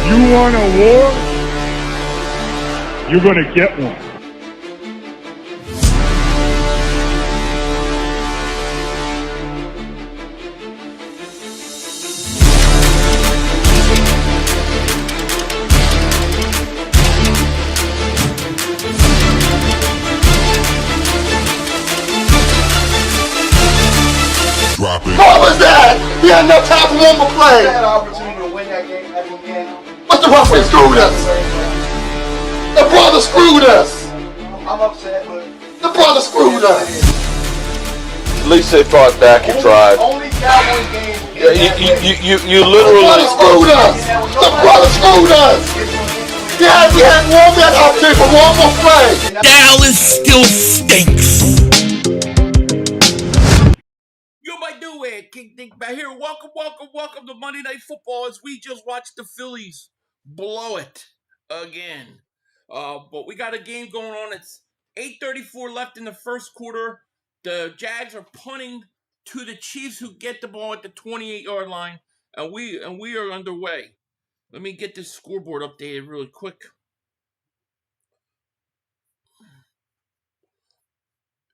You want a war? You're going to get one. What was that? He had no time for one more play. He had an opportunity to win that game at the end. But the referee screwed us. The brother screwed us. I'm upset, but the brother screwed us. At least they fought back and tried. Only Cowboys game. You literally. The brother screwed us. The brother screwed us. We had one man opportunity for one more play. Dallas still stinks. Yo, my new man, King Dingbat here. Welcome to Monday Night Football as we just watched the Phillies blow it again. But we got a game going on. It's 8:34 left in the first quarter. The Jags are punting to the Chiefs, who get the ball at the 28-yard line, and we are underway. Let me get this scoreboard updated really quick.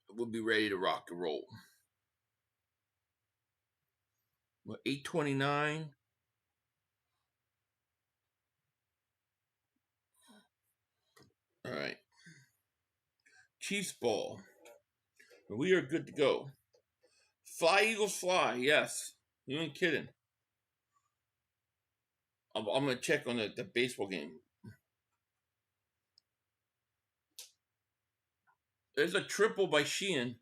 We'll be ready to rock and roll. 8:29. All right. Chiefs ball. We are good to go. Fly, Eagles, fly. Yes. You ain't kidding. I'm going to check on the baseball game. There's a triple by Sheehan.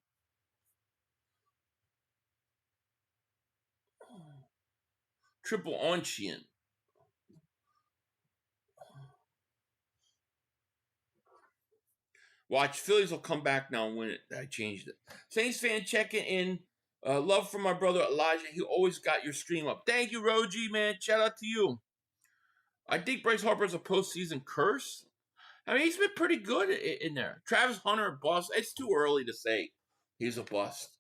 Triple on Sheehan. Watch, Phillies will come back now and win it. I changed it. Saints fan checking in. Love from my brother Elijah. He always got your stream up. Thank you, Roji, man. Shout out to you. I think Bryce Harper's a postseason curse. I mean, he's been pretty good in there. Travis Hunter, bust. It's too early to say he's a bust.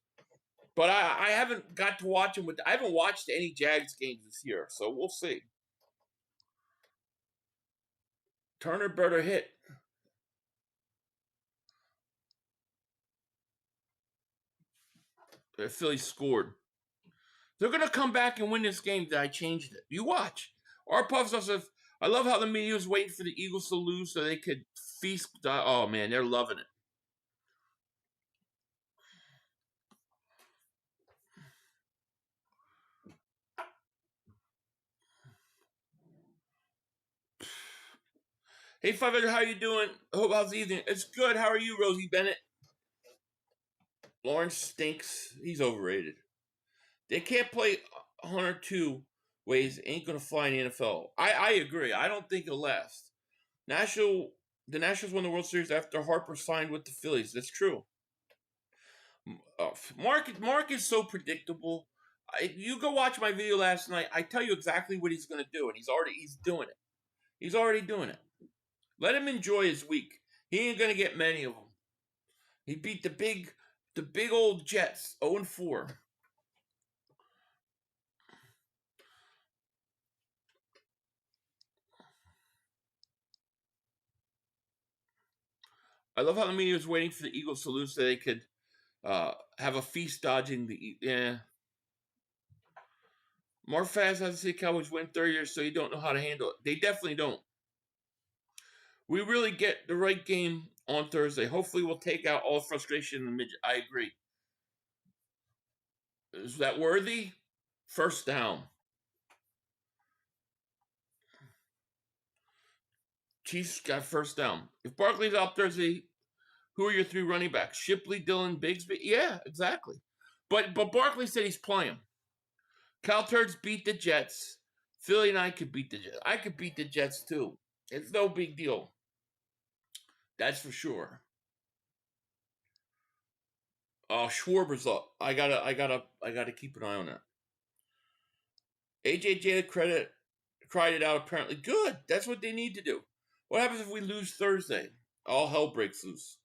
But I haven't got to watch him I haven't watched any Jags games this year, so we'll see. Turner better hit. The Phillies scored. They're going to come back and win this game that I changed it. You watch. Our Puffs says, I love how the media was waiting for the Eagles to lose so they could feast. Oh, man, they're loving it. Hey, 500, how you doing? Hope how's the evening? It's good. How are you, Rosie Bennett? Lawrence stinks. He's overrated. They can't play 102 ways. Ain't going to fly in the NFL. I agree. I don't think it'll last. The Nationals won the World Series after Harper signed with the Phillies. That's true. Mark is so predictable. You go watch my video last night. I tell you exactly what he's going to do, and he's doing it. He's already doing it. Let him enjoy his week. He ain't going to get many of them. He beat the big old Jets, 0-4. I love how the media was waiting for the Eagles to lose so they could have a feast dodging the... Yeah. More fast has to see Cowboys win 30 years, so you don't know how to handle it. They definitely don't. We really get the right game on Thursday. Hopefully we'll take out all frustration in the midget. I agree. Is that worthy? First down. Chiefs got first down. If Barkley's out Thursday, who are your three running backs? Shipley, Dillon, Bigsby? Yeah, exactly. But Barkley said he's playing. Cal Turds beat the Jets. Philly and I could beat the Jets. I could beat the Jets too. It's no big deal. That's for sure. Schwarber's up. I gotta keep an eye on that. AJ cried it out apparently. Good. That's what they need to do. What happens if we lose Thursday? All hell breaks loose.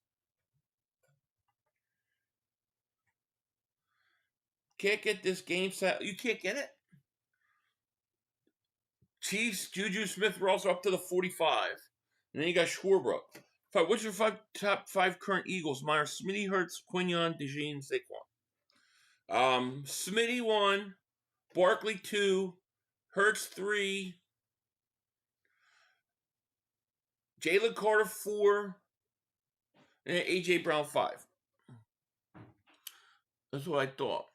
Can't get this game set. You can't get it? Chiefs, Juju Smith-Ross are up to the 45. And then you got Schwarber. What's your top five current Eagles? Mine are Smitty, Hurts, Quinion, DeJean, Saquon. Smitty 1, Barkley 2, Hurts 3, Jalen Carter 4, and AJ Brown 5. That's what I thought.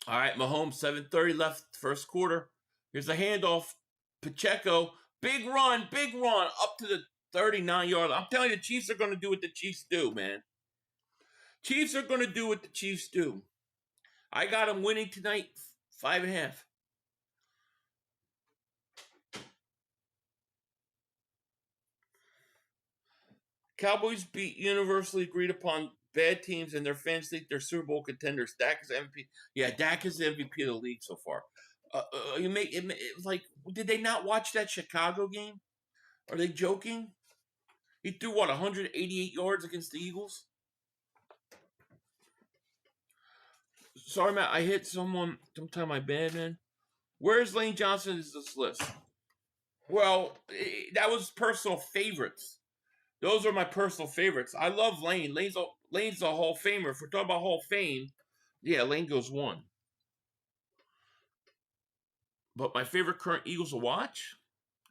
All right, Mahomes, 7:30 left, first quarter. Here's a handoff. Pacheco, big run, up to the 39-yard line. I'm telling you, the Chiefs are going to do what the Chiefs do, man. Chiefs are going to do what the Chiefs do. I got them winning tonight, 5.5. Cowboys beat universally agreed upon bad teams, and their fans think they're Super Bowl contenders. Dak is MVP. Yeah, Dak is the MVP of the league so far. You make it like, did they not watch that Chicago game? Are they joking? He threw 188 yards against the Eagles. Sorry, Matt, I hit someone. Don't tell my bad, man. Where's Lane Johnson in this list? Well, that was personal favorites. Those are my personal favorites. I love Lane. Lane's a Hall of Famer. If we're talking about Hall of Fame, yeah, Lane goes 1. But my favorite current Eagles to watch?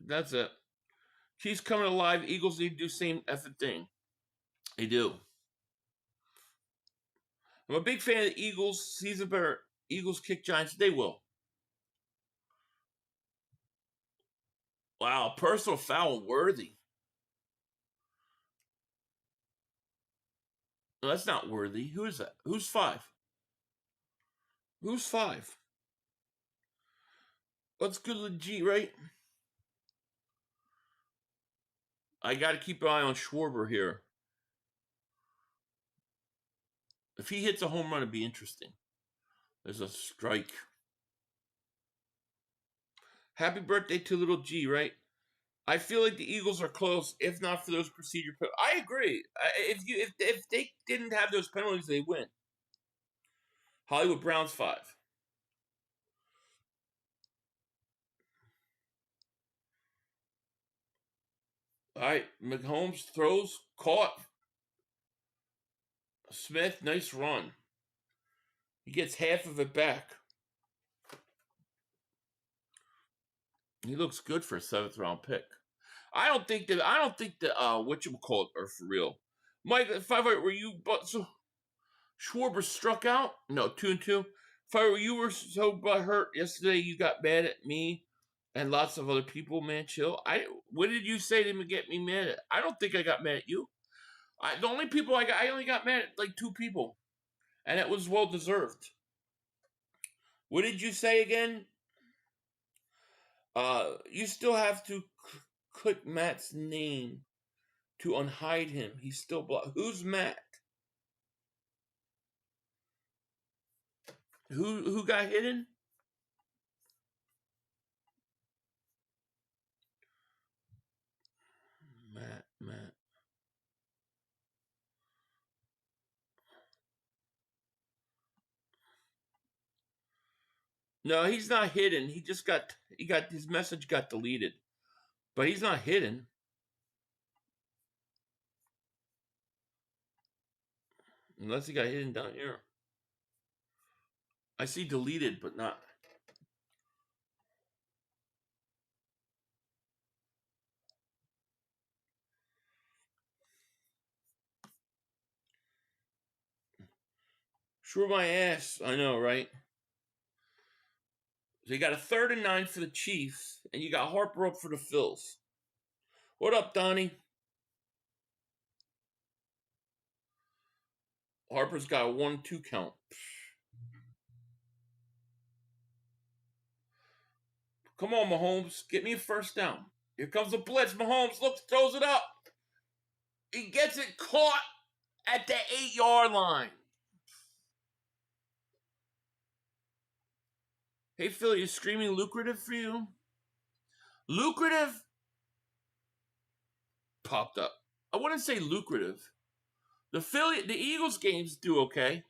That's it. Chiefs coming alive. Eagles need to do the same effing thing. They do. I'm a big fan of the Eagles. Season better. Eagles kick Giants. They will. Wow, personal foul worthy. No, that's not worthy. Who is that? Who's 5? Who's 5? Let's go to the G, right? I got to keep an eye on Schwarber here. If he hits a home run, it'd be interesting. There's a strike. Happy birthday to little G, right? I feel like the Eagles are close, if not for those procedure penalties. I agree. If they didn't have those penalties, they win. Hollywood Browns 5. All right, Mahomes throws, caught. Smith, nice run. He gets half of it back. He looks good for a 7th round pick. I don't think that whatchamacallit are for real. Mike, if I were you, but so Schwarber struck out? No, 2-2. If I were you, were so hurt yesterday, you got mad at me and lots of other people. Man, chill. What did you say to get me mad at? I don't think I got mad at you. The only people I only got mad at like 2 people, and it was well deserved. What did you say again? You still have to click Matt's name to unhide him. He's still blocked. Who's Matt? Who got hidden? Matt. No, he's not hidden. He got his message got deleted. But he's not hidden. Unless he got hidden down here. I see deleted, but not. Sure my ass. I know, right? So you got a 3rd and 9 for the Chiefs, and you got Harper up for the Phils. What up, Donnie? Harper's got a 1-2 count. Come on, Mahomes. Get me a first down. Here comes the blitz. Mahomes looks, throws it up. He gets it caught at the 8-yard line. Hey, Philly, is streaming lucrative for you? Lucrative popped up. I wouldn't say lucrative. The Eagles games do okay.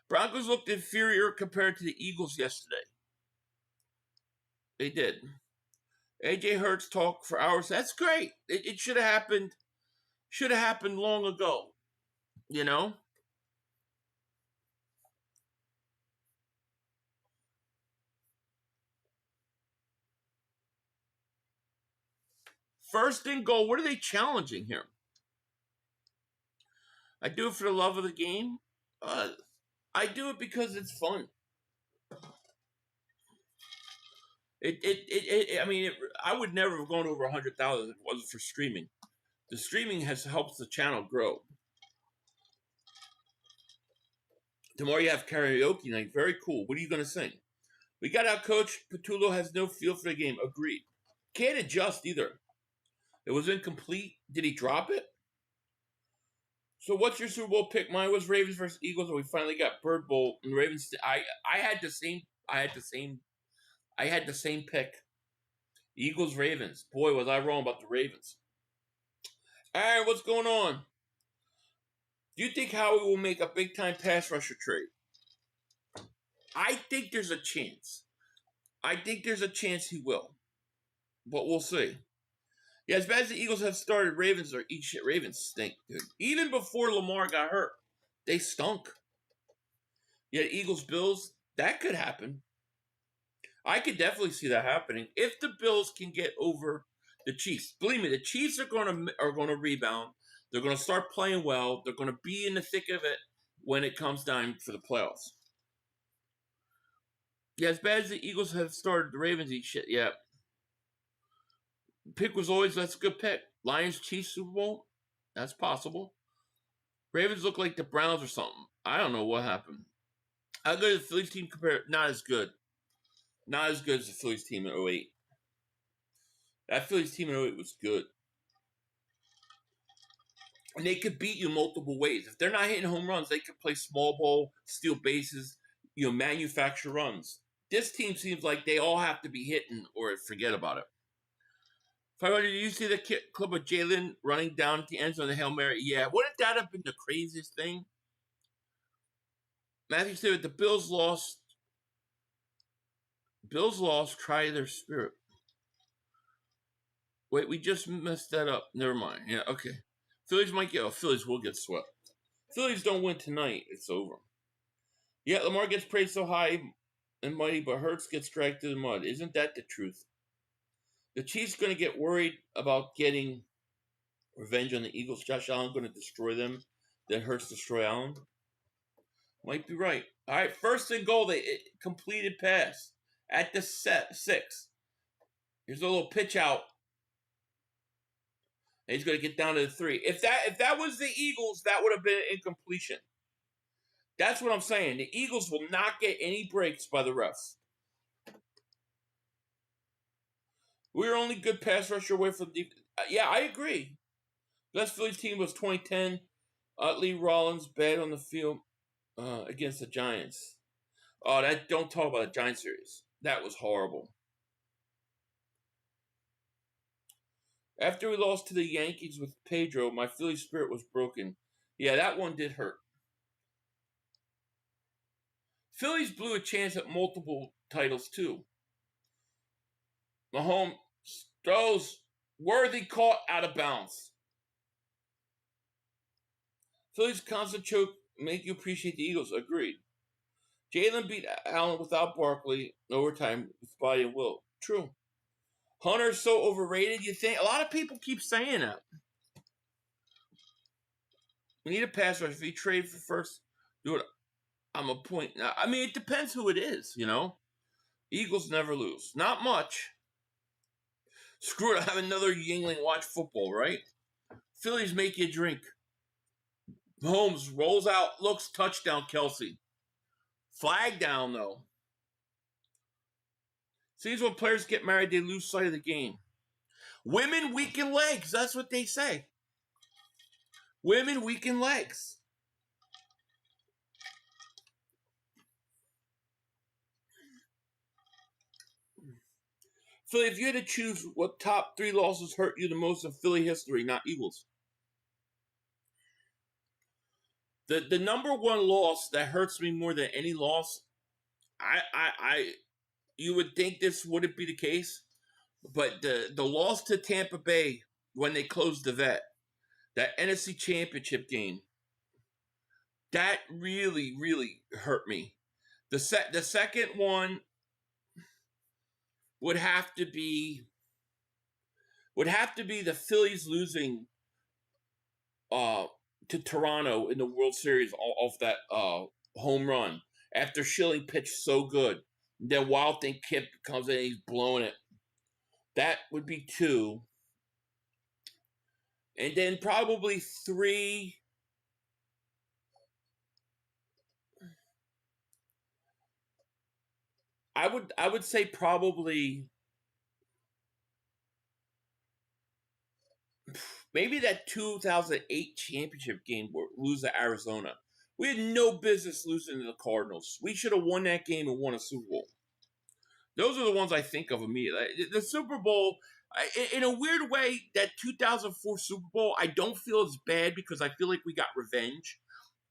Broncos looked inferior compared to the Eagles yesterday. They did. AJ Hurts talked for hours. That's great. It should have happened. Should have happened long ago. You know? First and goal. What are they challenging here? I do it for the love of the game. I do it because it's fun. I would never have gone over 100,000 if it wasn't for streaming. The streaming has helped the channel grow. The more you have karaoke night, very cool. What are you going to sing? We got out coach. Patullo has no feel for the game. Agreed. Can't adjust either. It was incomplete. Did he drop it? So what's your Super Bowl pick? Mine was Ravens versus Eagles, and we finally got Bird Bowl and Ravens. I had the same pick. Eagles Ravens. Boy, was I wrong about the Ravens. All right, what's going on? Do you think Howie will make a big time pass rusher trade? I think there's a chance. I think there's a chance he will, but we'll see. Yeah, as bad as the Eagles have started, Ravens stink, dude. Even before Lamar got hurt, they stunk. Yet Eagles Bills, that could happen. I could definitely see that happening if the Bills can get over the Chiefs. Believe me, the Chiefs are going to rebound. They're going to start playing well. They're going to be in the thick of it when it comes time for the playoffs. Yeah, as bad as the Eagles have started, the Ravens eat shit. Yeah. Pick was always, that's a good pick. Lions, Chiefs, Super Bowl. That's possible. Ravens look like the Browns or something. I don't know what happened. How good is the Phillies team compared? Not as good. Not as good as the Phillies team in 08. That Phillies team in 08 was good. And they could beat you multiple ways. If they're not hitting home runs, they could play small ball, steal bases, manufacture runs. This team seems like they all have to be hitting or forget about it. 500, did you see the clip of Jalen running down at the end zone of the Hail Mary? Yeah, wouldn't that have been the craziest thing? Matthew said the Bills lost. Bills lost, try their spirit. Wait, we just messed that up. Never mind. Yeah, okay. Phillies will get swept. Phillies don't win tonight. It's over. Yeah, Lamar gets praised so high and mighty, but Hurts gets dragged through the mud. Isn't that the truth? The Chiefs going to get worried about getting revenge on the Eagles. Josh Allen going to destroy them. Then Hurts destroy Allen. Might be right. All right, first and goal. Completed pass at the 6. Here's a little pitch out. And he's going to get down to the 3. If that was the Eagles, that would have been an incompletion. That's what I'm saying. The Eagles will not get any breaks by the refs. We were only good pass rusher away from the. Yeah, I agree. Best Phillies team was 2010. Utley, Rollins, bad on the field against the Giants. Oh, don't talk about the Giants series. That was horrible. After we lost to the Yankees with Pedro, my Philly spirit was broken. Yeah, that one did hurt. Phillies blew a chance at multiple titles, too. Mahomes throws worthy caught out of bounds. Phillies constant choke make you appreciate the Eagles. Agreed. Jalen beat Allen without Barkley in overtime with body and will. True. Hunter's so overrated, you think? A lot of people keep saying that. We need a pass rush. If you trade for first, do it. I'm a point. I mean, it depends who it is, Eagles never lose. Not much. Screw it. I have another Yingling watch football, right? Phillies make you drink. Holmes rolls out, looks, touchdown, Kelsey. Flag down, though. Seems when players get married, they lose sight of the game. Women weaken legs. That's what they say. Women weaken legs. Philly, if you had to choose what top 3 losses hurt you the most in Philly history, not Eagles. The number one loss that hurts me more than any loss, you would think this wouldn't be the case, but the loss to Tampa Bay when they closed the vet, that NFC Championship game, that really, really hurt me. The second one would have to be the Phillies losing to Toronto in the World Series off that home run after Schilling pitched so good. Then Wild Thing Kip comes in and he's blowing it. That would be 2. And then probably 3. I would say probably maybe that 2008 championship game where we lose to Arizona. We had no business losing to the Cardinals. We should have won that game and won a Super Bowl. Those are the ones I think of immediately. The Super Bowl, in a weird way, that 2004 Super Bowl, I don't feel as bad because I feel like we got revenge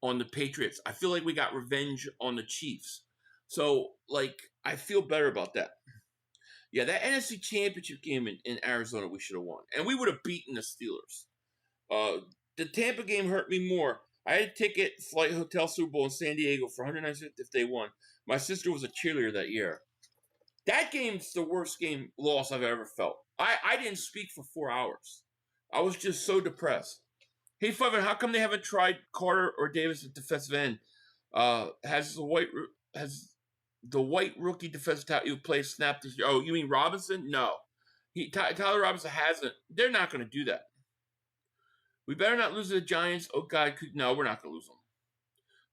on the Patriots. I feel like we got revenge on the Chiefs. So, like, I feel better about that. Yeah, that NFC Championship game in Arizona, we should have won. And we would have beaten the Steelers. The Tampa game hurt me more. I had a ticket, flight, hotel, Super Bowl in San Diego for $196 if they won. My sister was a cheerleader that year. That game's the worst game loss I've ever felt. I didn't speak for 4 hours. I was just so depressed. Hey, Fevin, how come they haven't tried Carter or Davis at defensive end? Has the white rookie defensive tackle you play snapped this year? Oh, you mean Robinson? No. Tyler Robinson hasn't. They're not going to do that. We better not lose to the Giants. Oh, God. No, we're not going to lose them.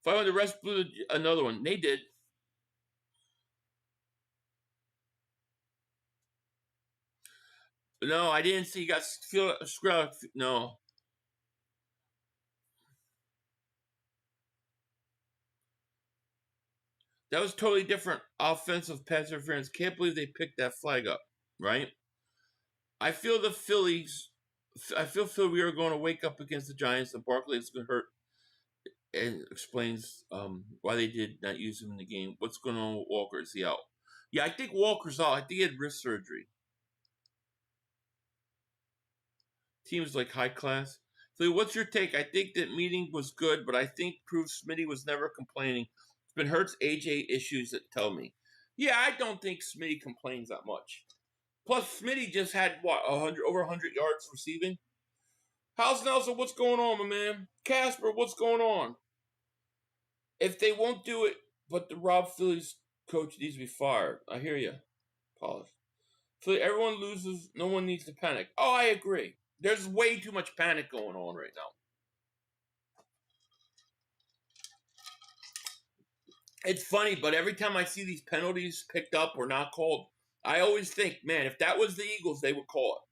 Finally, the rest blew another one. They did. No, I didn't see. You got screwed out. No. That was totally different offensive pass interference. Can't believe they picked that flag up, right? I feel Philly we are going to wake up against the Giants, and Barkley is going to hurt, and explains why they did not use him in the game. What's going on with Walker? Is he out? Yeah, I think Walker's out. I think he had wrist surgery. Teams like high class. So what's your take? I think that meeting was good, but I think proves Smitty was never complaining. It's been Hurts AJ issues that tell me. Yeah, I don't think Smitty complains that much. Plus, Smitty just had over 100 yards receiving. House Nelson, what's going on, my man? Casper, what's going on? If they won't do it, but the Rob Phillies coach needs to be fired. I hear you, Polish. So everyone loses. No one needs to panic. Oh, I agree. There's way too much panic going on right now. It's funny, but every time I see these penalties picked up or not called, I always think, man, if that was the Eagles, they would call it.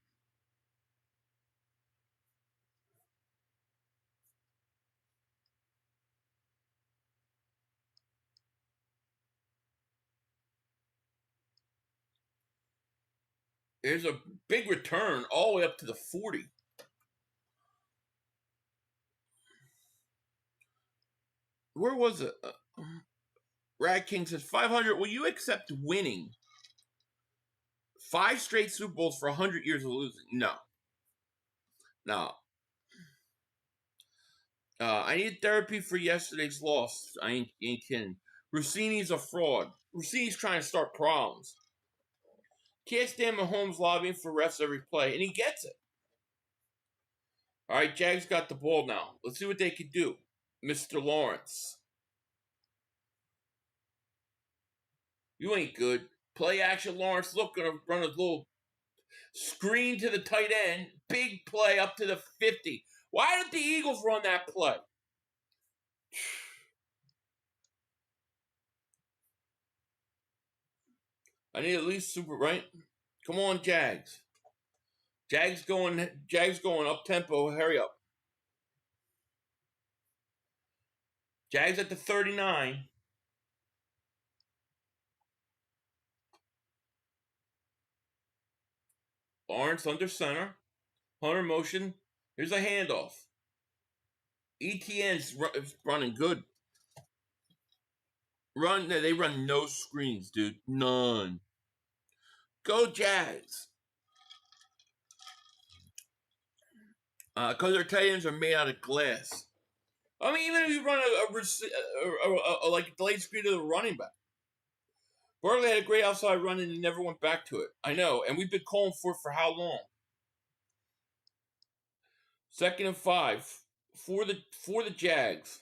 There's a big return all the way up to the 40. Where was it? Rad King says 500. Will you accept winning 5 straight Super Bowls for 100 years of losing? No. No. I need therapy for yesterday's loss. I ain't kidding. Rossini's a fraud. Rossini's trying to start problems. Can't stand Mahomes lobbying for refs every play, and he gets it. All right, Jags got the ball now. Let's see what they can do. Mr. Lawrence. You ain't good. Play action, Lawrence. Look, gonna run a little screen to the tight end. Big play up to the 50. Why did the Eagles run that play? I need at least super, right? Come on, Jags. Jags going up tempo. Hurry up. Jags at the 39. Lawrence under center. Hunter motion. Here's a handoff. ETN's running good. They run no screens, dude. None. Go Jags. Because their tight ends are made out of glass. I mean, even if you run a like delayed screen to the running back. Barkley had a great outside run and he never went back to it. I know, and we've been calling for how long? 2nd and 5 for the Jags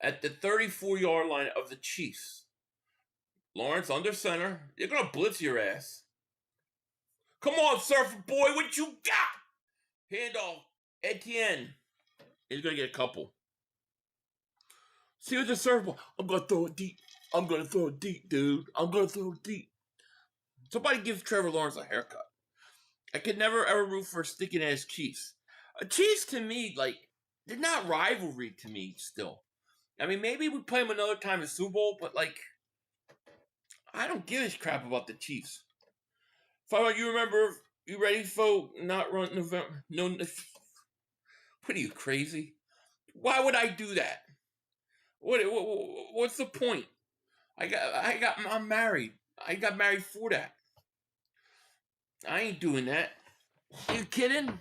at the 34-yard line of the Chiefs. Lawrence under center. They're gonna blitz your ass. Come on, surfer boy, what you got? Handoff. Etienne. He's gonna get a couple. See what the surfer boy. I'm gonna throw it deep. I'm gonna throw it deep, dude. I'm gonna throw it deep. Somebody give Trevor Lawrence a haircut. I could never ever root for sticking ass Chiefs. Chiefs to me, like, they're not rivalry to me still. I mean, maybe we play them another time in the Super Bowl, but like, I don't give a crap about the Chiefs. You remember? You ready for not run November? No. What are you, crazy? Why would I do that? What's the point? I'm married. I got married for that. I ain't doing that. Are you kidding?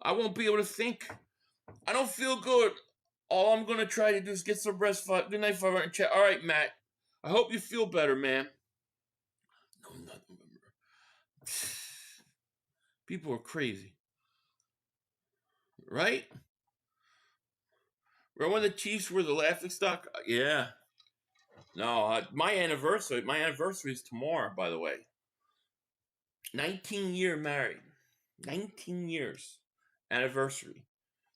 I won't be able to think. I don't feel good. All I'm gonna try to do is get some rest. Good night, 500 chat. All right, Matt. I hope you feel better, man. No, not November. People are crazy, right? Remember when the Chiefs were the laughingstock? Yeah. No, my anniversary is tomorrow, by the way. 19-year married. 19 years. Anniversary.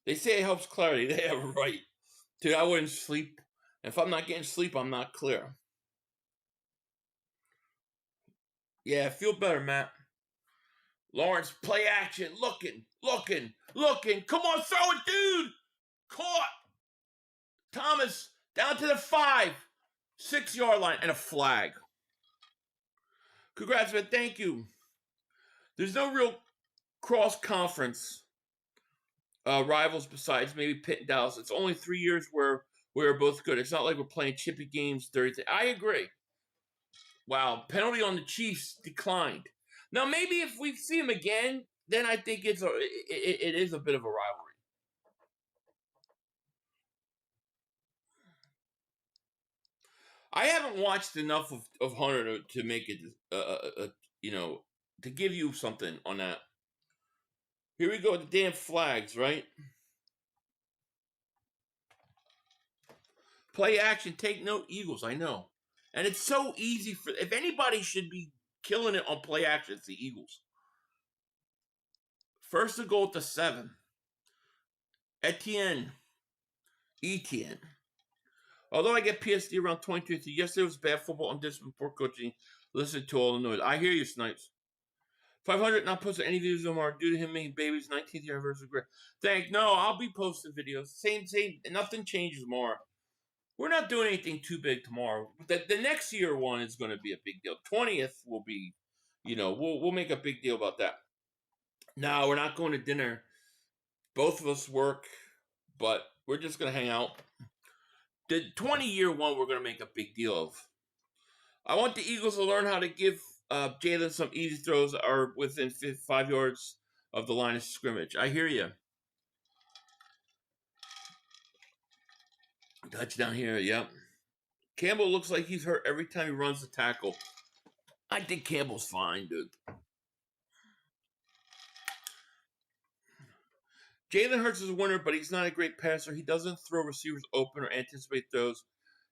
They say it helps clarity. They have it right. Dude, I wouldn't sleep. If I'm not getting sleep, I'm not clear. Yeah, feel better, Matt. Lawrence, play action. Looking. Come on, throw it, dude. Caught. Thomas, down to the 5. 6-yard line and a flag. Congrats, man. Thank you. There's no real cross-conference rivals besides maybe Pitt and Dallas. It's only 3 years where we're both good. It's not like we're playing chippy games 30. I agree. Wow, penalty on the Chiefs declined. Now maybe if we see him again, then I think it is a bit of a rivalry. I haven't watched enough of Hunter to make it to give you something on that. Here we go with the damn flags, right? Play action, take note, Eagles, I know. And it's so easy if anybody should be killing it on play action, it's the Eagles. First to goal at the 7. Etienne. Although I get PSD around 22, yesterday was bad football and discipline, poor coaching. Listen to all the noise. I hear you, Snipes. 500 not posted any videos anymore due to him making babies 19th year anniversary. No, I'll be posting videos. Same. Nothing changes more. We're not doing anything too big tomorrow. The next year one is going to be a big deal. 20th will be, we'll make a big deal about that. No, we're not going to dinner. Both of us work, but we're just going to hang out. The 20-year one we're going to make a big deal of. I want the Eagles to learn how to give Jalen some easy throws that are within 5 yards of the line of scrimmage. I hear you. Touchdown here, yep. Campbell looks like he's hurt every time he runs the tackle. I think Campbell's fine, dude. Jalen Hurts is a winner, but he's not a great passer. He doesn't throw receivers open or anticipate throws.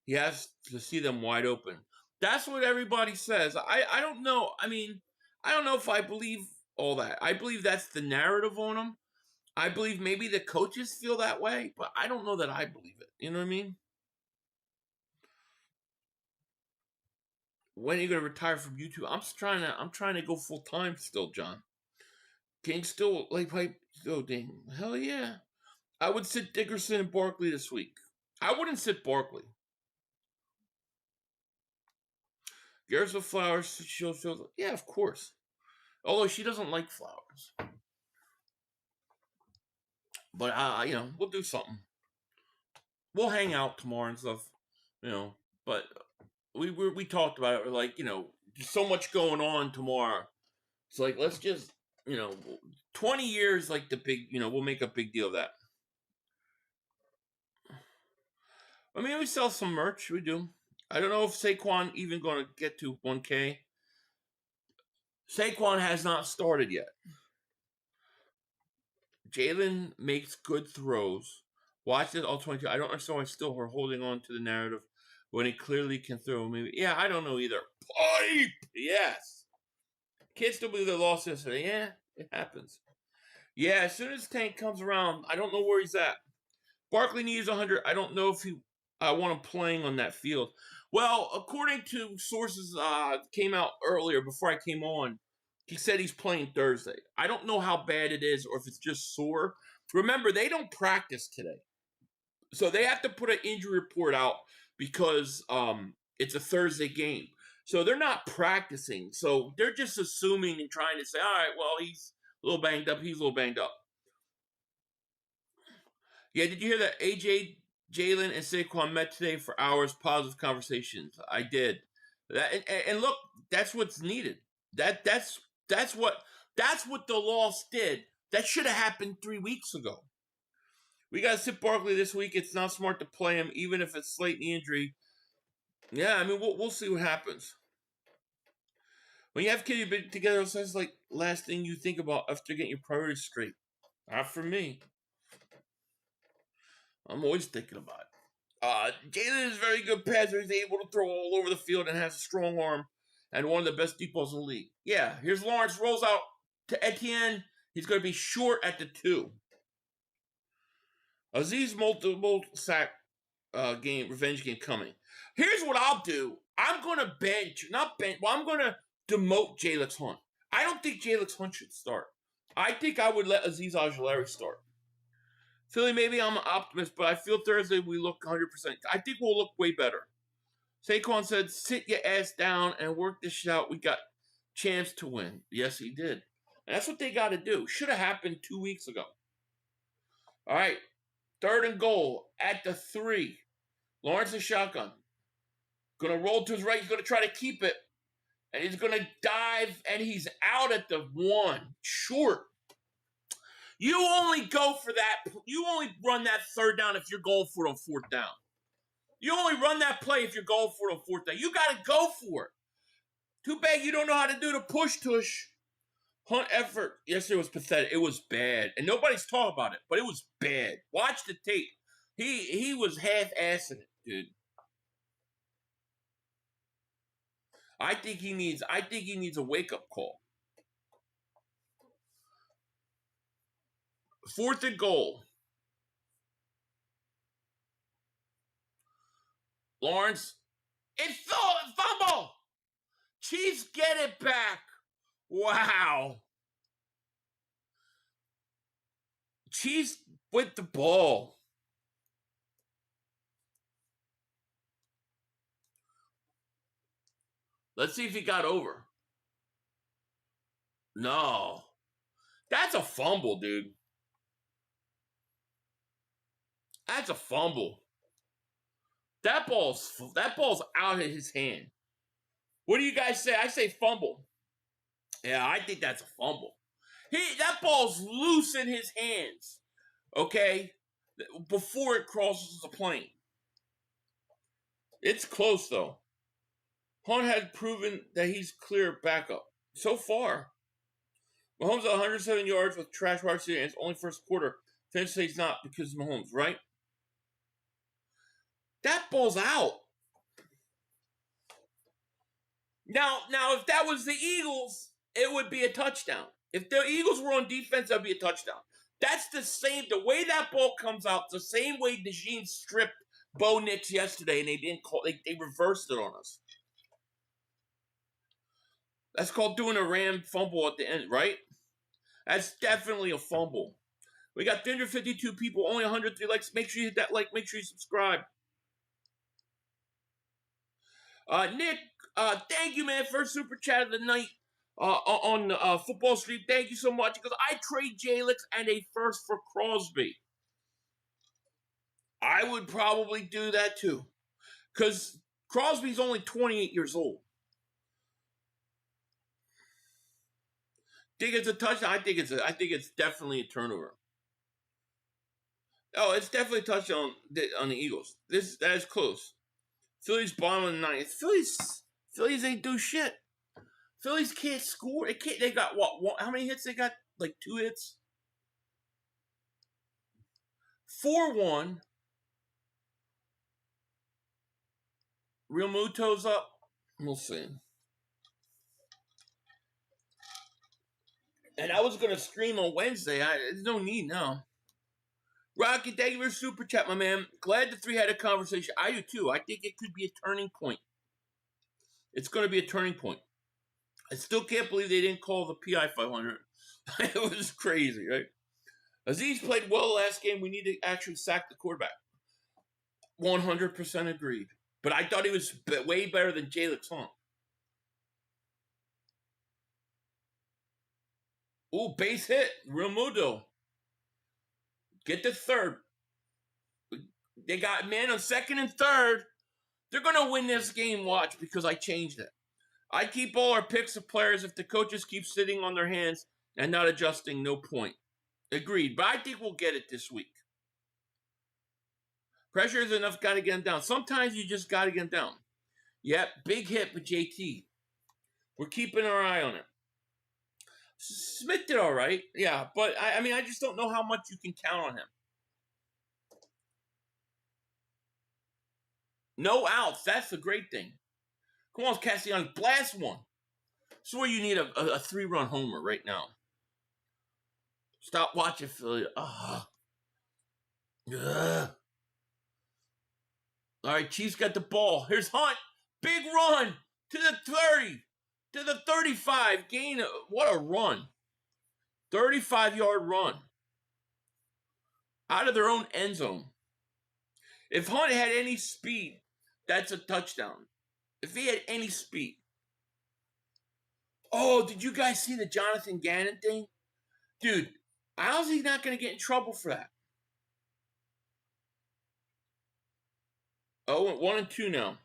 He has to see them wide open. That's what everybody says. I don't know. I mean, I don't know if I believe all that. I believe that's the narrative on him. I believe maybe the coaches feel that way, but I don't know that I believe it. You know what I mean? When are you gonna retire from YouTube? I'm trying to go full time still, John. King still play. Oh dang, hell yeah! I would sit Dickerson and Barkley this week. I wouldn't sit Barkley. Garrett's with flowers. Yeah, of course. Although she doesn't like flowers. But we'll do something. We'll hang out tomorrow and stuff, But we talked about it. We're like, there's so much going on tomorrow. It's like let's just, 20 years, like the big, we'll make a big deal of that. I mean, we sell some merch. We do. I don't know if Saquon even going to get to 1K. Saquon has not started yet. Jalen makes good throws. Watch this all 22. I don't understand why still we're holding on to the narrative when he clearly can throw. Maybe, yeah, I don't know either. Pipe! Yes. Kids still believe they lost yesterday. Yeah, it happens. Yeah, as soon as Tank comes around, I don't know where he's at. Barkley needs 100. I don't know if I want him playing on that field. Well, according to sources came out earlier before I came on, he said he's playing Thursday. I don't know how bad it is or if it's just sore. Remember, they don't practice today. So they have to put an injury report out because it's a Thursday game. So they're not practicing. So they're just assuming and trying to say, all right, well, he's a little banged up. He's a little banged up. Yeah, did you hear that AJ, Jalen, and Saquon met today for hours, positive conversations? I did. And look, that's what's needed. That's what the loss did. That should have happened 3 weeks ago. We got to sit Barkley this week. It's not smart to play him, even if it's slight knee injury. Yeah, I mean, we'll see what happens. When you have kids you've been together, it's like last thing you think about after getting your priorities straight. Not for me. I'm always thinking about it. Jalen is a very good passer. He's able to throw all over the field and has a strong arm and one of the best deep balls in the league. Yeah, here's Lawrence, rolls out to Etienne. He's going to be short at the 2. Aziz multiple sack revenge game coming. Here's what I'll do. I'm going to I'm going to demote Jalen Hunt. I don't think Jalen Hunt should start. I think I would let Aziz Ojulari start. Philly, maybe I'm an optimist, but I feel Thursday we look 100%. I think we'll look way better. Saquon said, sit your ass down and work this shit out. We got chance to win. Yes, he did. And that's what they got to do. Should have happened 2 weeks ago. All right. 3rd and goal at the 3. Lawrence is shotgun. Going to roll to his right. He's going to try to keep it. And he's going to dive, and he's out at the 1. Short. You only go for that. You only run that 3rd down if you're going for it on 4th down. You only run that play if you're going for it on 4th down. You got to go for it. Too bad you don't know how to do the push-tush. Hunt effort yesterday was pathetic. It was bad. And nobody's talking about it, but it was bad. Watch the tape. He was half-assing it, dude. I think he needs a wake-up call. 4th and goal. Lawrence. It's fumble. Chiefs get it back. Wow. Chiefs with the ball. Let's see if he got over. No. That's a fumble, dude. That's a fumble. That ball's out of his hand. What do you guys say? I say fumble. Yeah, I think that's a fumble. That ball's loose in his hands. Okay? Before it crosses the plane. It's close, though. Hunt had proven that he's clear backup. So far. Mahomes at 107 yards with trash wide receiver, and it's only first quarter. Fans say he's not because of Mahomes, right? That ball's out. Now, if that was the Eagles, it would be a touchdown. If the Eagles were on defense, that would be a touchdown. That's the way that ball comes out, the same way DeJean stripped Bo Nix yesterday, and they didn't call. They reversed it on us. That's called doing a ram fumble at the end, right? That's definitely a fumble. We got 352 people, only 103 likes. Make sure you hit that like. Make sure you subscribe. Nick, thank you, man. First super chat of the night on Football Street. Thank you so much. Because I trade Jalix and a first for Crosby. I would probably do that too. Because Crosby's only 28 years old. Think it's a touchdown? I think it's definitely a turnover. Oh, it's definitely a touchdown on the Eagles. That is close. Phillies bottom of the ninth. Phillies ain't do shit. Phillies can't score. They got what? How many hits they got? Like 2 hits. 4-1. Real Muto's up. We'll see. And I was gonna stream on Wednesday. There's no need now. Rocky, thank you for super chat, my man. Glad the 3 had a conversation. I do too. I think it could be a turning point. It's going to be a turning point. I still can't believe they didn't call the PI 500. It was crazy, right? Aziz played well last game. We need to actually sack the quarterback. 100% agreed. But I thought he was way better than Jalen Hunt. Ooh, base hit. Real Mudo. Get the third. They got man on second and third. They're going to win this game, watch, because I changed it. I keep all our picks of players. If the coaches keep sitting on their hands and not adjusting, no point. Agreed. But I think we'll get it this week. Pressure is enough, got to get them down. Sometimes you just got to get them down. Yep, big hit with JT. We're keeping our eye on it. Smith did all right. Yeah, but I just don't know how much you can count on him. No outs. That's the great thing. Come on, Castellanos, blast one. That's where you need a 3-run homer right now. Stop watching Philly. All right, Chiefs got the ball. Here's Hunt. Big run to the 30, to the 35. Gain. What a run. 35-yard run. Out of their own end zone. If Hunt had any speed, that's a touchdown. If he had any speed. Oh, did you guys see the Jonathan Gannon thing? Dude, how's he not going to get in trouble for that? Oh, 1-2 now.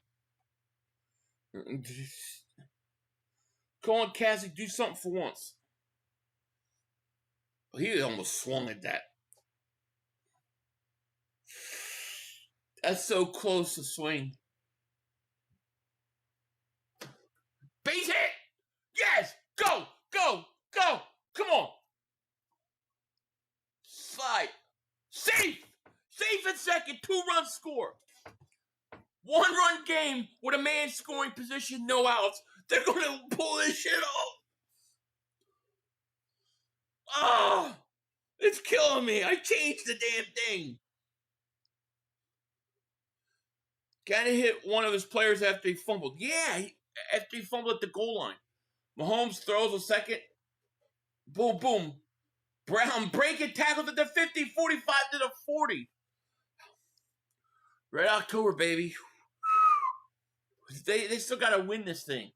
Come on, Cassie, do something for once. He almost swung at that. That's so close to swing. Base hit! Yes! Go! Go! Go! Come on! Slide. Safe! Safe at second. 2-run score. 1-run game with a man scoring position, no outs. They're going to pull this shit off. Oh, it's killing me. I changed the damn thing. Kind of hit one of his players after he fumbled. Yeah, after he fumbled at the goal line. Mahomes throws a second. Boom, boom. Brown breaking tackles at the 50, 45 to the 40. Red October, baby. They still got to win this thing.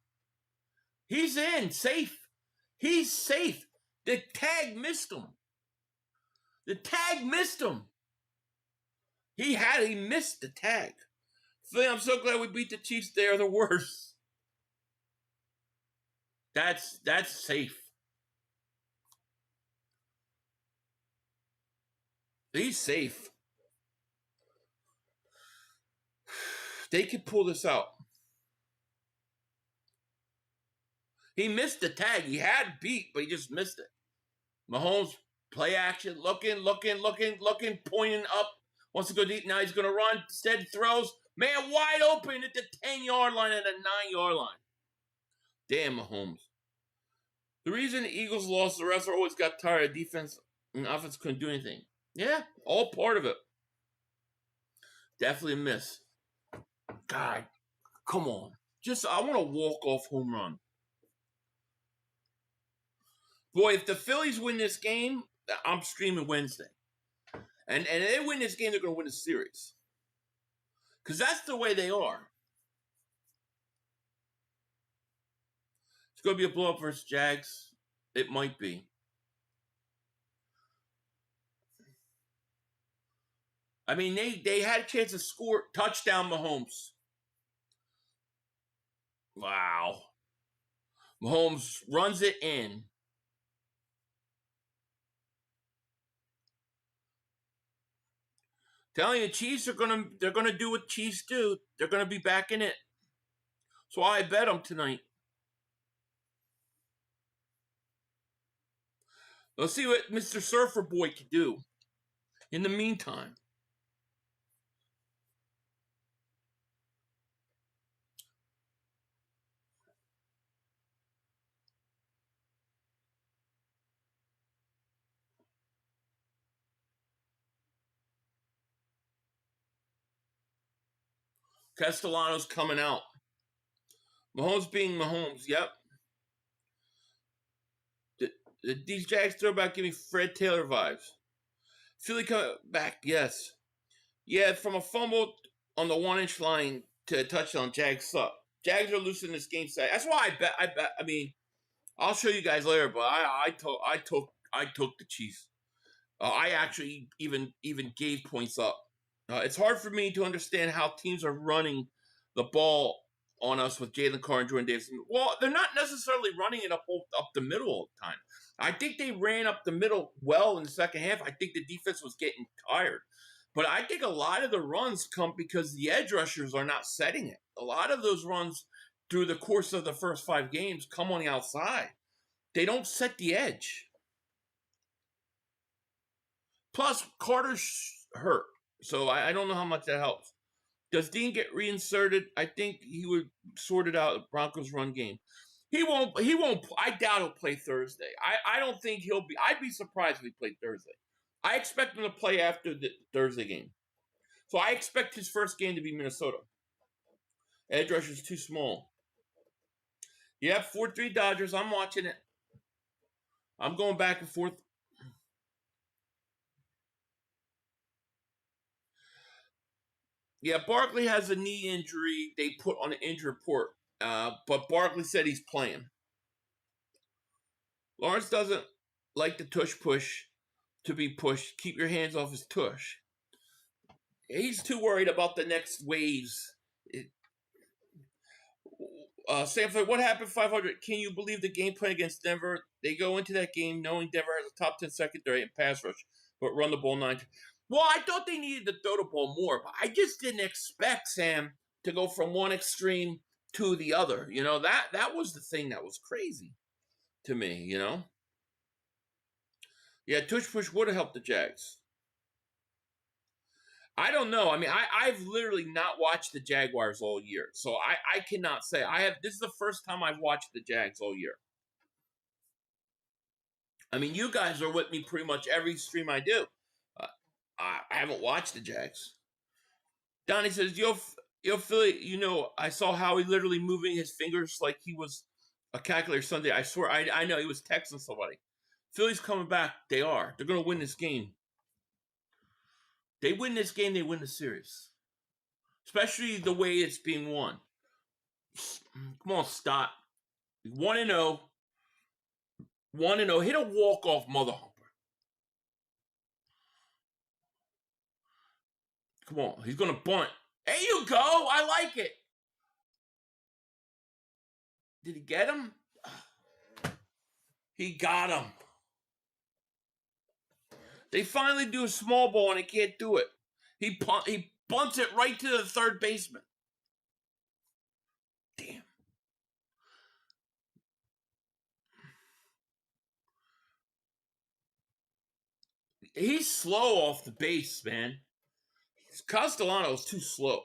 He's in. Safe. He's safe. The tag missed him. The tag missed him. He missed the tag. I'm so glad we beat the Chiefs. They are the worst. That's safe. He's safe. They could pull this out. He missed the tag. He had beat, but he just missed it. Mahomes, play action, looking, pointing up. Wants to go deep. Now he's going to run. Instead throws. Man wide open at the 10-yard line and the 9-yard line. Damn, Mahomes. The reason the Eagles lost, the refs always got tired of defense and offense couldn't do anything. Yeah, all part of it. Definitely a miss. God, come on. I want a walk-off home run. Boy, if the Phillies win this game, I'm streaming Wednesday. And if they win this game, they're going to win the series. Because that's the way they are. It's going to be a blow-up versus Jags. It might be. I mean, they had a chance to score. Touchdown, Mahomes. Wow. Mahomes runs it in. Telling you, Chiefs they're gonna do what Chiefs do. They're gonna be back in it. So I bet them tonight. Let's see what Mr. Surfer Boy can do. In the meantime. Castellano's coming out. Mahomes being Mahomes. Yep. These Jags throwback give me Fred Taylor vibes. Philly coming back. Yes. Yeah, from a fumble on the 1-inch line to a touchdown, Jags suck. Jags are losing this game. That's why I bet. I mean, I'll show you guys later, but I took the Chiefs. I actually even gave points up. It's hard for me to understand how teams are running the ball on us with Jalen Carr and Jordan Davidson. Well, they're not necessarily running it up the middle all the time. I think they ran up the middle well in the second half. I think the defense was getting tired. But I think a lot of the runs come because the edge rushers are not setting it. A lot of those runs through the course of the first 5 games come on the outside. They don't set the edge. Plus, Carter's hurt. So I don't know how much that helps. Does Dean get reinserted? I think he would sort it out. Broncos run game. He won't. I doubt he'll play Thursday. I don't think he'll be. I'd be surprised if he played Thursday. I expect him to play after the Thursday game. So I expect his first game to be Minnesota. Edge rusher's too small. Yep, 4-3 Dodgers. I'm watching it. I'm going back and forth. Yeah, Barkley has a knee injury they put on an injury report. But Barkley said he's playing. Lawrence doesn't like the tush push to be pushed. Keep your hands off his tush. He's too worried about the next waves. Samford, what happened 500? Can you believe the game plan against Denver? They go into that game knowing Denver has a top 10 secondary and pass rush, but run the ball 9. Well, I thought they needed to throw the ball more, but I just didn't expect, Sam, to go from one extreme to the other. You know, that was the thing that was crazy to me, you know? Yeah, tush push would have helped the Jags. I don't know. I mean, I've literally not watched the Jaguars all year. So I cannot say. This is the first time I've watched the Jags all year. I mean, you guys are with me pretty much every stream I do. I haven't watched the Jags. Donnie says, yo, Philly, you know, I saw Howie literally moving his fingers like he was a calculator Sunday. I swear, I know he was texting somebody. Philly's coming back. They are. They're going to win this game. They win this game, they win the series. Especially the way it's being won. Come on, stop. 1-0. 1-0. Hit a walk-off mother humper. Come on. He's going to bunt. There you go. I like it. Did he get him? He got him. They finally do a small ball and he can't do it. He bunts it right to the third baseman. Damn. He's slow off the base, man. Castellano's too slow.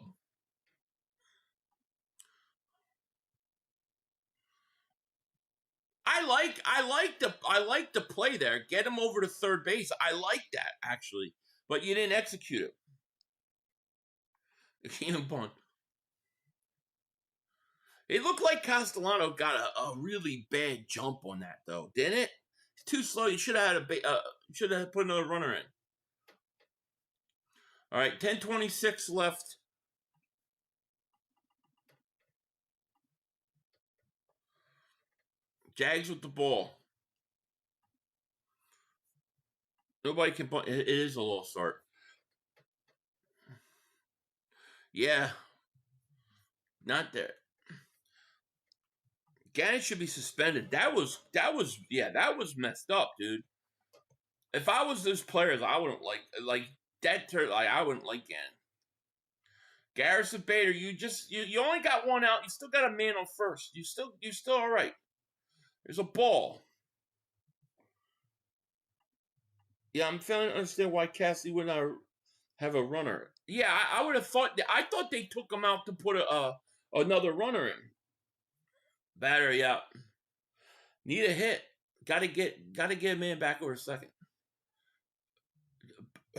I like the play there. Get him over to third base. I like that actually, but you didn't execute it. You can't bunt. It looked like Castellano got a really bad jump on that though, didn't it? It's too slow. You should have had put another runner in. All right, 10:26 left. Jags with the ball. Nobody can bunt. It is a lost start. Yeah, not there. Gannon should be suspended. That was messed up, dude. If I was those players, I wouldn't like that. I wouldn't like Gannon. Garrison Bader, you only got one out. You still got a man on first. You still all right. There's a ball. Yeah, I'm failing to understand why Cassidy would not have a runner. Yeah, I would have thought. I thought they took him out to put another runner in. Battery out. Need a hit. Gotta get a man back over a second.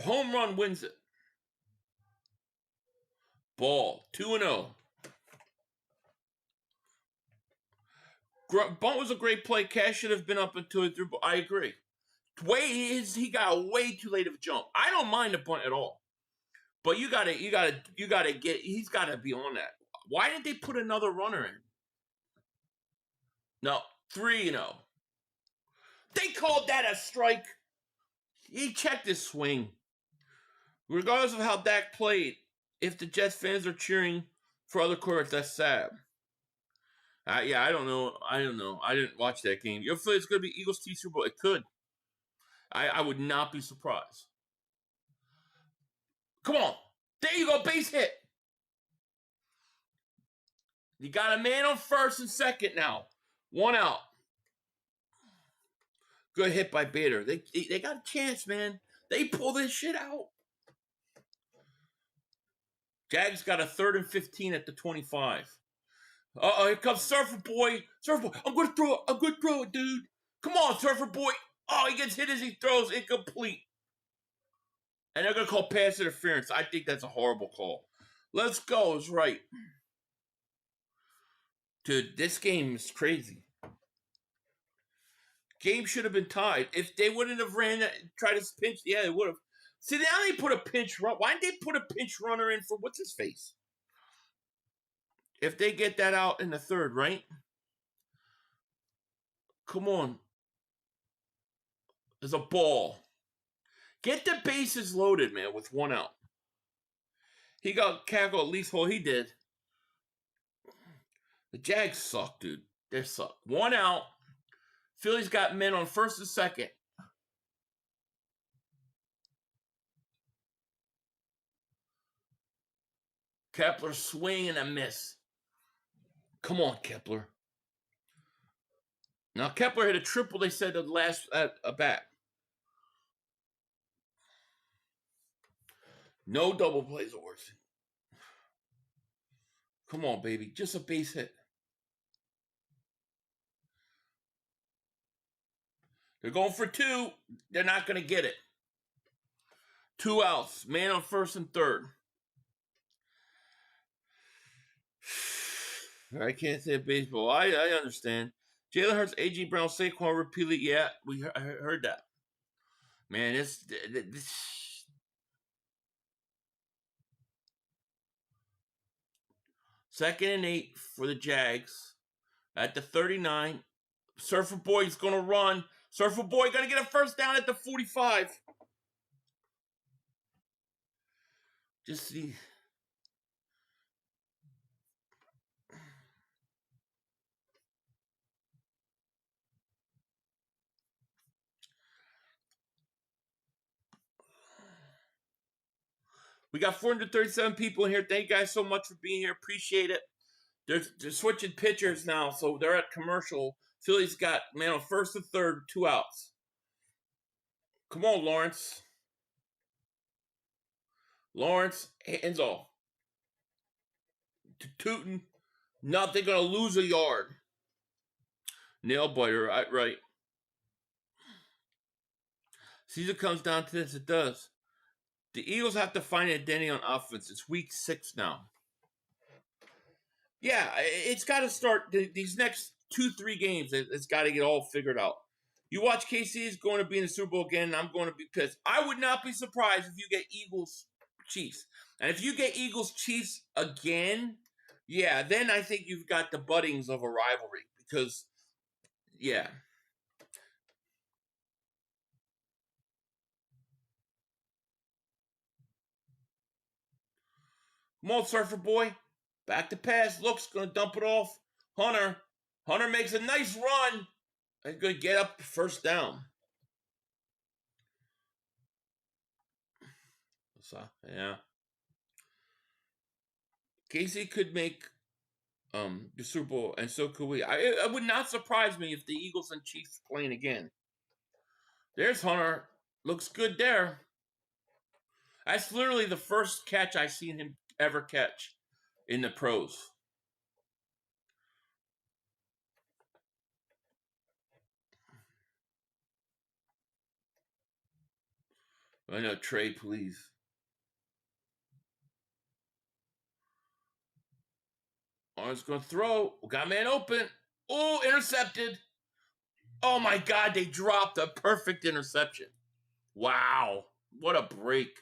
Home run wins it. Ball 2-0. Bunt was a great play. Cash should have been up until it threw. I agree. He got way too late of a jump. I don't mind the bunt at all, but you gotta get. He's gotta be on that. Why didn't they put another runner in? No, 3-0. They called that a strike. He checked his swing. Regardless of how Dak played, if the Jets fans are cheering for other quarterbacks, that's sad. Yeah, I don't know. I didn't watch that game. You feel it's going to be Eagles T Super Bowl? It could. I would not be surprised. Come on. There you go. Base hit. You got a man on first and second now. One out. Good hit by Bader. They got a chance, man. They pull this shit out. Jags got a 3rd and 15 at the 25. Uh-oh, here comes Surfer Boy. Surfer Boy, I'm going to throw it, dude. Come on, Surfer Boy. Oh, he gets hit as he throws. Incomplete. And they're going to call pass interference. I think that's a horrible call. Let's go. It's right. Dude, this game is crazy. Game should have been tied. If they wouldn't have tried to pinch, yeah, they would have. See, now they put a pinch run. Why didn't they put a pinch runner in for what's his face? If they get that out in the 3rd, right? Come on. There's a ball. Get the bases loaded, man, with 1 out. He got Cackle at least. Well, he did. The Jags suck, dude. They suck. 1 out. Philly's got men on first and second. Kepler swing and a miss. Come on, Kepler. Now, Kepler hit a triple, they said, the last at a bat. No double plays are worth it. Come on, baby. Just a base hit. They're going for 2. They're not going to get it. 2 outs. Man on first and third. I can't say baseball. I understand. Jalen Hurts, A.J. Brown, Saquon repeatedly. Yeah, I heard that. Man, this 2nd and 8 for the Jags. At the 39. Surfer Boy's going to run. Surfer Boy going to get a first down at the 45. Just see. We got 437 people in here. Thank you guys so much for being here. Appreciate it. They're switching pitchers now, so they're at commercial. Philly's got, man, on first and third, 2 outs. Come on, Lawrence. Lawrence, hands off. Tootin'. Not they're going to lose a yard. Nail biter, right. Season comes down to this, it does. The Eagles have to find an identity on offense. It's week 6 now. Yeah, it's got to start these next 2-3 games. It's got to get all figured out. You watch KC is going to be in the Super Bowl again, and I'm going to be pissed. I would not be surprised if you get Eagles Chiefs. And if you get Eagles Chiefs again, yeah, then I think you've got the buddings of a rivalry. Because, yeah. Come on, Surfer Boy. Back to pass. Looks going to dump it off. Hunter. Hunter makes a nice run. He's going to get up first down. So, yeah. Casey could make the Super Bowl, and so could we. It would not surprise me if the Eagles and Chiefs playing again. There's Hunter. Looks good there. That's literally the first catch I've seen him ever catch in the pros. I know, Trey, please. Arm's going to throw. Got man open. Oh, intercepted. Oh, my God. They dropped a perfect interception. Wow. What a break.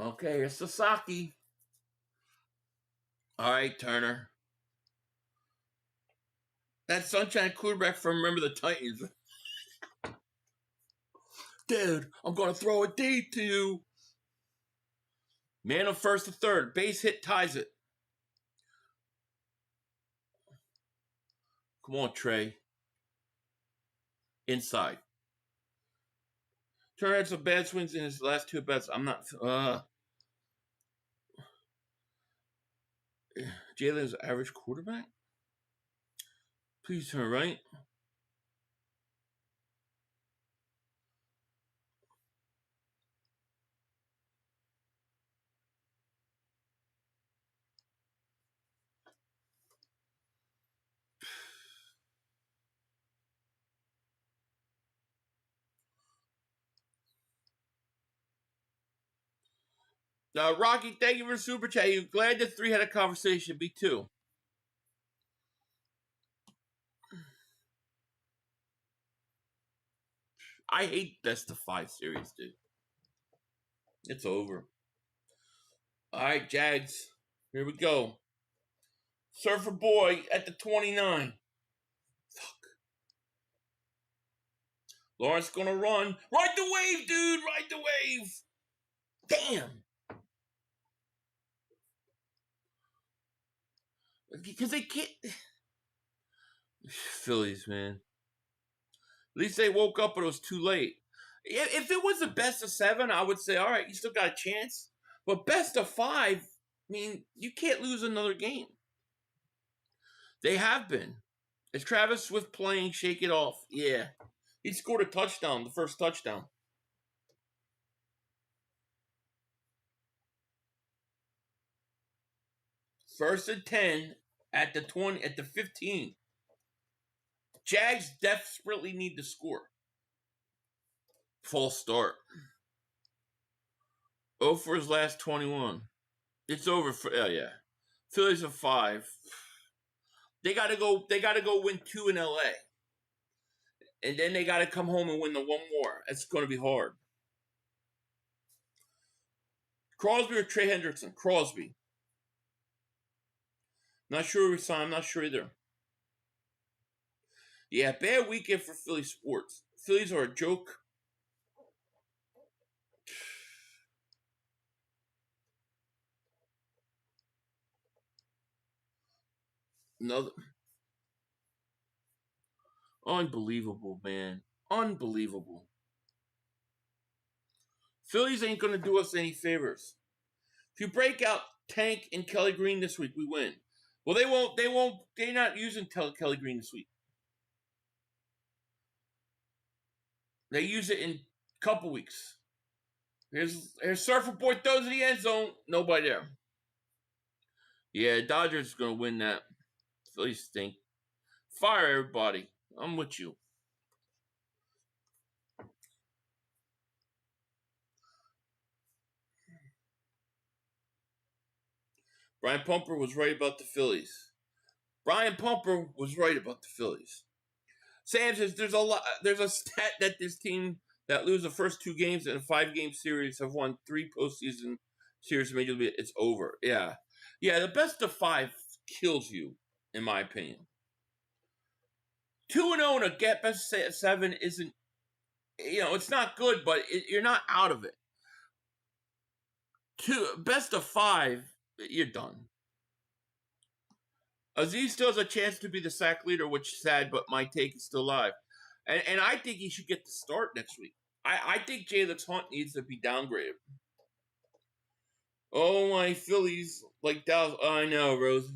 Okay, here's Sasaki. All right, Turner. That Sunshine quarterback from Remember the Titans. Dude, I'm going to throw a deep to you. Man on first to third. Base hit ties it. Come on, Trey. Inside. Turner had some bad swings in his last two bets. I'm not... Jalen's average quarterback? Please turn right. Rocky, thank you for the super chat. You glad the three had a conversation. Me too. I hate best of 5 series, dude. It's over. All right, Jags. Here we go. Surfer Boy at the 29. Fuck. Lawrence gonna run. Ride the wave, dude. Ride the wave. Damn. Because they can't. Phillies, man. At least they woke up, but it was too late. If it was the best of 7, I would say, all right, you still got a chance. But best of 5, I mean, you can't lose another game. They have been. Is Travis Swift playing Shake It Off? Yeah. He scored a touchdown, the first touchdown. First and 10 at the 20, at the 15. Jags desperately need to score. False start. 0 for his last 21. It's over for yeah. Phillies are 5. They gotta go win 2 in LA. And then they gotta come home and win the 1 more. It's gonna be hard. Crosby or Trey Hendrickson? Crosby. Not sure we signed. I'm not sure either. Yeah, bad weekend for Philly sports. Phillies are a joke. Another. Unbelievable, man. Unbelievable. Phillies ain't going to do us any favors. If you break out Tank and Kelly Green this week, we win. Well, they won't. They're not using Kelly Green this week. They use it in a couple weeks. Here's Surfer Boy throws in the end zone. Nobody there. Yeah, Dodgers going to win that. Phillies stink. Fire everybody. I'm with you. Brian Pumper was right about the Phillies. Brian Pumper was right about the Phillies. Sam says there's a stat that this team that lose the first 2 games in a 5-game series have won 3 postseason series. Immediately, it's over. Yeah. The best of 5 kills you, in my opinion. 2-0 in a get best of 7 isn't, it's not good, but you're not out of it. best of 5, you're done. Aziz still has a chance to be the sack leader, which is sad, but my take is still alive. And I think he should get the start next week. I think Jalen Hunt needs to be downgraded. Oh, my Phillies. Like Dallas. Oh, I know, Rose.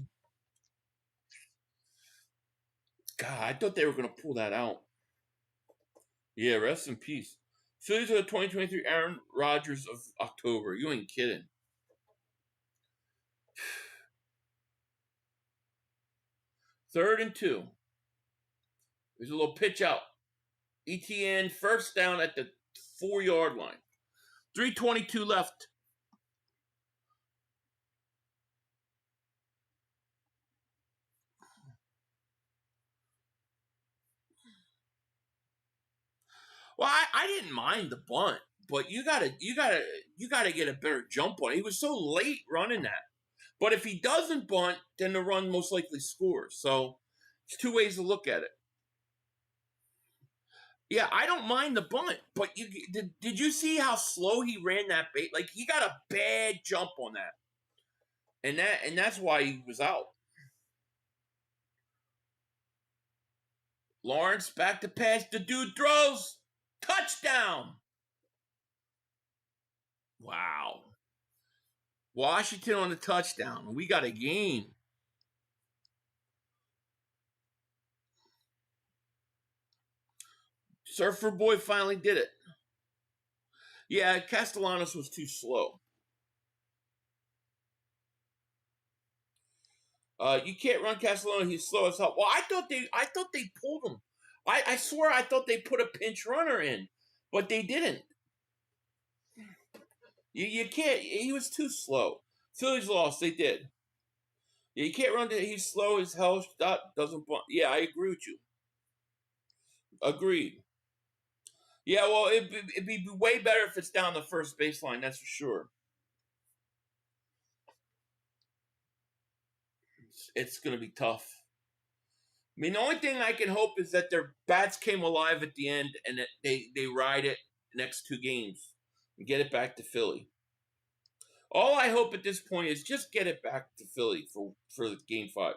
God, I thought they were going to pull that out. Yeah, rest in peace. Phillies are the 2023 Aaron Rodgers of October. You ain't kidding. Third and 2. There's a little pitch out. ETN first down at the 4-yard line. 3:22 left. Well, I didn't mind the bunt, but you gotta get a better jump on it. He was so late running that. But if he doesn't bunt, then the run most likely scores. So it's 2 ways to look at it. Yeah, I don't mind the bunt, but did you see how slow he ran that bait? Like he got a bad jump on that, and that's why he was out. Lawrence back to pass. The dude throws. Touchdown! Wow. Washington on the touchdown. We got a game. Surfer Boy finally did it. Yeah, Castellanos was too slow. You can't run Castellanos. He's slow as hell. Well, I thought they pulled him. I swear I thought they put a pinch runner in, but they didn't. You can't. He was too slow. Phillies lost. They did. Yeah, you can't run. He's slow as hell. Doesn't. Yeah, I agree with you. Agreed. Yeah, well, it'd be way better if it's down the first baseline. That's for sure. It's going to be tough. I mean, the only thing I can hope is that their bats came alive at the end and that they ride it the next 2 games and get it back to Philly. All I hope at this point is just get it back to Philly for Game 5.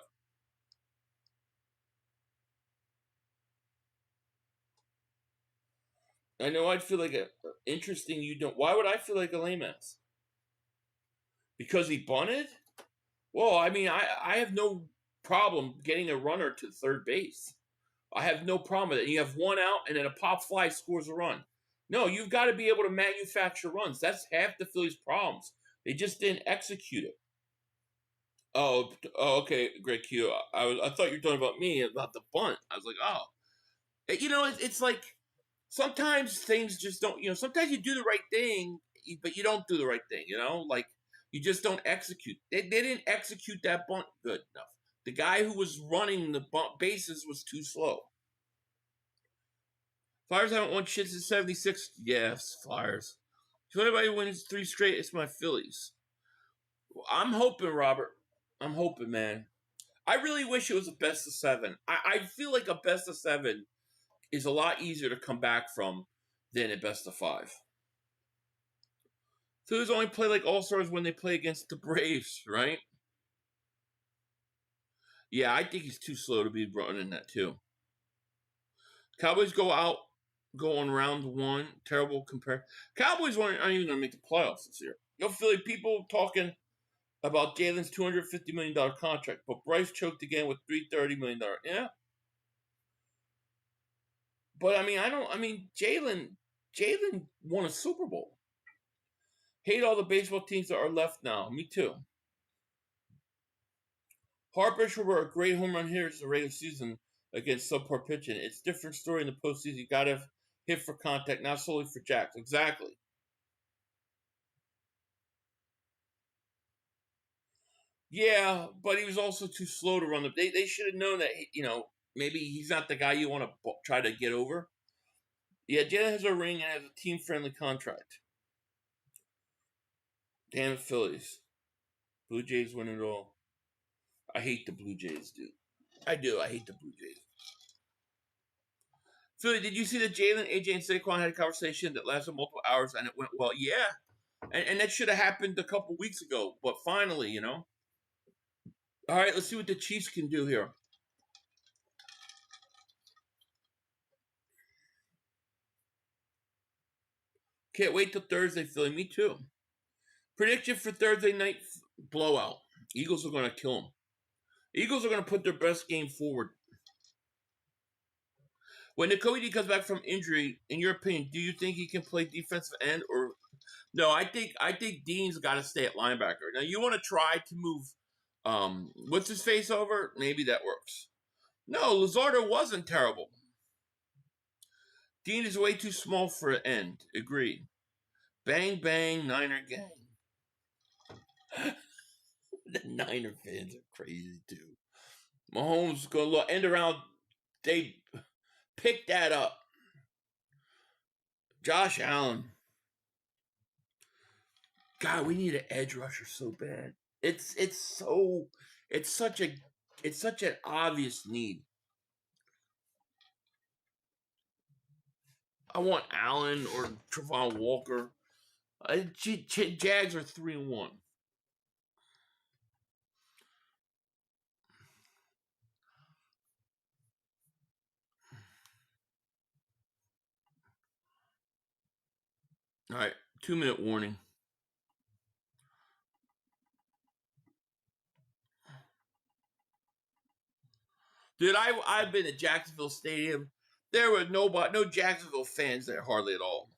I know I'd feel like interesting. You don't. Why would I feel like a lame ass? Because he bunted? Well, I mean, I have no problem getting a runner to third base. I have no problem with it. You have 1 out, and then a pop fly scores a run. No, you've got to be able to manufacture runs. That's half the Phillies' problems. They just didn't execute it. Oh, okay, Greg Q. I thought you were talking about me, about the bunt. I was like, oh. It's like sometimes things just don't, sometimes you do the right thing, but you don't do the right thing, Like, you just don't execute. They didn't execute that bunt good enough. The guy who was running the bunt bases was too slow. Flyers haven't won shit since 76. Yes, Flyers. If anybody wins 3 straight, it's my Phillies. Well, I'm hoping, Robert. I'm hoping, man. I really wish it was a best of 7. I feel like a best of 7 is a lot easier to come back from than a best of 5. Phillies only play like all-stars when they play against the Braves, right? Yeah, I think he's too slow to be running that too. Cowboys go on round 1. Terrible compare. Cowboys aren't even going to make the playoffs this year. Philly people talking about Jalen's $250 million contract, but Bryce choked again with $330 million. Yeah. But, Jalen won a Super Bowl. Hate all the baseball teams that are left now. Me too. Harper were a great home run hitters in the regular season against subpar pitching. It's a different story in the postseason. You got to hit for contact, not solely for jacks. Exactly. Yeah, but he was also too slow to run them. They should have known that, maybe he's not the guy you want to try to get over. Yeah, Jalen has a ring and has a team-friendly contract. Damn it, Phillies. Blue Jays win it all. I hate the Blue Jays, dude. I do. I hate the Blue Jays. Philly, did you see that Jalen, AJ, and Saquon had a conversation that lasted multiple hours and it went well? Yeah. And that should have happened a couple weeks ago. But finally, you know. All right, let's see what the Chiefs can do here. Can't wait till Thursday, Philly. Me too. Prediction for Thursday night blowout. Eagles are going to kill them. Eagles are going to put their best game forward. When Nakobe comes back from injury, in your opinion, do you think he can play defensive end or no? I think Dean's got to stay at linebacker. Now you want to try to move what's his face over? Maybe that works. No, Luzardo wasn't terrible. Dean is way too small for an end. Agreed. Bang bang Niner gang. The Niner fans are crazy too. Mahomes going to end around. They picked that up. Josh Allen. God, we need an edge rusher so bad. It's such an obvious need. I want Allen or Trevon Walker. Jags are 3-1. All right, 2-minute warning. Dude, I've been at Jacksonville Stadium. There were no Jacksonville fans there hardly at all.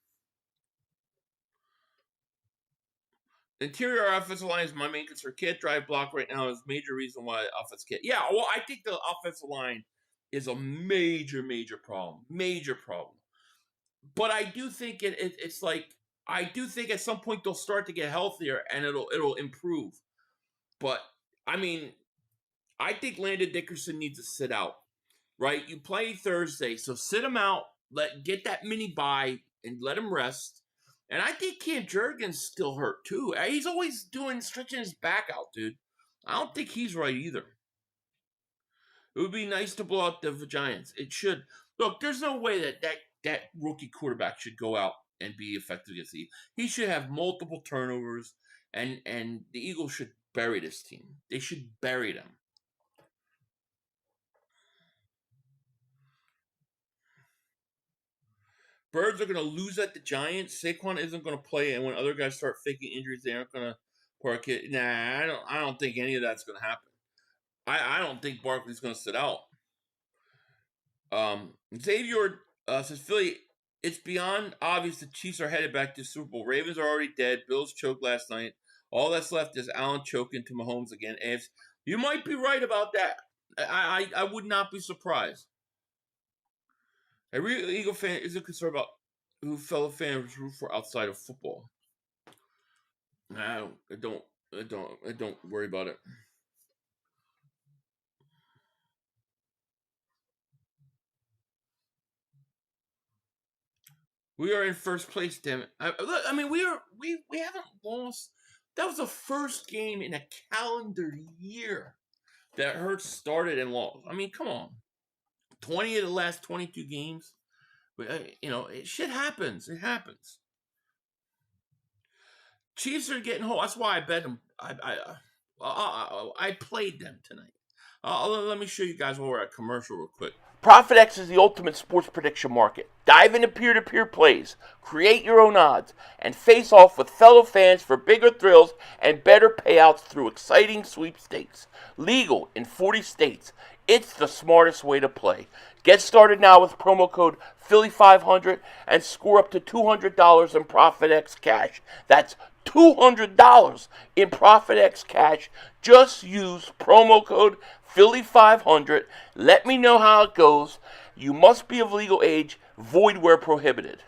Interior offensive line is my main concern. Can't drive block right now is major reason why offense can't. Yeah, well, I think the offensive line is a major problem. Major problem. But I do think it's like I do think at some point they'll start to get healthier and it'll improve. But I mean, I think Landon Dickerson needs to sit out. Right? You play Thursday, so sit him out, get that mini bye and let him rest. And I think Cam Jurgens still hurt too. He's always stretching his back out, dude. I don't think he's right either. It would be nice to blow out the Giants. It should. Look, there's no way that rookie quarterback should go out and be effective against the Eagles. He should have multiple turnovers, and the Eagles should bury this team. They should bury them. Birds are going to lose at the Giants. Saquon isn't going to play, and when other guys start faking injuries, they aren't going to park it. Nah, I don't think any of that's going to happen. I don't think Barkley's going to sit out. Xavier says, Philly, it's beyond obvious the Chiefs are headed back to the Super Bowl. Ravens are already dead. Bills choked last night. All that's left is Allen choking to Mahomes again. AFC. You might be right about that. I would not be surprised. A real Eagle fan isn't concerned about who fellow fans root for outside of football. I don't worry about it. We are in first place, damn it. I mean, we haven't lost. That was the first game in a calendar year that Hurts started and lost. I mean, come on. 20 of the last 22 games. Shit happens. It happens. Chiefs are getting home. That's why I bet them. I played them tonight. Let me show you guys while we're at commercial real quick. ProfitX is the ultimate sports prediction market. Dive into peer-to-peer plays, create your own odds, and face off with fellow fans for bigger thrills and better payouts through exciting sweepstakes. Legal in 40 states. It's the smartest way to play. Get started now with promo code Philly500 and score up to $200 in ProfitX cash. That's $200 in ProfitX cash. Just use promo code Philly500. Let me know how it goes. You must be of legal age. Void where prohibited.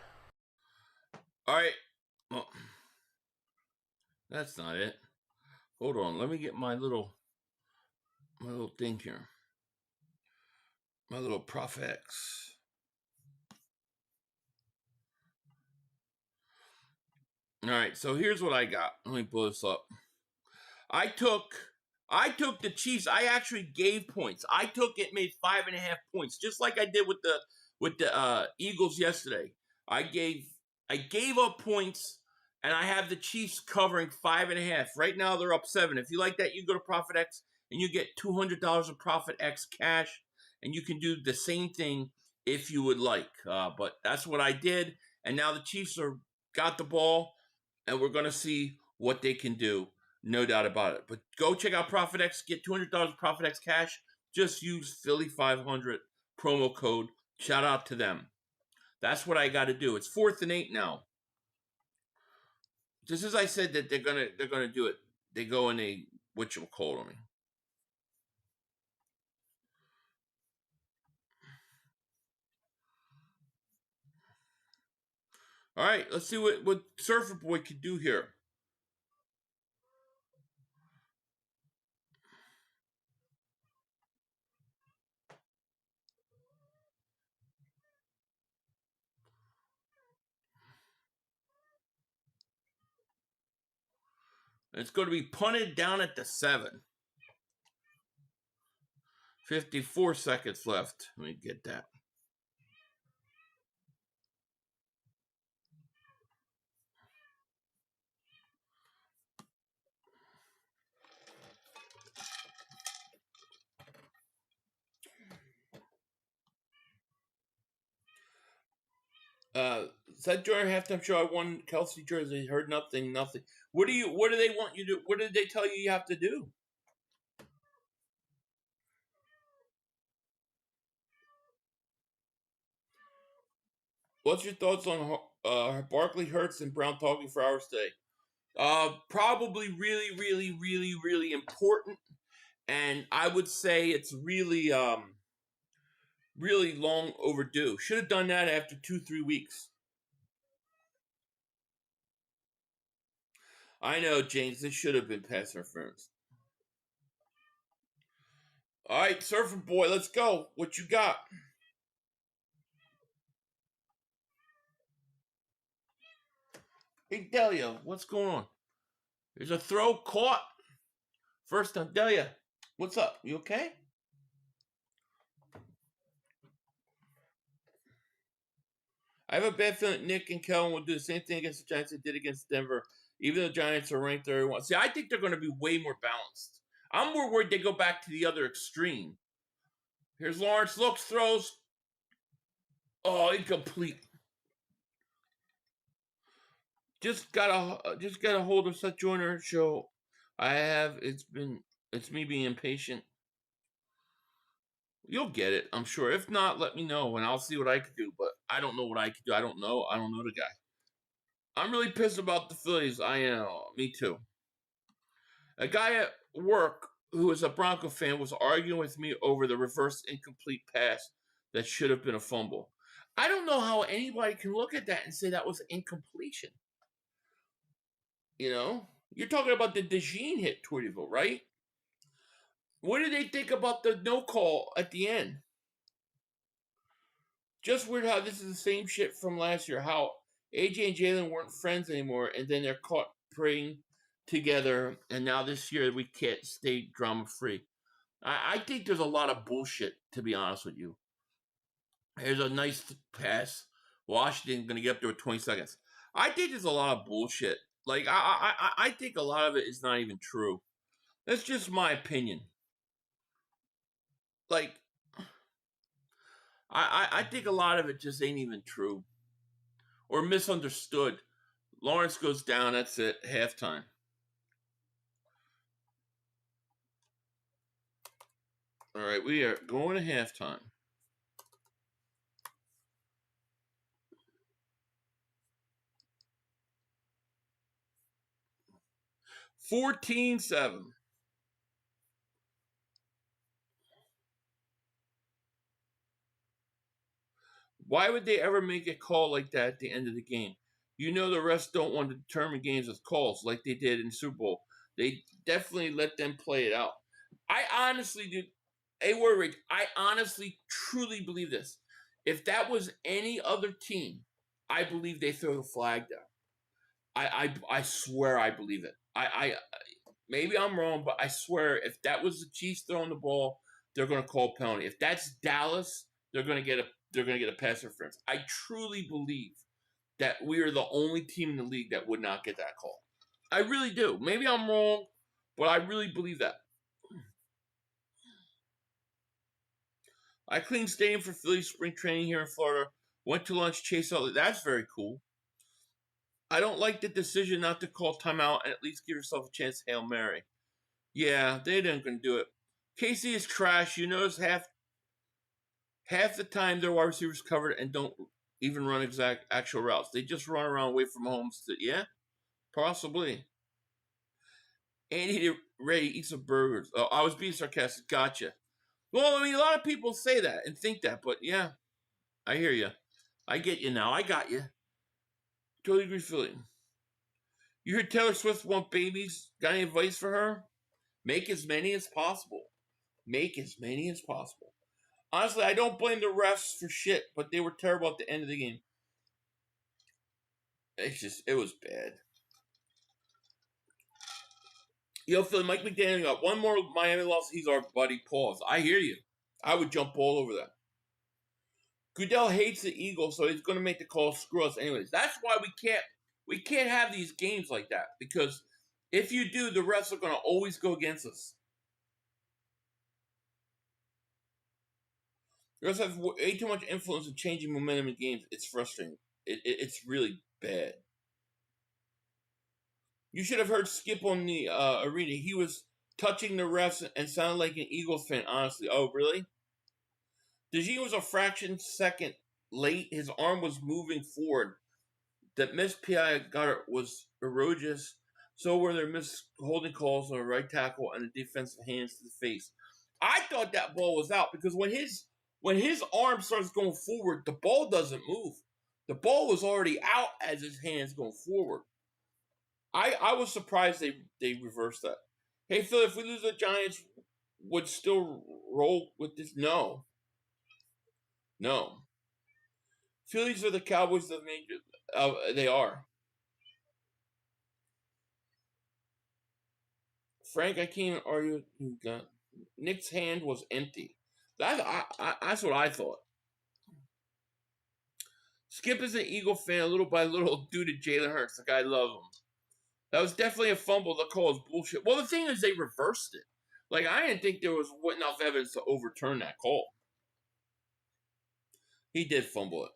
All right. Well, that's not it. Hold on. Let me get my little thing here. My little ProfitX. All right, so here's what I got. Let me pull this up. I took the Chiefs. I actually gave points. I took it, made 5.5 points, just like I did with the Eagles yesterday. I gave up points and I have the Chiefs covering 5.5. Right now, they're up 7. If you like that, you go to Profit X and you get $200 of Profit X cash, and you can do the same thing if you would like. But that's what I did, and now the Chiefs got the ball, and we're gonna see what they can do. No doubt about it. But go check out Profit X. Get $200 of Profit X cash. Just use Philly 500 promo code. Shout out to them. That's what I got to do. It's 4th and 8 now. Just as I said that they're gonna do it. They go in a whatchamacallit me. All right, let's see what Surfer Boy can do here. It's going to be punted down at the 7. 54 seconds left. Let me get that. Said during halftime show I won Kelsey jersey. Heard nothing. What do they want you to? What did they tell you have to do? What's your thoughts on Barkley, Hurts, and Brown talking for hours today? Probably really, really, really, really important, and I would say it's really, really long overdue. Should have done that after 2-3 weeks. I know, James. This should have been pass interference. All right, Surfer Boy, let's go. What you got? Hey, Delia, what's going on? There's a throw caught. First time. Delia, what's up? You okay? I have a bad feeling Nick and Kellen will do the same thing against the Giants they did against Denver, even though the Giants are ranked 31. See, I think they're going to be way more balanced. I'm more worried they go back to the other extreme. Here's Lawrence. Looks, throws. Oh, incomplete. Just got a hold of Seth Joyner show. It's me being impatient. You'll get it, I'm sure. If not, let me know and I'll see what I can do. But I don't know what I can do. I don't know the guy. I'm really pissed about the Phillies. I know. Me too. A guy at work who is a Bronco fan was arguing with me over the reverse incomplete pass that should have been a fumble. I don't know how anybody can look at that and say that was incompletion. You know? You're talking about the DeJean hit, Tweetyville, right? What did they think about the no call at the end? Just weird how this is the same shit from last year. How AJ and Jalen weren't friends anymore, and then they're caught praying together, and now this year we can't stay drama free. I think there's a lot of bullshit, to be honest with you. Here's a nice pass. Washington going to get up there with 20 seconds. I think there's a lot of bullshit. Like, I think a lot of it is not even true. That's just my opinion. Like, I think a lot of it just ain't even true. Or misunderstood. Lawrence goes down, that's it, halftime. All right, we are going to halftime. $14-7. Why would they ever make a call like that at the end of the game? You know the refs don't want to determine games with calls like they did in Super Bowl. They definitely let them play it out. I honestly do. I honestly, truly believe this. If that was any other team, I believe they throw the flag down. I swear I believe it. I maybe I'm wrong, but I swear if that was the Chiefs throwing the ball, they're going to call a penalty. If that's Dallas, they're going to get a pass interference. I truly believe that we are the only team in the league that would not get that call. I really do. Maybe I'm wrong, but I really believe that. I cleaned stadium for Phillies spring training here in Florida. Went to lunch, chased all. That's very cool. I don't like the decision not to call timeout and at least give yourself a chance to Hail Mary. Yeah, they didn't gonna do it. Casey is trash. You notice half the time their wide receivers covered and don't even run actual routes. They just run around away from homes. Yeah, possibly. Andy Ray eats some burgers. Oh, I was being sarcastic. Gotcha. Well, I mean, a lot of people say that and think that, but yeah, I hear you. I get you now. I got you. Totally agree, Philly. You heard Taylor Swift want babies? Got any advice for her? Make as many as possible. Make as many as possible. Honestly, I don't blame the refs for shit, but they were terrible at the end of the game. It was bad. Yo, Philly, Mike McDaniel got one more Miami loss. He's our buddy. Pause. I hear you. I would jump all over that. Goodell hates the Eagles, so he's going to make the call. Screw us, anyways. That's why we can't have these games like that, because if you do, the refs are going to always go against us. The refs have way too much influence in changing momentum in games. It's frustrating. It's really bad. You should have heard Skip on the arena. He was touching the refs and sounded like an Eagles fan, honestly. Oh, really? DeJean was a fraction second late. His arm was moving forward. That missed PI was egregious. So were their missed holding calls on the right tackle and the defensive hands to the face. I thought that ball was out because when his arm starts going forward, the ball doesn't move. The ball was already out as his hands going forward. I was surprised they reversed that. Hey, Phil, if we lose the Giants, would still roll with this? No. Phillies are the Cowboys of major. They are. Frank, I can't argue. Nick's hand was empty. That's what I thought. Skip is an Eagle fan, little by little, due to Jalen Hurts. Like, I love him. That was definitely a fumble. The call is bullshit. Well, the thing is, they reversed it. Like, I didn't think there was enough evidence to overturn that call. He did fumble it.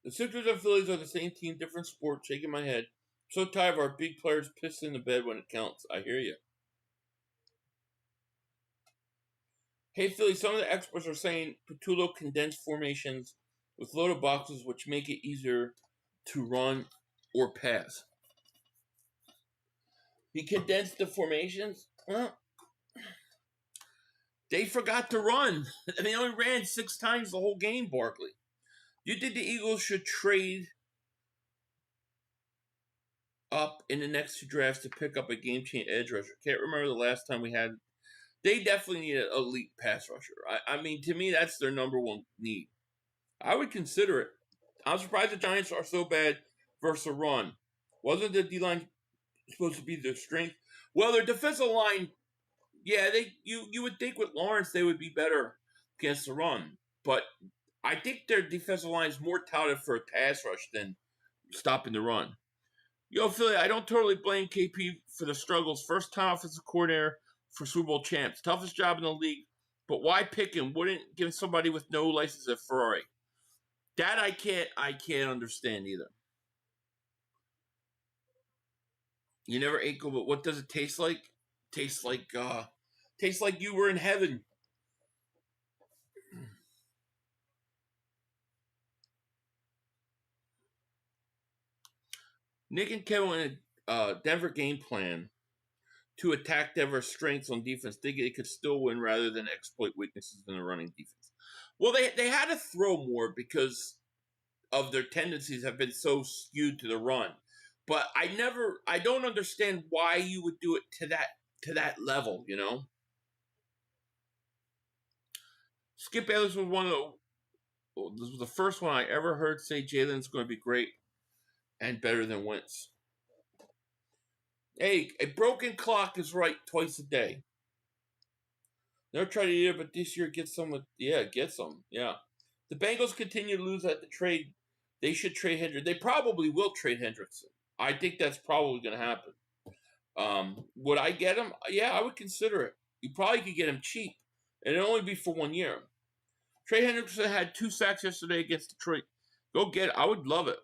The Sixers and Phillies are the same team, different sport. Shaking my head. So tired of our big players pissing in the bed when it counts. I hear you. Hey, Philly, some of the experts are saying Patullo condensed formations with loaded boxes, which make it easier to run or pass. He condensed the formations? Well, they forgot to run. They only ran 6 times the whole game, Barkley. You think the Eagles should trade up in the next 2 drafts to pick up a game-changing edge rusher? Can't remember the last time we had. They definitely need an elite pass rusher. I mean, to me, that's their number one need. I would consider it. I'm surprised the Giants are so bad versus a run. Wasn't the D-line supposed to be their strength? Well, their defensive line, yeah, you would think with Lawrence they would be better against the run. But I think their defensive line is more touted for a pass rush than stopping the run. Yo, Philly, I don't totally blame KP for the struggles. First time offensive coordinator for Super Bowl champs. Toughest job in the league. But why pick him? Wouldn't give somebody with no license a Ferrari. That I can't understand either. You never ate go, but what does it taste like? Tastes like you were in heaven. Nick and Kevin in a Denver game plan to attack Denver's strengths on defense, thinking they could still win rather than exploit weaknesses in the running defense. Well, they had to throw more because of their tendencies have been so skewed to the run. But I don't understand why you would do it to that level, you know? Skip Bayless was this was the first one I ever heard say Jalen's going to be great and better than Wentz. Hey, a broken clock is right twice a day. Never tried it either, but this year get some. Get some. Yeah. The Bengals continue to lose at the trade. They should trade Hendrickson. They probably will trade Hendrickson. I think that's probably going to happen. Would I get him? Yeah, I would consider it. You probably could get him cheap, and it'd only be for 1 year. Trey Hendrickson had 2 sacks yesterday against Detroit. Go get it. I would love it.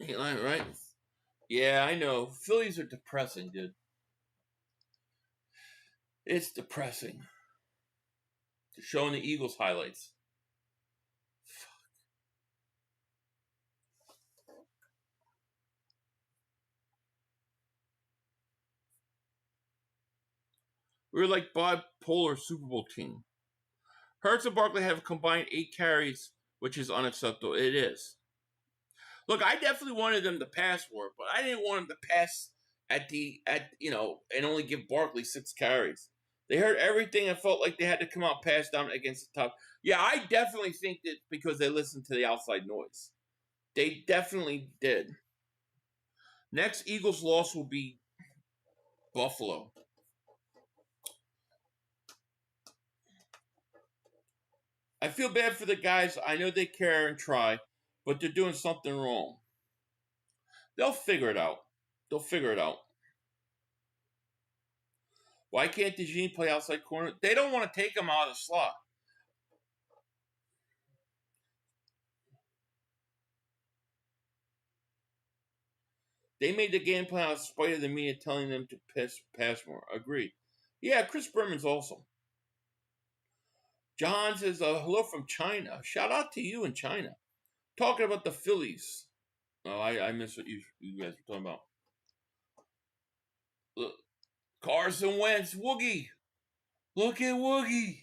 Right? Yeah, I know. Phillies are depressing, dude. It's depressing. Showing the Eagles highlights. We were like bipolar Super Bowl team. Hurts and Barkley have combined 8 carries, which is unacceptable. It is. Look, I definitely wanted them to pass more, but I didn't want them to pass and only give Barkley 6 carries. They heard everything and felt like they had to come out pass down against the top. Yeah, I definitely think that because they listened to the outside noise. They definitely did. Next Eagles loss will be Buffalo. I feel bad for the guys. I know they care and try, but they're doing something wrong. They'll figure it out. Why can't DeJean play outside corner? They don't want to take him out of the slot. They made the game plan in spite of the media telling them to pass more. Agreed. Yeah, Chris Berman's awesome. John says, hello from China. Shout out to you in China. Talking about the Phillies. Oh, I missed what you guys were talking about. Look, Carson Wentz, Woogie. Look at Woogie.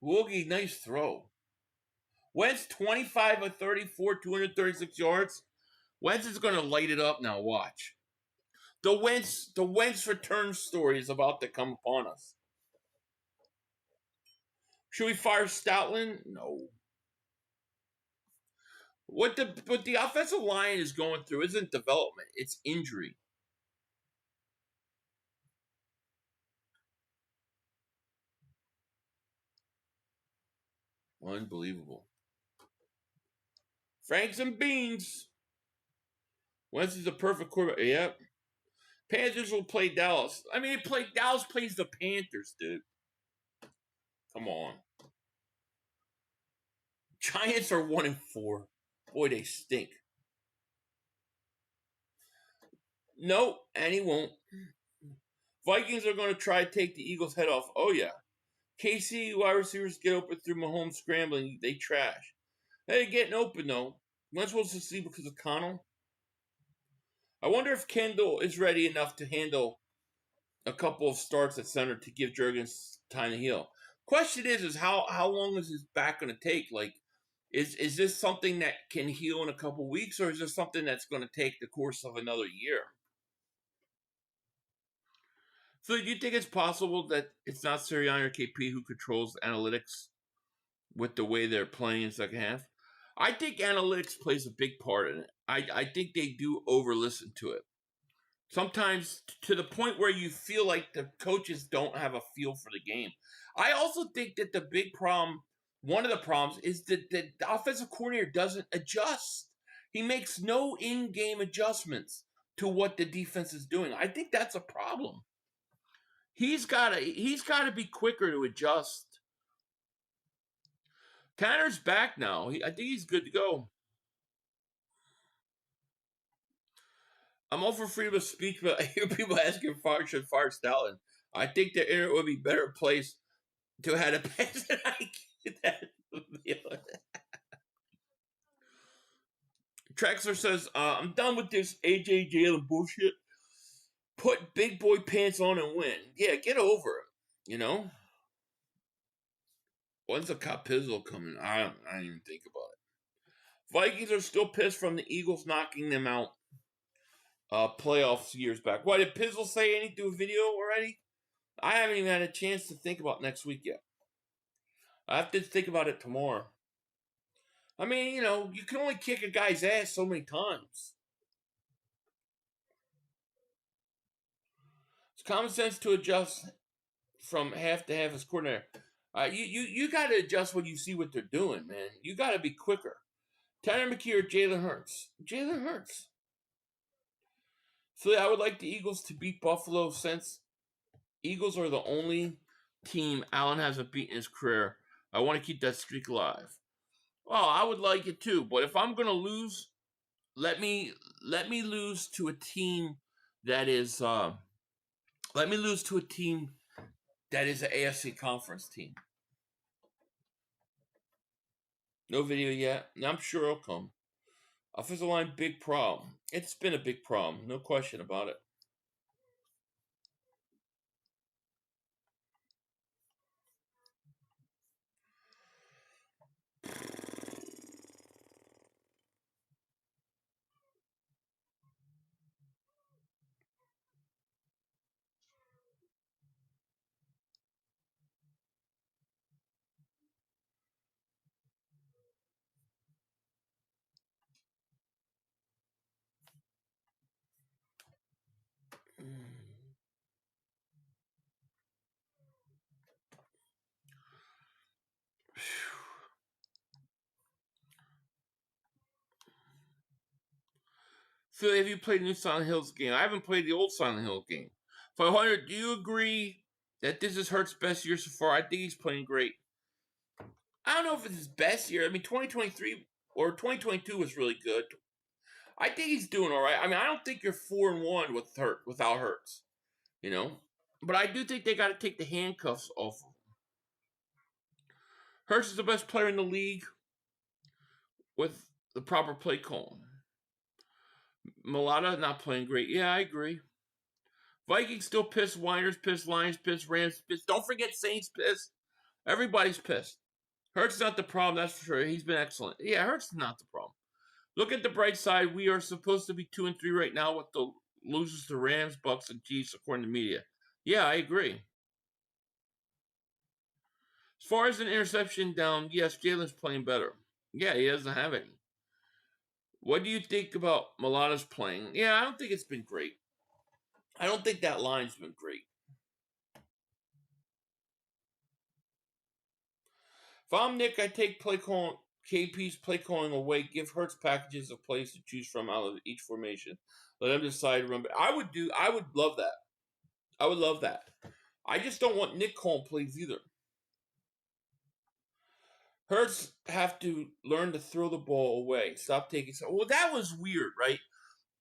Woogie, nice throw. Wentz 25 of 34, 236 yards. Wentz is going to light it up now. Watch. The Wentz return story is about to come upon us. Should we fire Stoutland? No. What the offensive line is going through isn't development, it's injury. Unbelievable. Franks and beans. Wentz is a perfect quarterback. Yep. Panthers will play Dallas. I mean, Dallas plays the Panthers, dude. Come on. Giants are 1-4. Boy, they stink. Nope, and he won't. Vikings are going to try to take the Eagles' head off. Oh, yeah. KC wide receivers get open through Mahomes scrambling. They trash. Hey, getting open, though. Wentz will succeed because of Connell. I wonder if Kendall is ready enough to handle a couple of starts at center to give Jurgens time to heal. Question is how long is his back going to take? Like, is this something that can heal in a couple weeks, or is this something that's going to take the course of another year? So do you think it's possible that it's not Sirianni or KP who controls analytics with the way they're playing in the second half? I think analytics plays a big part in it. I think they do over-listen to it. Sometimes to the point where you feel like the coaches don't have a feel for the game. I also think that the big problem, one of the problems, is that the offensive coordinator doesn't adjust. He makes no in-game adjustments to what the defense is doing. I think that's a problem. He's got to be quicker to adjust. Tanner's back now. I think he's good to go. I'm all for freedom of speech, but I hear people asking if should fire Stalin. I think the internet would be a better place to have a pass than I get that. Trexler says, I'm done with this AJ Jalen bullshit. Put big boy pants on and win. Yeah, get over it. You know? When's the Capizzle coming? I don't even think about it. Vikings are still pissed from the Eagles knocking them out playoffs years back. What, did Pizzle say anything? Do a video already? I haven't even had a chance to think about next week yet. I have to think about it tomorrow. I mean, you know, you can only kick a guy's ass so many times. It's common sense to adjust from half to half as coordinator. You got to adjust when you see what they're doing, man. You got to be quicker. Tanner McKee or Jalen Hurts? Jalen Hurts. So I would like the Eagles to beat Buffalo since Eagles are the only team Allen hasn't beaten in his career. I want to keep that streak alive. Well, I would like it too, but if I'm gonna lose, let me lose to a team that is let me lose to a team that is an AFC conference team. No video yet. I'm sure it'll come. Offensive line, big problem. It's been a big problem, no question about it. Phil, have you played the new Silent Hills game? I haven't played the old Silent Hill game. 500, do you agree that this is Hurts' best year so far? I think he's playing great. I don't know if it's his best year. I mean, 2023 or 2022 was really good. I think he's doing all right. I mean, I don't think you're 4-1 without Hurts, you know. But I do think they got to take the handcuffs off. Hurts is the best player in the league with the proper play call. Mulata not playing great. Yeah, I agree. Vikings still pissed. Whiners pissed. Lions pissed. Rams pissed. Don't forget Saints pissed. Everybody's pissed. Hurts is not the problem, that's for sure. He's been excellent. Yeah, Hurts is not the problem. Look at the bright side. We are supposed to be 2-3 right now with the losers to Rams, Bucks, and Chiefs, according to media. Yeah, I agree. As far as an interception down, yes, Jalen's playing better. Yeah, he doesn't have any. What do you think about Mulata's playing? Yeah, I don't think it's been great. I don't think that line's been great. If I'm Nick, I take play calling KP's play calling away. Give Hurts packages of plays to choose from out of each formation. Let him decide to run. I would love that. I would love that. I just don't want Nick calling plays either. Hurts have to learn to throw the ball away. Stop taking. Well, that was weird, right?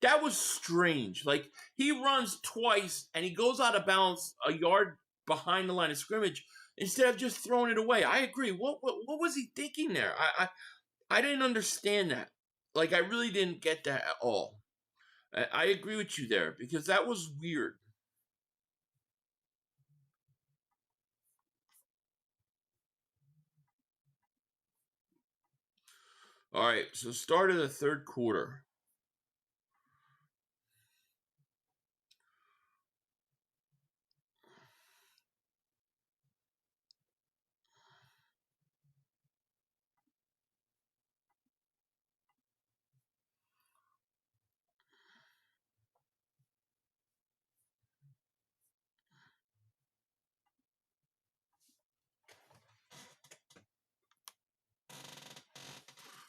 That was strange. Like, he runs twice and he goes out of bounds a yard behind the line of scrimmage instead of just throwing it away. I agree. What was he thinking there? I didn't understand that. Like, I really didn't get that at all. I agree with you there because that was weird. All right, so start of the third quarter.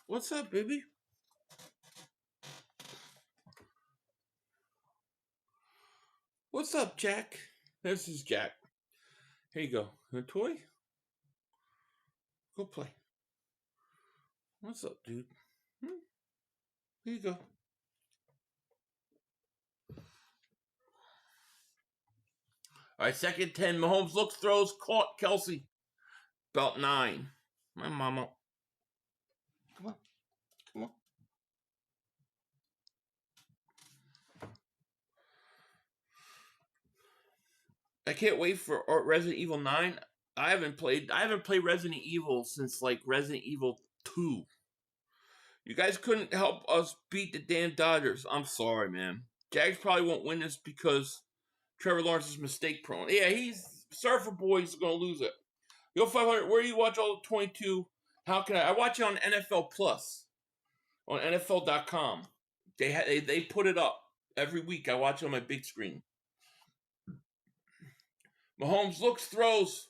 What's up, baby? What's up, Jack? This is Jack. Here you go. A toy? Go play. What's up, dude? Here you go. All right, second 10. Mahomes looks, throws, caught Kelsey. About 9. My mama. Come on. Come on. I can't wait for Resident Evil 9. I haven't played Resident Evil since like Resident Evil 2. You guys couldn't help us beat the damn Dodgers. I'm sorry, man. Jags probably won't win this because Trevor Lawrence is mistake prone. Yeah, he's Surfer Boy's gonna lose it. Yo, 500, where do you watch all the 22? How can I watch it on NFL Plus, on NFL.com. They put it up every week. I watch it on my big screen. Mahomes looks, throws,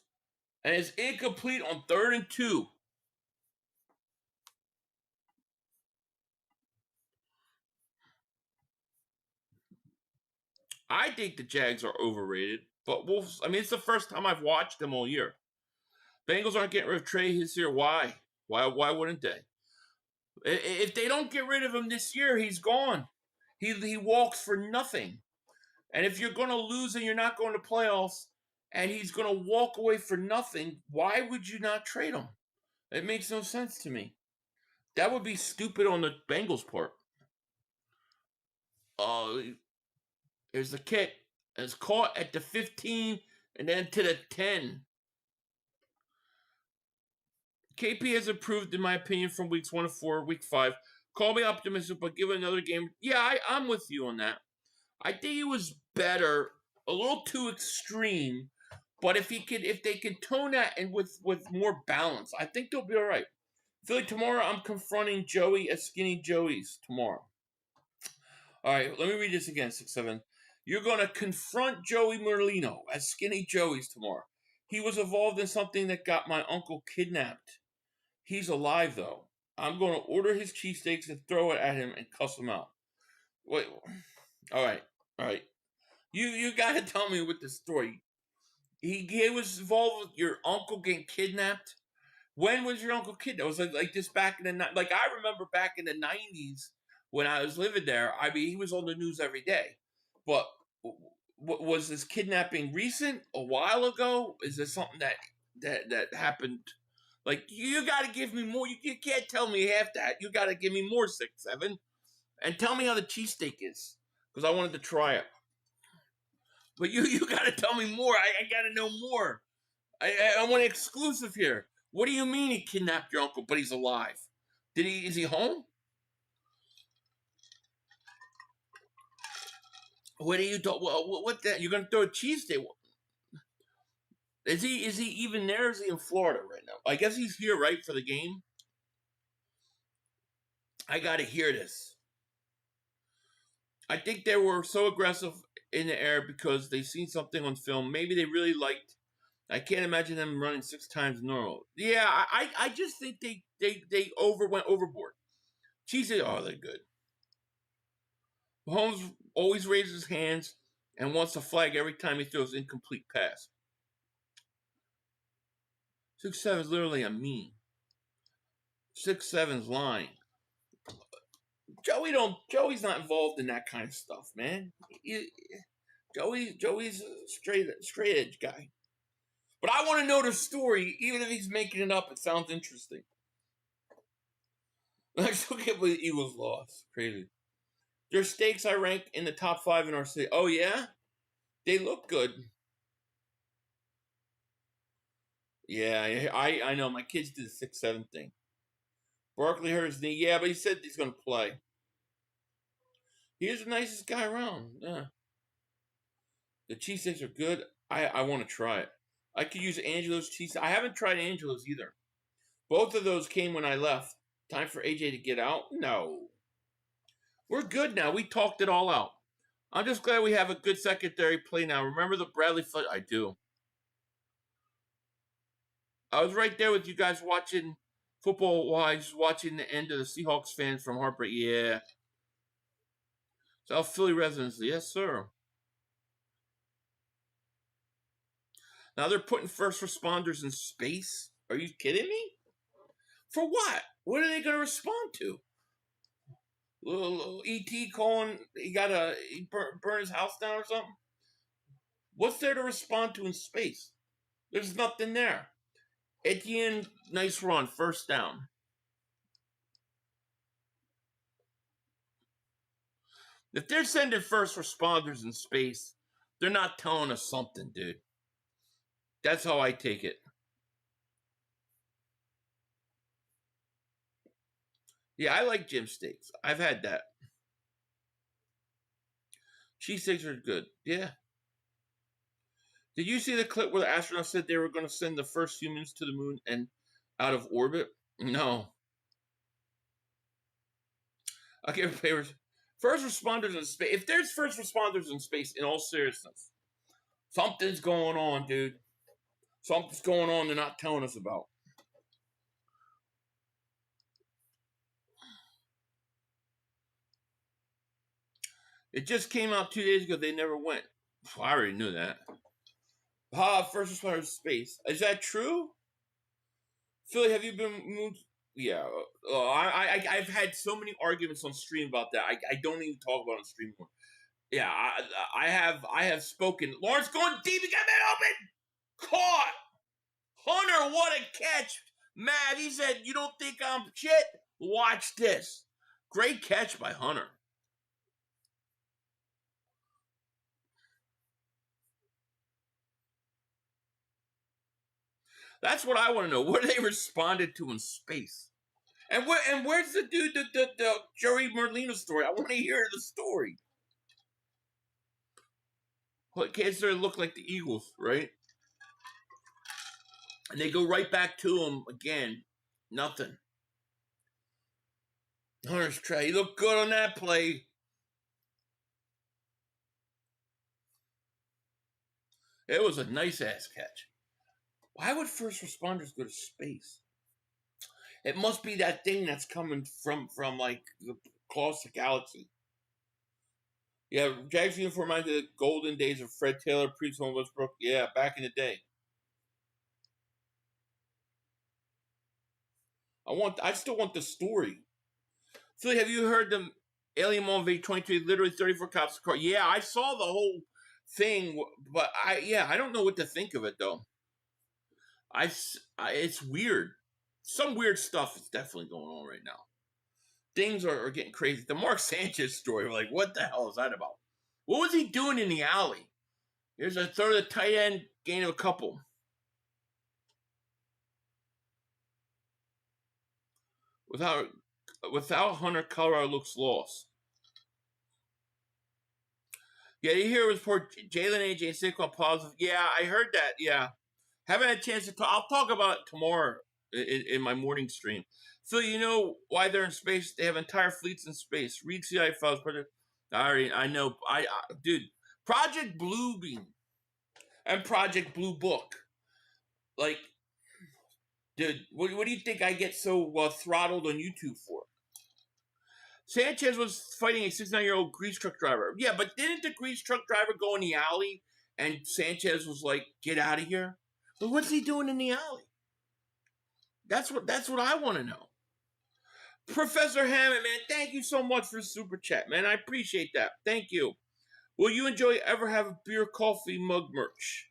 and is incomplete on 3rd and 2. I think the Jags are overrated, but it's the first time I've watched them all year. Bengals aren't getting rid of Trey this year. Why? Why wouldn't they? If they don't get rid of him this year, he's gone. He walks for nothing. And if you're going to lose and you're not going to playoffs, and he's going to walk away for nothing, why would you not trade him? It makes no sense to me. That would be stupid on the Bengals' part. There's the kick. It's caught at the 15 and then to the 10. KP has improved, in my opinion, from weeks 1 to 4, week 5. Call me optimistic, but give it another game. Yeah, I'm with you on that. I think it was better, a little too extreme, but if they can tone that and with more balance, I think they'll be all right. Philly, tomorrow I'm confronting Joey as Skinny Joey's tomorrow. All right, let me read this again, 6-7. You're going to confront Joey Merlino as Skinny Joey's tomorrow. He was involved in something that got my uncle kidnapped. He's alive, though. I'm going to order his cheesesteaks and throw it at him and cuss him out. Wait. All right. You got to tell me with the story. He was involved with your uncle getting kidnapped. When was your uncle kidnapped? It was like this back in the like I remember back in the 90s when I was living there. I mean, he was on the news every day. But was this kidnapping recent? A while ago? Is this something that happened? Like, you got to give me more. You can't tell me half that. You got to give me more, 6-7. And tell me how the cheesesteak is. Because I wanted to try it. But you got to tell me more. I got to know more. I want an exclusive here. What do you mean he kidnapped your uncle, but he's alive? Is he home? What are you talking? What that? You're gonna throw a cheesesteak? Is he even there? Is he in Florida right now? I guess he's here, right, for the game. I gotta hear this. I think they were so aggressive in the air because they seen something on film. Maybe they really liked. I can't imagine them running 6 times normal. Yeah, I just think they went overboard. Cheesesteak, oh, they're good. Mahomes always raises his hands and wants a flag every time he throws an incomplete pass. 6-7 is literally a meme. 6-7's lying. Joey's not involved in that kind of stuff, man. Joey's a straight edge guy. But I want to know the story, even if he's making it up. It sounds interesting. I still can't believe the Eagles lost. Crazy. Their steaks I rank in the top 5 in our city. Oh yeah, they look good. Yeah, I know. My kids did the 6-7 thing. Barkley hurt his knee. Yeah, but he said he's going to play. He's the nicest guy around. Yeah. The cheesesteaks are good. I want to try it. I could use Angelo's cheese. I haven't tried Angelo's either. Both of those came when I left. Time for AJ to get out? No. We're good now. We talked it all out. I'm just glad we have a good secondary play now. Remember the Bradley Fudge? I do. I was right there with you guys watching football-wise, watching the end of the Seahawks fans from Heartbreak. Yeah. South Philly residents. Yes, sir. Now they're putting first responders in space? Are you kidding me? For what? What are they going to respond to? Little E.T. calling, he burn his house down or something? What's there to respond to in space? There's nothing there. Etienne, nice run, first down. If they're sending first responders in space, they're not telling us something, dude. That's how I take it. Yeah, I like gym steaks. I've had that. Cheesesteaks are good. Yeah. Did you see the clip where the astronauts said they were going to send the first humans to the moon and out of orbit? No. Okay, favors. First responders in space. If there's first responders in space, in all seriousness, something's going on, dude. Something's going on they're not telling us about. It just came out 2 days ago. They never went. I already knew that. First responders in space. Is that true? Philly, have you been moved? Yeah. I've had so many arguments on stream about that. I don't even talk about it on stream anymore. Yeah, I have spoken. Lawrence going deep. He got that open. Caught. Hunter, what a catch. Matt, he said, you don't think I'm shit? Watch this. Great catch by Hunter. That's what I want to know. What they responded to in space. And where's the dude, the Joey Merlino story? I want to hear the story. Well, kids there look like the Eagles, right? And they go right back to him again. Nothing. Hunter's try. He looked good on that play. It was a nice ass catch. Why would first responders go to space? It must be that thing that's coming from like the across the galaxy. Yeah, Jags uniform reminds me of the golden days of Fred Taylor, Priest, Westbrook. Yeah, back in the day. I still want the story. Philly, have you heard the Alien Mall V23? Literally 34 cops in the car. Yeah, I saw the whole thing, but I don't know what to think of it though. It's weird. Some weird stuff is definitely going on right now. Things are getting crazy. The Mark Sanchez story, like, what the hell is that about? What was he doing in the alley? Here's a third of the tight end, gain of a couple. Without Hunter, Colorado looks lost. Yeah, you hear it was for Jalen AJ Saquon positive. Yeah, I heard that. Yeah. Haven't had a chance to talk. I'll talk about it tomorrow in my morning stream. So you know why they're in space? They have entire fleets in space. Read CIA files. I know. Dude, Project Bluebeam and Project Blue Book. Like, dude, what do you think I get so throttled on YouTube for? Sanchez was fighting a 69-year-old grease truck driver. Yeah, but didn't the grease truck driver go in the alley and Sanchez was like, get out of here? But what's he doing in the alley? That's what I want to know. Professor Hammond, man, thank you so much for the super chat, man. I appreciate that. Thank you. Will you ever have a beer, coffee, mug merch?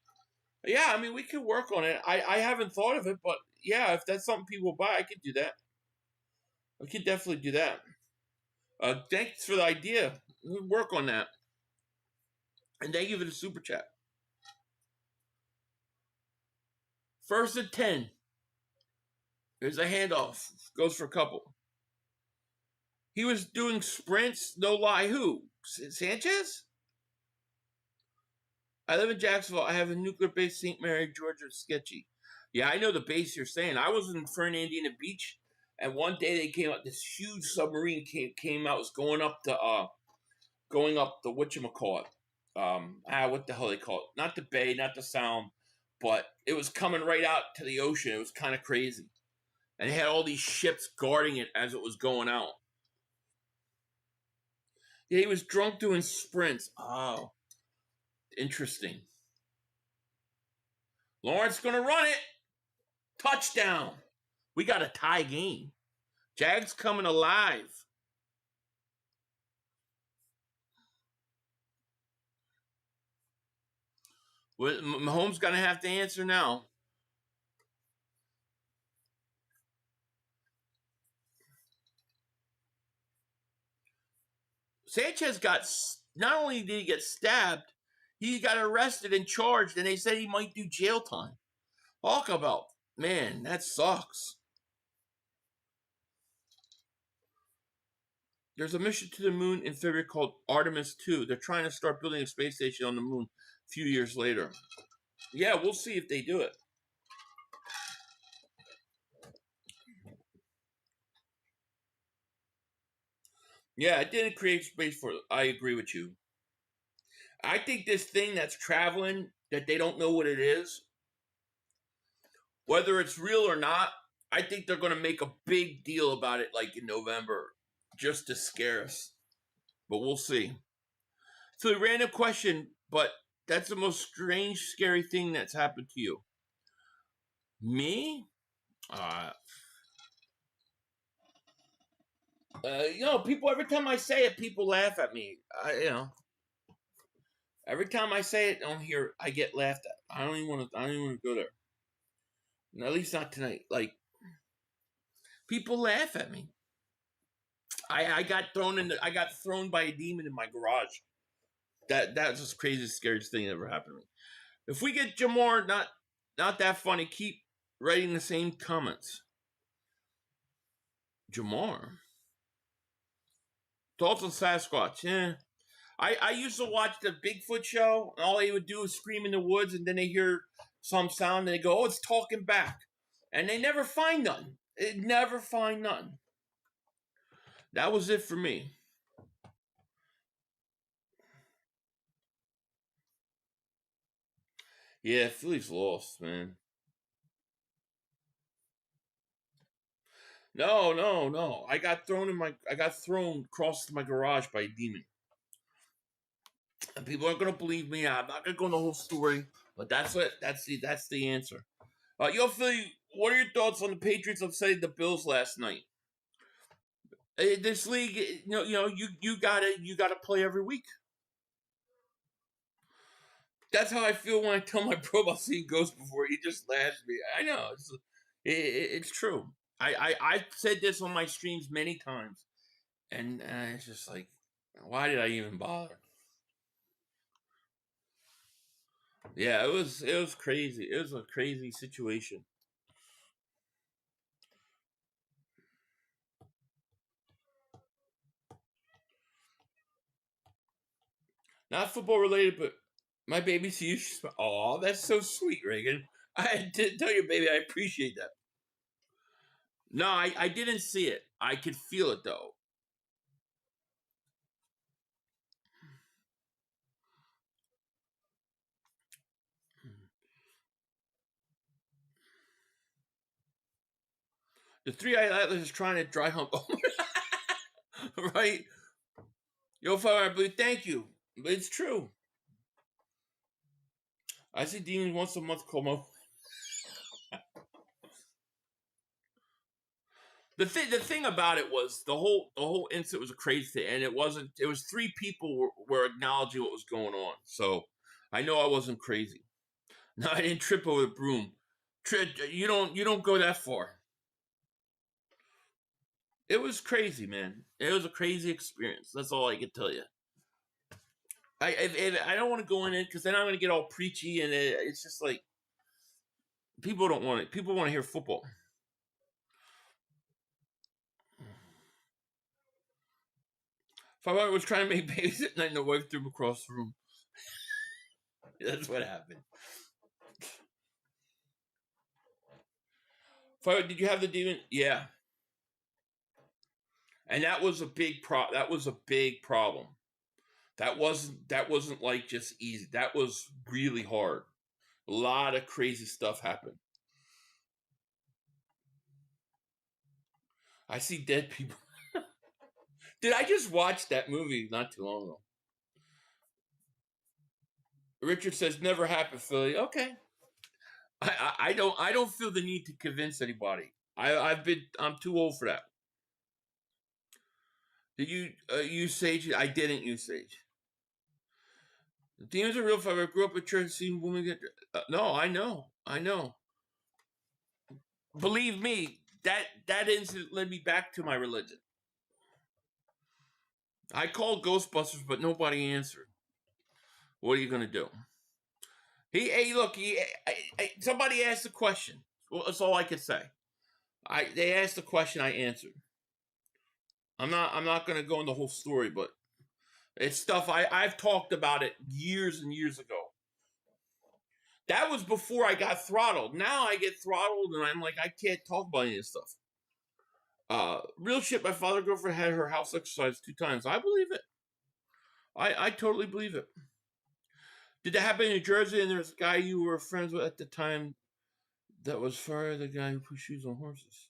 Yeah, I mean, we could work on it. I haven't thought of it, but yeah, if that's something people buy, I could do that. I could definitely do that. Thanks for the idea. We'll work on that. And thank you for the super chat. First and 10. There's a handoff. Goes for a couple. He was doing sprints, no lie. Who? Sanchez? I live in Jacksonville. I have a nuclear base, St. Mary, Georgia. Sketchy. Yeah, I know the base you're saying. I was in Fernandina Beach, and one day they came out. This huge submarine came out. It was going up the whatchamacallit. What the hell they call it? Not the bay, not the sound, but it was coming right out to the ocean. It was kind of crazy, and they had all these ships guarding it as it was going out. Yeah, he was drunk doing sprints. Oh, interesting. Lawrence going to run it. Touchdown. We got a tie game. Jags coming alive. Well, Mahomes going to have to answer now. Sanchez not only did he get stabbed, he got arrested and charged, and they said he might do jail time. Talk about, man, that sucks. There's a mission to the moon in February called Artemis 2. They're trying to start building a space station on the moon a few years later. Yeah, we'll see if they do it. Yeah, it didn't create space for it. I agree with you. I think this thing that's traveling that they don't know what it is, whether it's real or not, I think they're going to make a big deal about it like in November just to scare us. But we'll see. So, a random question, but that's the most strange, scary thing that's happened to you. Me? People, every time I say it, people laugh at me. Every time I say it on here, I get laughed at. I don't even want to go there. And at least not tonight. Like, people laugh at me. I got thrown by a demon in my garage. That's the craziest, scariest thing that ever happened to me. If we get Jamar not that funny, keep writing the same comments. Jamar. Dalton Sasquatch, yeah. I used to watch the Bigfoot show, and all they would do is scream in the woods, and then they hear some sound, and they go, oh, it's talking back. And they never find none. They never find none. That was it for me. Yeah, Philly's lost, man. No. I got thrown across my garage by a demon. And people aren't gonna believe me. I'm not gonna go into the whole story, but that's it. That's the answer. Philly, what are your thoughts on the Patriots upsetting the Bills last night? This league, you gotta play every week. That's how I feel when I tell my bro about seeing ghosts before. He just laughs at me. I know it's true. I've said this on my streams many times, and it's just like, why did I even bother? Yeah, it was crazy. It was a crazy situation. Not football related, but my baby sees. Oh, that's so sweet, Reagan. I did tell you, baby, I appreciate that. No, I didn't see it. I could feel it though. The three-eyed atlas is trying to dry hump. Right? Yo, Father, I believe. Thank you. But it's true. I see demons once a month, Como. The thing about it was the whole incident was a crazy thing, and it wasn't. It was three people were acknowledging what was going on, so I know I wasn't crazy. No, I didn't trip over the broom. You don't go that far. It was crazy, man. It was a crazy experience. That's all I can tell you. I don't want to go in it because then I'm going to get all preachy, and it's just like people don't want it. People want to hear football. If I was trying to make babies at night, and the wife threw him across the room. That's what happened. Did you have the demon? Yeah. And that was a big That was a big problem. That wasn't like just easy. That was really hard. A lot of crazy stuff happened. I see dead people. Did I just watch that movie not too long ago? Richard says never happened, Philly. Okay. I don't feel the need to convince anybody. I'm too old for that. Did you use Sage? I didn't use Sage. The demons are real. If I grew up in church, seeing women get. No, I know. Believe me, that incident led me back to my religion. I called Ghostbusters, but nobody answered. What are you gonna do? Somebody asked a question. Well, that's all I could say. They asked a question, I answered. I'm not gonna go into the whole story, but it's stuff I've talked about it years and years ago. That was before I got throttled. Now I get throttled and I'm like, I can't talk about any of this stuff. Real shit, my father girlfriend had her house exercised 2 times. I believe it. I totally believe it. Did that happen in New Jersey? And there's a guy you were friends with at the time that was far the guy who put shoes on horses.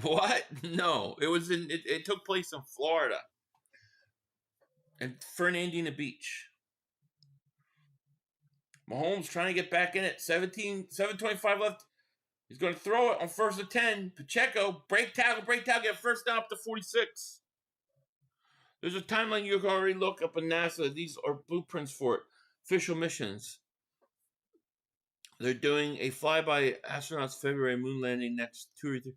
What? No, it was it took place in Florida. And Fernandina Beach. Mahomes trying to get back in it. 7:25 left. He's going to throw it on 1st and 10. Pacheco, break tackle, get first down up to 46. There's a timeline you can already look up in NASA. These are blueprints for it. Official missions. They're doing a flyby astronauts February moon landing next 2 or 3.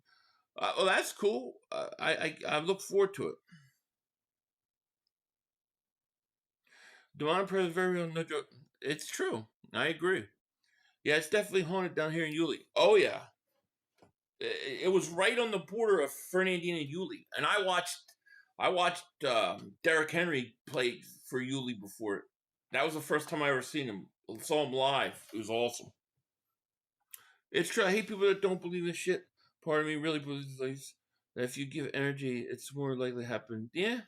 Well, that's cool. I look forward to it. Demonic presence very real, no joke. It's true. I agree. Yeah, it's definitely haunted down here in Yulee. Oh yeah, it was right on the border of Fernandina and Yulee, and I watched Derrick Henry play for Yulee before it. That was the first time I ever seen him. Saw him live. It was awesome. It's true. I hate people that don't believe this shit. Part of me really believes that if you give energy, it's more likely to happen. Yeah.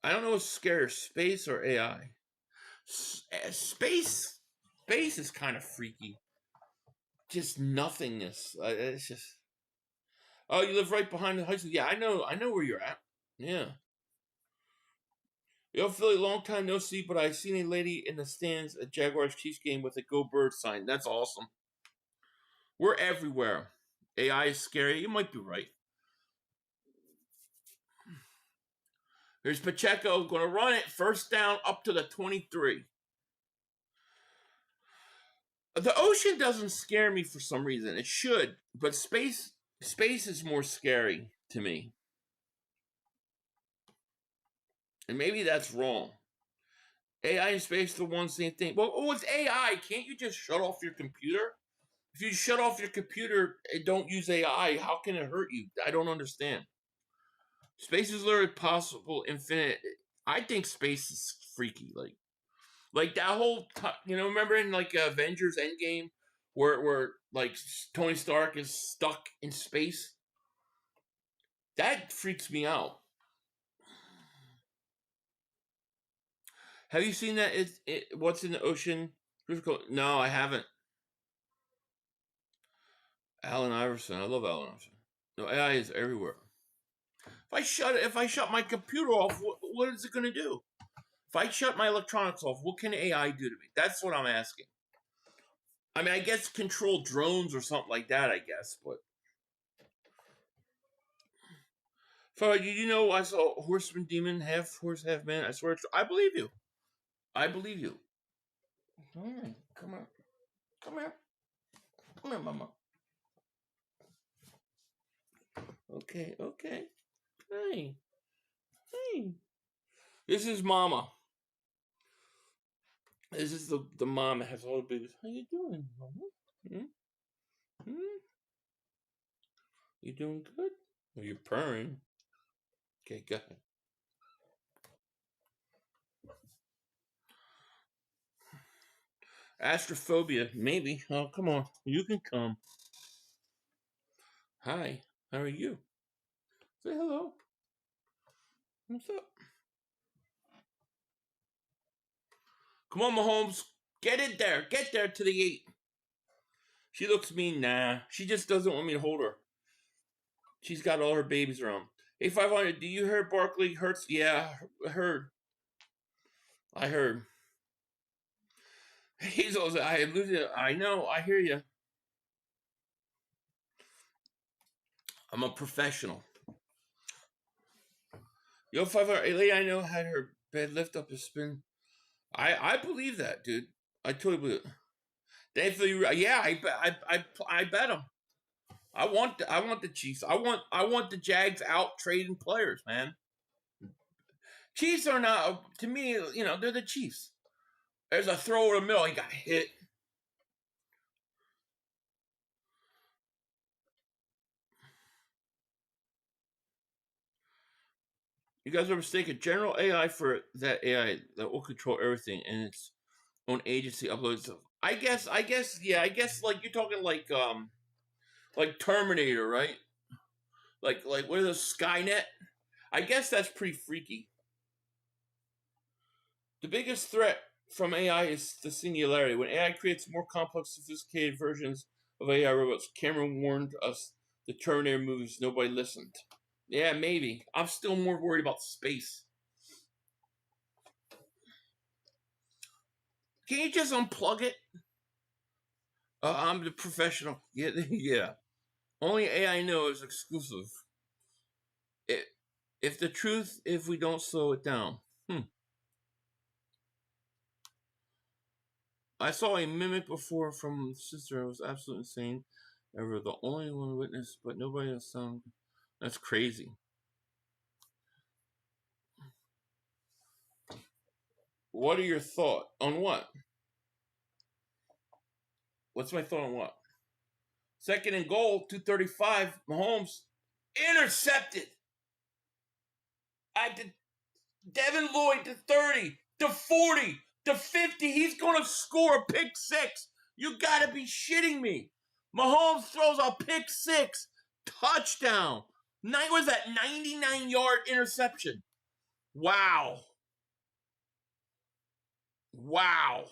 I don't know what's scarier, space or AI. Space is kind of freaky. Just nothingness. It's just. Oh, you live right behind the high school. Yeah, I know where you're at. Yeah. Yo, Philly, long time no see, but I seen a lady in the stands at Jaguars Chiefs game with a Go Birds sign. That's awesome. We're everywhere. AI is scary. You might be right. Here's Pacheco going to run it. First down up to the 23. The ocean doesn't scare me for some reason. It should, but space is more scary to me. And maybe that's wrong. AI and space are the one same thing. Well, it's AI. Can't you just shut off your computer? If you shut off your computer and don't use AI, how can it hurt you? I don't understand. Space is literally possible, infinite. I think space is freaky. Like that whole, remember in like Avengers Endgame, where like Tony Stark is stuck in space. That freaks me out. Have you seen that? What's in the ocean? No, I haven't. Allen Iverson, I love Allen Iverson. No, AI is everywhere. If I shut my computer off, what is it going to do? If I shut my electronics off, what can AI do to me? That's what I'm asking. I mean, I guess control drones or something like that, I guess, but. Did you know I saw a horseman demon, half horse, half man? I swear, I believe you. I believe you. Come here. Come here, mama. Okay. Hey. This is mama. This is the mom that has all the babies. How you doing, mama? You doing good? Well, you're purring. Okay, go ahead. Astrophobia, maybe. Oh, come on. You can come. Hi, how are you? Say hello. What's up? Come on, Mahomes. Get in there. Get there to the 8. She looks mean. Nah. She just doesn't want me to hold her. She's got all her babies around. Hey, 500, do you hear Barkley hurts? Yeah, I heard. He's also, I know, I hear you. I'm a professional. Yo, 500, a lady I know had her bed lift up a spin. I believe that, dude. I totally believe it. Definitely, yeah, I bet them. I want the Chiefs. I want the Jags out trading players, man. Chiefs are not, to me, they're the Chiefs. There's a throw over the middle. He got hit. You guys are mistaken. General AI for that AI that will control everything, and it's own agency uploads stuff. I guess, yeah. I guess like you're talking like Terminator, right? Like what is it, Skynet? I guess that's pretty freaky. The biggest threat from AI is the singularity. When AI creates more complex, sophisticated versions of AI robots, Cameron warned us the Terminator movies, nobody listened. Yeah, maybe. I'm still more worried about space. Can you just unplug it? I'm the professional. Yeah, yeah. Only AI knows is exclusive. If the truth, if we don't slow it down. I saw a mimic before from Sister. It was absolutely insane. Ever the only one witness, but nobody else sound. That's crazy. What are your thoughts on what? What's my thought on what? Second and goal, 235. Mahomes intercepted. I did. Devin Lloyd to 30, to 40, to 50. He's going to score a pick six. You got to be shitting me. Mahomes throws a pick six. Touchdown. What was that? 99-yard interception. Wow. Wow.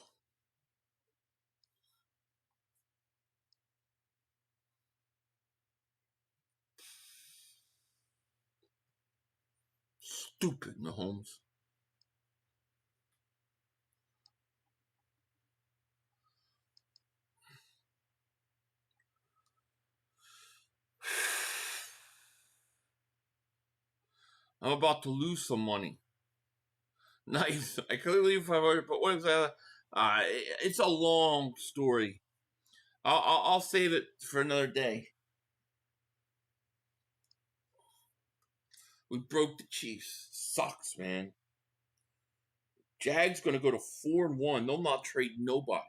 Stupid Mahomes. I'm about to lose some money. Nice. I couldn't leave 500, but what is that? It's a long story. I'll save it for another day. We broke the Chiefs. Sucks, man. Jags gonna go to 4-1. They'll not trade nobody.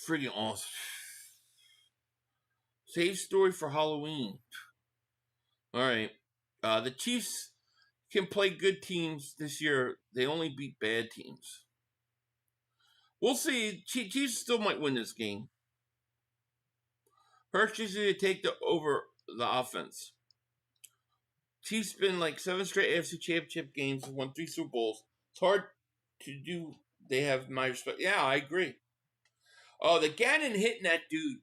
Friggin' awesome. Save story for Halloween. All right. The Chiefs can play good teams this year. They only beat bad teams. We'll see. Chiefs still might win this game. Hurts usually take over the offense. Chiefs been like 7 straight AFC Championship games, won 3 Super Bowls. It's hard to do. They have my respect. Yeah, I agree. Oh, the Gannon hitting that dude.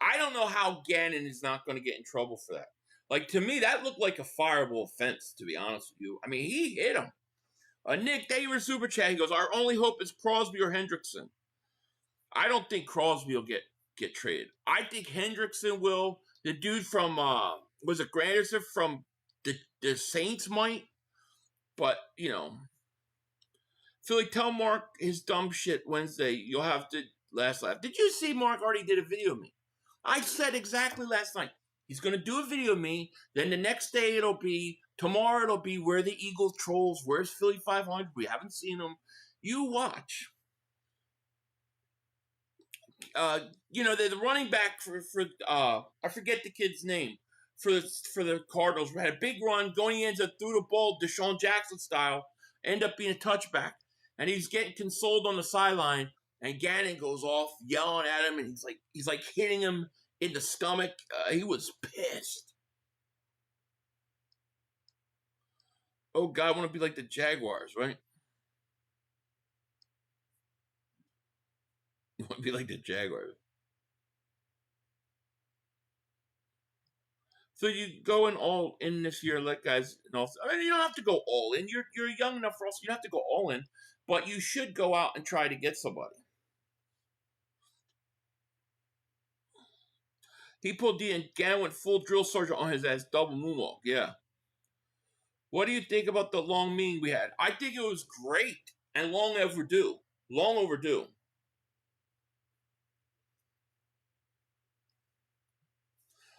I don't know how Gannon is not going to get in trouble for that. Like, to me, that looked like a fireable offense, to be honest with you. I mean, he hit him. Nick, thank you for Super Chat. He goes, our only hope is Crosby or Hendrickson. I don't think Crosby will get traded. I think Hendrickson will. The dude from, was it Granderson from the Saints might? But, you know. Philly, tell Mark his dumb shit Wednesday. You'll have to last laugh. Did you see Mark already did a video of me? I said exactly last night. He's going to do a video of me. Then the next day tomorrow it'll be where the Eagles trolls. Where's Philly 500? We haven't seen them. You watch. They're the running back for I forget the kid's name for the Cardinals. We had a big run going into through the ball, Deshaun Jackson style, end up being a touchback, and he's getting consoled on the sideline. And Gannon goes off yelling at him, and he's like hitting him in the stomach. He was pissed. Oh God, I want to be like the Jaguars, right? You want to be like the Jaguars. So you going all in this year, like guys, and also, I mean, you don't have to go all in. You're young enough for us. You don't have to go all in, but you should go out and try to get somebody. He pulled D and Gannon went full drill sergeant on his ass, double moonwalk. Yeah. What do you think about the long meeting we had? I think it was great and long overdue. Long overdue.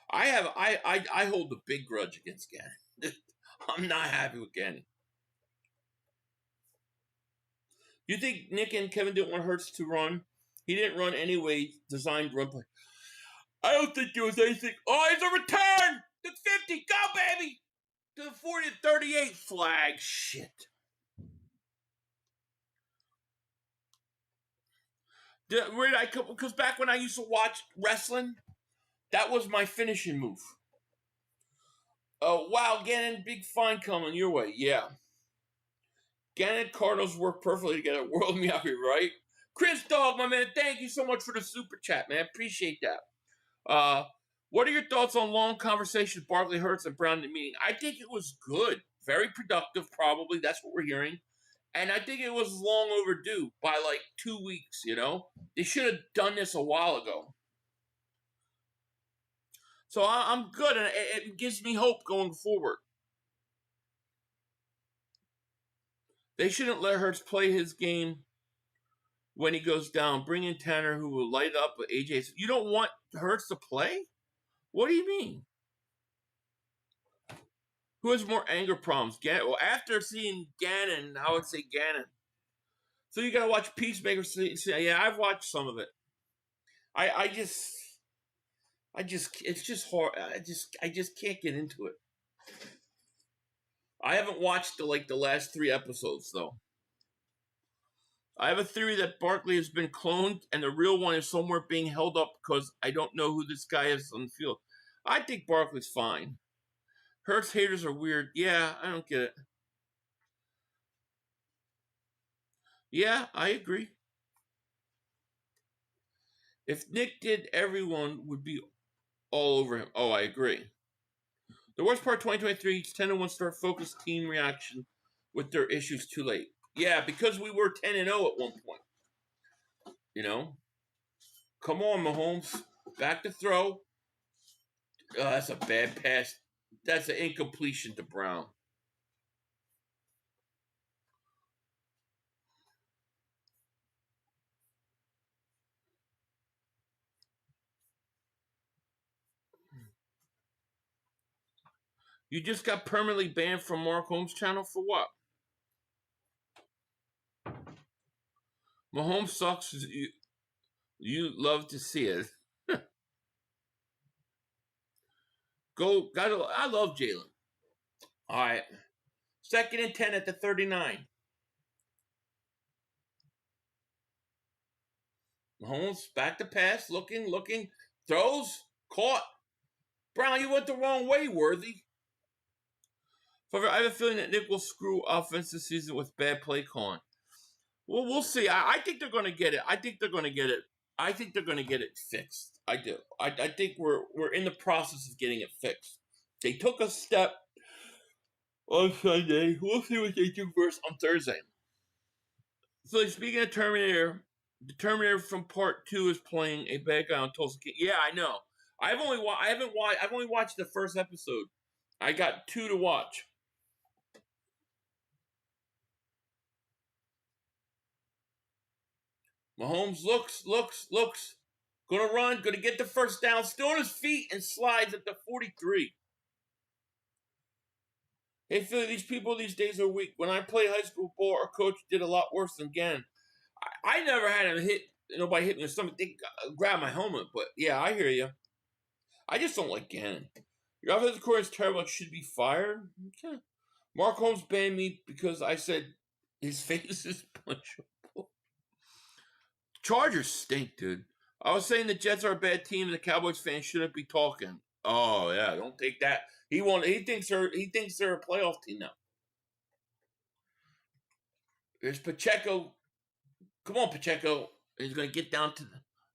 I hold a big grudge against Gannon. I'm not happy with Gannon. You think Nick and Kevin didn't want Hurts to run? He didn't run anyway, designed run play. I don't think there was anything. Oh, it's a return! The 50, go baby! To the 40 to 38 flag. Shit. Where did I come? Because back when I used to watch wrestling, that was my finishing move. Oh, wow, Gannon, big fine coming your way. Yeah. Gannon Cardinals work perfectly together. World Miyagi, right? Chris Dog, my man, thank you so much for the super chat, man. Appreciate that. What are your thoughts on long conversations, Barkley, Hurts, and Brown in the meeting? I think it was good. Very productive, probably. That's what we're hearing. And I think it was long overdue by like 2 weeks, you know? They should have done this a while ago. So I'm good, and it gives me hope going forward. They shouldn't let Hurts play his game when he goes down. Bring in Tanner, who will light up with AJ. You don't want Hurts to play? What do you mean? Who has more anger problems? Gannon. Well, after seeing Gannon, I would say Gannon. So you gotta watch Peacemaker. Yeah, I've watched some of it. I just, it's just hard. I just can't get into it. I haven't watched the last 3 episodes though. I have a theory that Barkley has been cloned and the real one is somewhere being held up because I don't know who this guy is on the field. I think Barkley's fine. Hurts haters are weird. Yeah, I don't get it. Yeah, I agree. If Nick did, everyone would be all over him. Oh, I agree. The worst part, 2023, 10-1 start focused team reaction with their issues too late. Yeah, because we were 10-0 at one point. You know? Come on, Mahomes. Back to throw. Oh, that's a bad pass. That's an incompletion to Brown. You just got permanently banned from Mark Holmes' channel for what? Mahomes sucks. You love to see it. I love Jalen. All right. 2nd and 10 at the 39. Mahomes back to pass, looking, throws, caught. Brown, you went the wrong way, Worthy. However, I have a feeling that Nick will screw offense this season with bad play calling. Well, we'll see. I think they're going to get it. I think they're going to get it fixed. I do. I think we're in the process of getting it fixed. They took a step on Sunday. We'll see what they do first on Thursday. So speaking of Terminator, the Terminator from Part 2 is playing a bad guy on Tulsa King. Yeah, I know. I've only watched the first episode. I got 2 to watch. Mahomes looks. Gonna run, gonna get the first down, still on his feet, and slides at the 43. Hey, Philly, these people these days are weak. When I played high school ball, our coach did a lot worse than Gannon. I never had him nobody hit me with something. They grabbed my helmet, but yeah, I hear you. I just don't like Gannon. Your offensive coordinator is terrible and should be fired. Okay. Mark Holmes banned me because I said his face is punchable. Chargers stink, dude. I was saying the Jets are a bad team and the Cowboys fans shouldn't be talking. Oh yeah, don't take that. He thinks they're a playoff team now. There's Pacheco. Come on, Pacheco. He's gonna get down to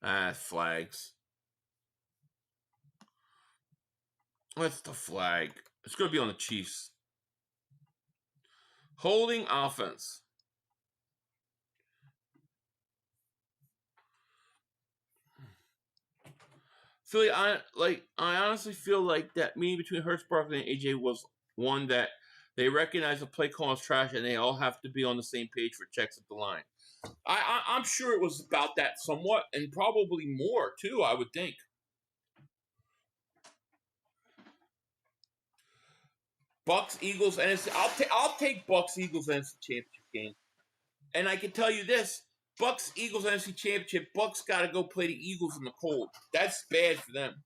the flags. What's the flag? It's gonna be on the Chiefs. Holding offense. Philly, I honestly feel like that meeting between Hurts, Barkley, and AJ was one that they recognize the play call is trash and they all have to be on the same page for checks at the line. I'm sure it was about that somewhat, and probably more too, I would think. Bucks, Eagles, NFC. I'll take Bucks, Eagles, NFC Championship game. And I can tell you this: Bucks, Eagles, NFC Championship. Bucks got to go play the Eagles in the cold. That's bad for them.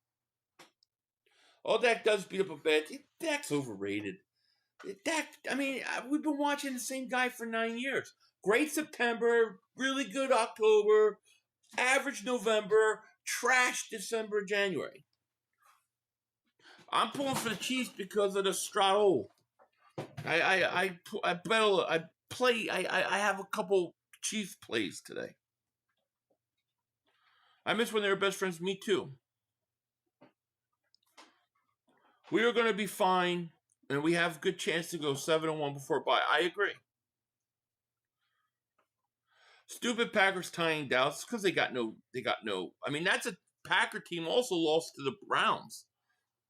All Dak does beat up a bad team. Dak's overrated. Dak, I mean, we've been watching the same guy for 9 years. Great September, really good October, average November, trash December, January. I'm pulling for the Chiefs because of the Straddle. I have a couple Chiefs plays today. I miss when they were best friends. Me too. We are going to be fine, and we have a good chance to go 7-1 before bye. I agree. Stupid Packers tying Dallas because they got no. I mean, that's a Packer team also lost to the Browns.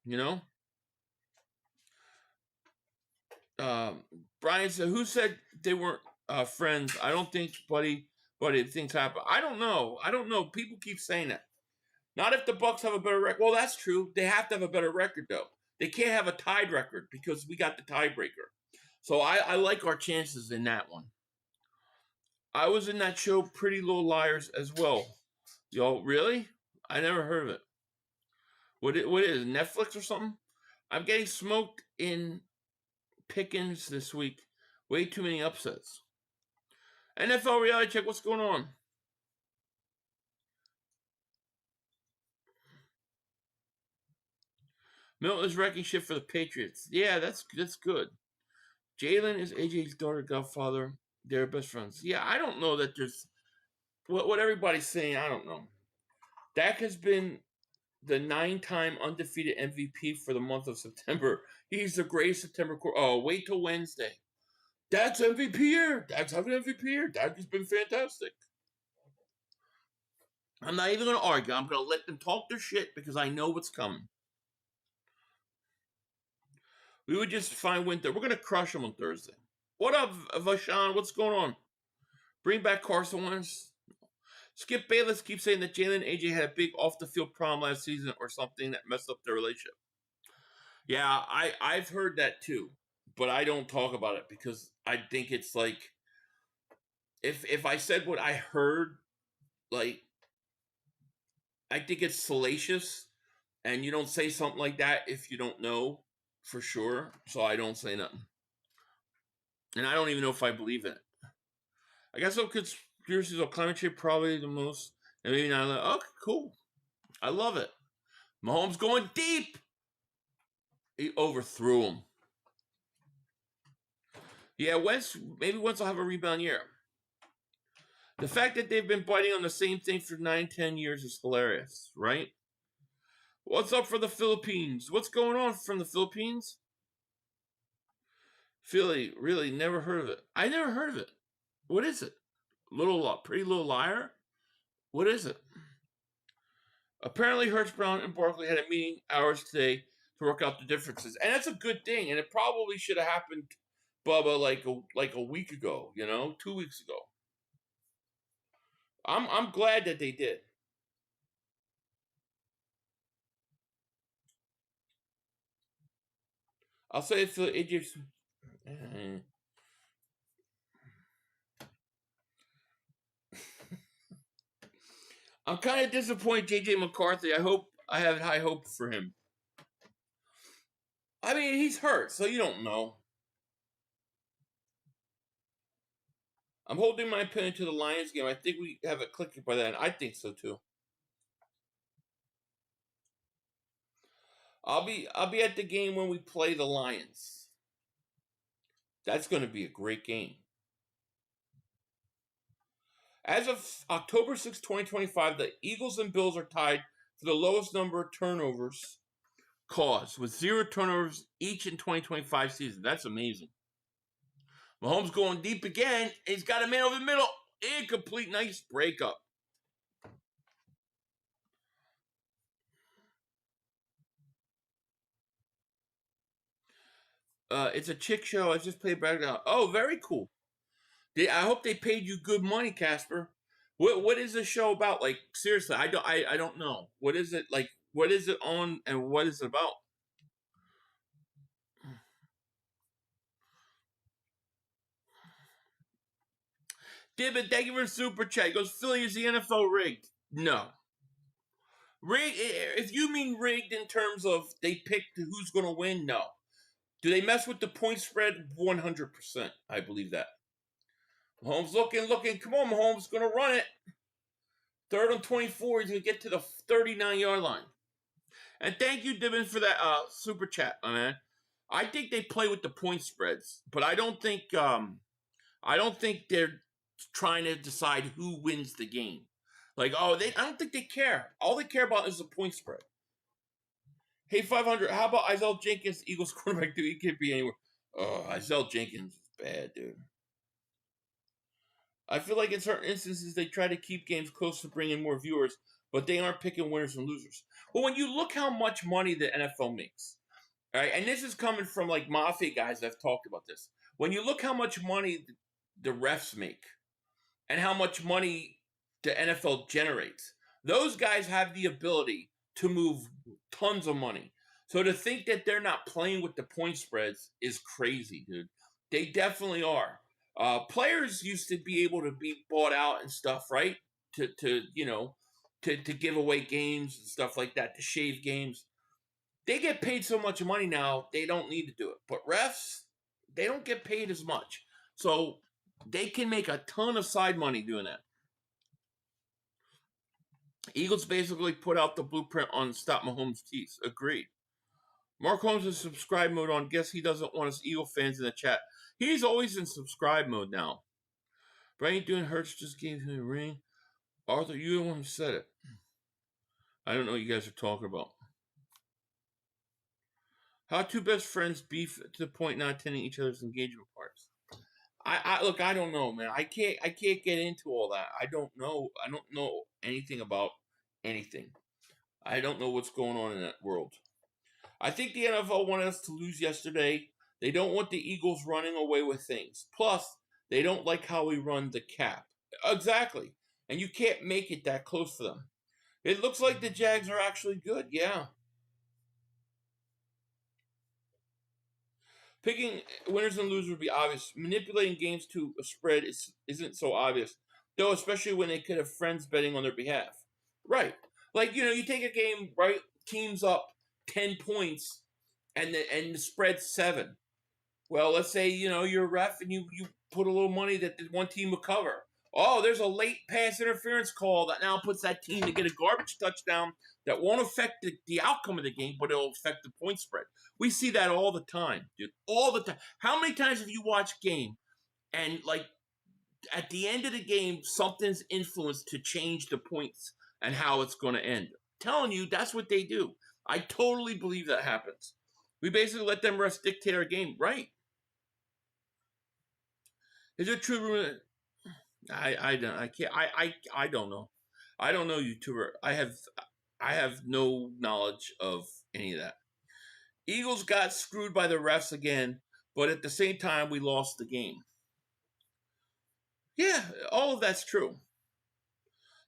You know. Brian said, "Who said they weren't friends?" I don't think, buddy. Things happen. I don't know. People keep saying that. Not if the Bucks have a better record. Well, that's true. They have to have a better record, though. They can't have a tied record because we got the tiebreaker. So I like our chances in that one. I was in that show, Pretty Little Liars, as well. Yo, really? I never heard of it. What is it, Netflix or something? I'm getting smoked in pickings this week. Way too many upsets. NFL reality check. What's going on? Milton is wrecking shit for the Patriots. Yeah, that's good. Jalen is AJ's daughter, godfather. They're best friends. Yeah, I don't know that there's what everybody's saying. I don't know. Dak has been the 9-time undefeated MVP for the month of September. He's the greatest September quarter. Oh, wait till Wednesday. Dak's MVP year. Dak's having MVP year. Dak has been fantastic. I'm not even going to argue. I'm going to let them talk their shit because I know what's coming. We would just find Winter. We're going to crush them on Thursday. What up, Vashan? What's going on? Bring back Carson Wentz. Skip Bayless keeps saying that Jalen and AJ had a big off-the-field problem last season or something that messed up their relationship. Yeah, I've heard that too, but I don't talk about it because I think it's like, if I said what I heard, like, I think it's salacious, and you don't say something like that if you don't know for sure, so I don't say nothing. And I don't even know if I believe it. I guess some conspiracies on climate change probably the most, and maybe not. Okay, cool. I love it. Mahomes going deep. He overthrew him. Yeah, maybe Wentz will have a rebound year. The fact that they've been biting on the same thing for 9-10 years is hilarious, right? What's up for the Philippines? What's going on from the Philippines? Philly, really, never heard of it. I never heard of it. What is it? Pretty Little Liar? What is it? Apparently, Hurts, Brown, and Barkley had a meeting hours today to work out the differences, and that's a good thing. And it probably should have happened, Bubba, like a week ago. 2 weeks ago. I'm glad that they did. I'll say it for AJ. I'm kind of disappointed, JJ McCarthy. I have high hope for him. I mean, he's hurt, so you don't know. I'm holding my opinion to the Lions game. I think we have it clicking by then. I think so too. I'll be at the game when we play the Lions. That's going to be a great game. As of October 6, 2025, the Eagles and Bills are tied for the lowest number of turnovers caused, with 0 turnovers each in 2025 season. That's amazing. Mahomes going deep again. He's got a man over the middle. Incomplete, nice breakup. It's a chick show. I just played back now. Oh, very cool. I hope they paid you good money, Casper. What is the show about? Like, seriously, I don't know. What is it like? What is it on, and what is it about? Dingbat, thank you for the super chat. He goes, Philly, is the NFL rigged? No. Rigged, if you mean rigged in terms of they picked who's going to win, no. Do they mess with the point spread? 100%. I believe that. Mahomes looking. Come on, Mahomes, going to run it. 3rd and 24. He's going to get to the 39-yard line. And thank you, Dibben, for that super chat, my man. I think they play with the point spreads, but I don't think they're trying to decide who wins the game. Like, I don't think they care. All they care about is the point spread. Hey, 500, how about Isaiah Jenkins, Eagles quarterback? Dude, he can't be anywhere. Oh, Isaiah Jenkins is bad, dude. I feel like in certain instances, they try to keep games close to bring in more viewers, but they aren't picking winners and losers. But when you look how much money the NFL makes, all right, and this is coming from like mafia guys that have talked about this. When you look how much money the refs make and how much money the NFL generates, those guys have the ability to move tons of money. So to think that they're not playing with the point spreads is crazy, dude. They definitely are. Players used to be able to be bought out and stuff, right? To give away games and stuff like that, to shave games. They get paid so much money now, they don't need to do it. But refs, they don't get paid as much. So they can make a ton of side money doing that. Eagles basically put out the blueprint on Stop Mahomes' teeth. Agreed. Mark Holmes is subscribe mode on. Guess he doesn't want us Eagle fans in the chat. He's always in subscribe mode now. Brian doing Hurts just gave him a ring. Arthur, you're the one who said it. I don't know what you guys are talking about. How two best friends beef to the point not attending each other's engagement parties. Look, I don't know, man. I can't get into all that. I don't know anything about anything. I don't know what's going on in that world. I think the NFL wanted us to lose yesterday. They don't want the Eagles running away with things. Plus, they don't like how we run the cap. Exactly. And you can't make it that close for them. It looks like the Jags are actually good, yeah. Picking winners and losers would be obvious. Manipulating games to a spread isn't so obvious, though, especially when they could have friends betting on their behalf. Right. Like, you take a game, right, teams up 10 points, and the spread's 7. Well, let's say, you're a ref and you put a little money that the one team will cover. Oh, there's a late pass interference call that now puts that team to get a garbage touchdown that won't affect the outcome of the game, but it'll affect the point spread. We see that all the time, dude. All the time. How many times have you watched game and, like, at the end of the game, something's influenced to change the points and how it's going to end? I'm telling you, that's what they do. I totally believe that happens. We basically let them refs dictate our game, right? Is it true? I don't know. I don't know, YouTuber. I have no knowledge of any of that. Eagles got screwed by the refs again, but at the same time, we lost the game. Yeah, all of that's true.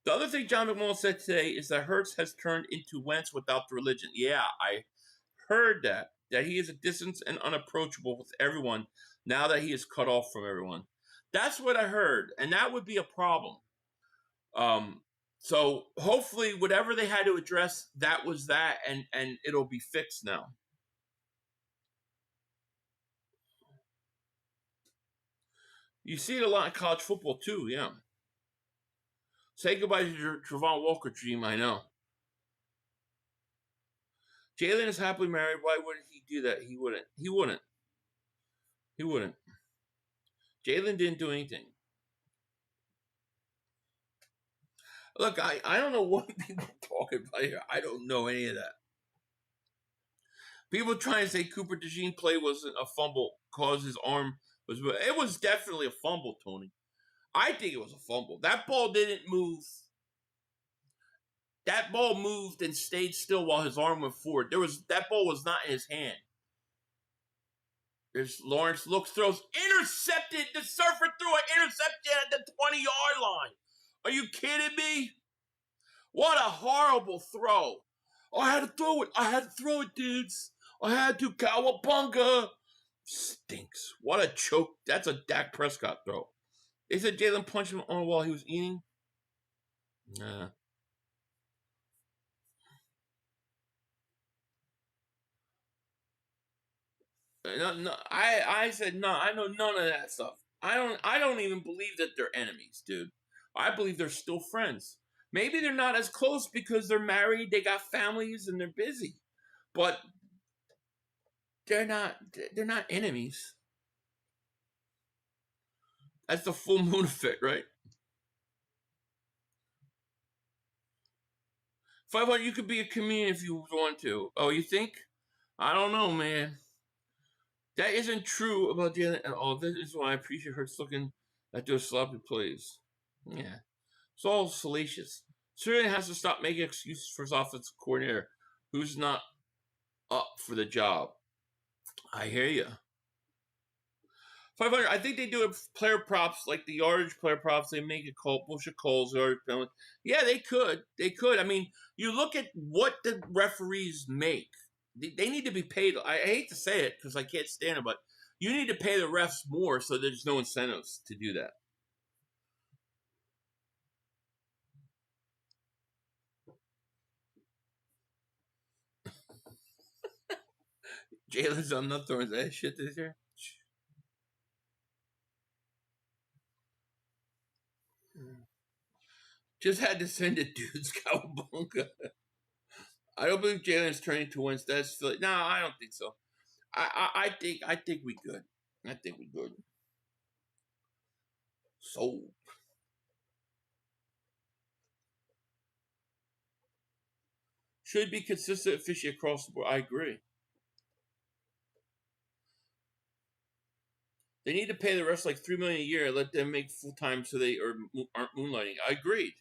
The other thing John McMullen said today is that Hurts has turned into Wentz without the religion. Yeah, I heard that he is a distance and unapproachable with everyone now that he is cut off from everyone. That's what I heard, and that would be a problem. So hopefully whatever they had to address, that was that, and it'll be fixed now. You see it a lot in college football too, yeah. Say goodbye to your Trevon Walker dream, I know. Jalen is happily married. Why wouldn't he do that? He wouldn't. Jalen didn't do anything. Look, I don't know what people are talking about here. I don't know any of that. People trying to say Cooper DeJean play wasn't a fumble, cause his arm was. It was definitely a fumble, Tony. I think it was a fumble. That ball didn't move. That ball moved and stayed still while his arm went forward. That ball was not in his hand. There's Lawrence looks, throws, intercepted. The surfer threw an interception at the 20-yard line. Are you kidding me? What a horrible throw. I had to throw it, dudes. I had to. Cowabunga. Stinks. What a choke. That's a Dak Prescott throw. They said Jalen punched him on while he was eating. Nah. No, I said no. I know none of that stuff. I don't even believe that they're enemies, dude. I believe they're still friends. Maybe they're not as close because they're married, they got families, and they're busy. But they're not enemies. That's the full moon effect, right? 500, you could be a comedian if you want to. Oh, you think? I don't know, man. That isn't true about Jalen at all. This is why I appreciate her looking at those sloppy plays. Yeah. It's all salacious. Sirianni has to stop making excuses for his offensive coordinator who's not up for the job. I hear you. 500, I think they do it player props, like the yardage player props. They make it call bullshit calls, yardage penalty. Yeah, they could. They could. I mean, you look at what the referees make. They need to be paid. I hate to say it because I can't stand it, but you need to pay the refs more so there's no incentives to do that. Jalen's on not throwing that shit this year. Just had to send it, dudes. Cowabunga. I don't believe Jalen's turning to wins. That's Philly. No, I don't think so. I think we good. I think we good. So should be consistent fishy across the board. I agree. They need to pay the rest like $3 million a year. Let them make full time so they aren't moonlighting. I agreed.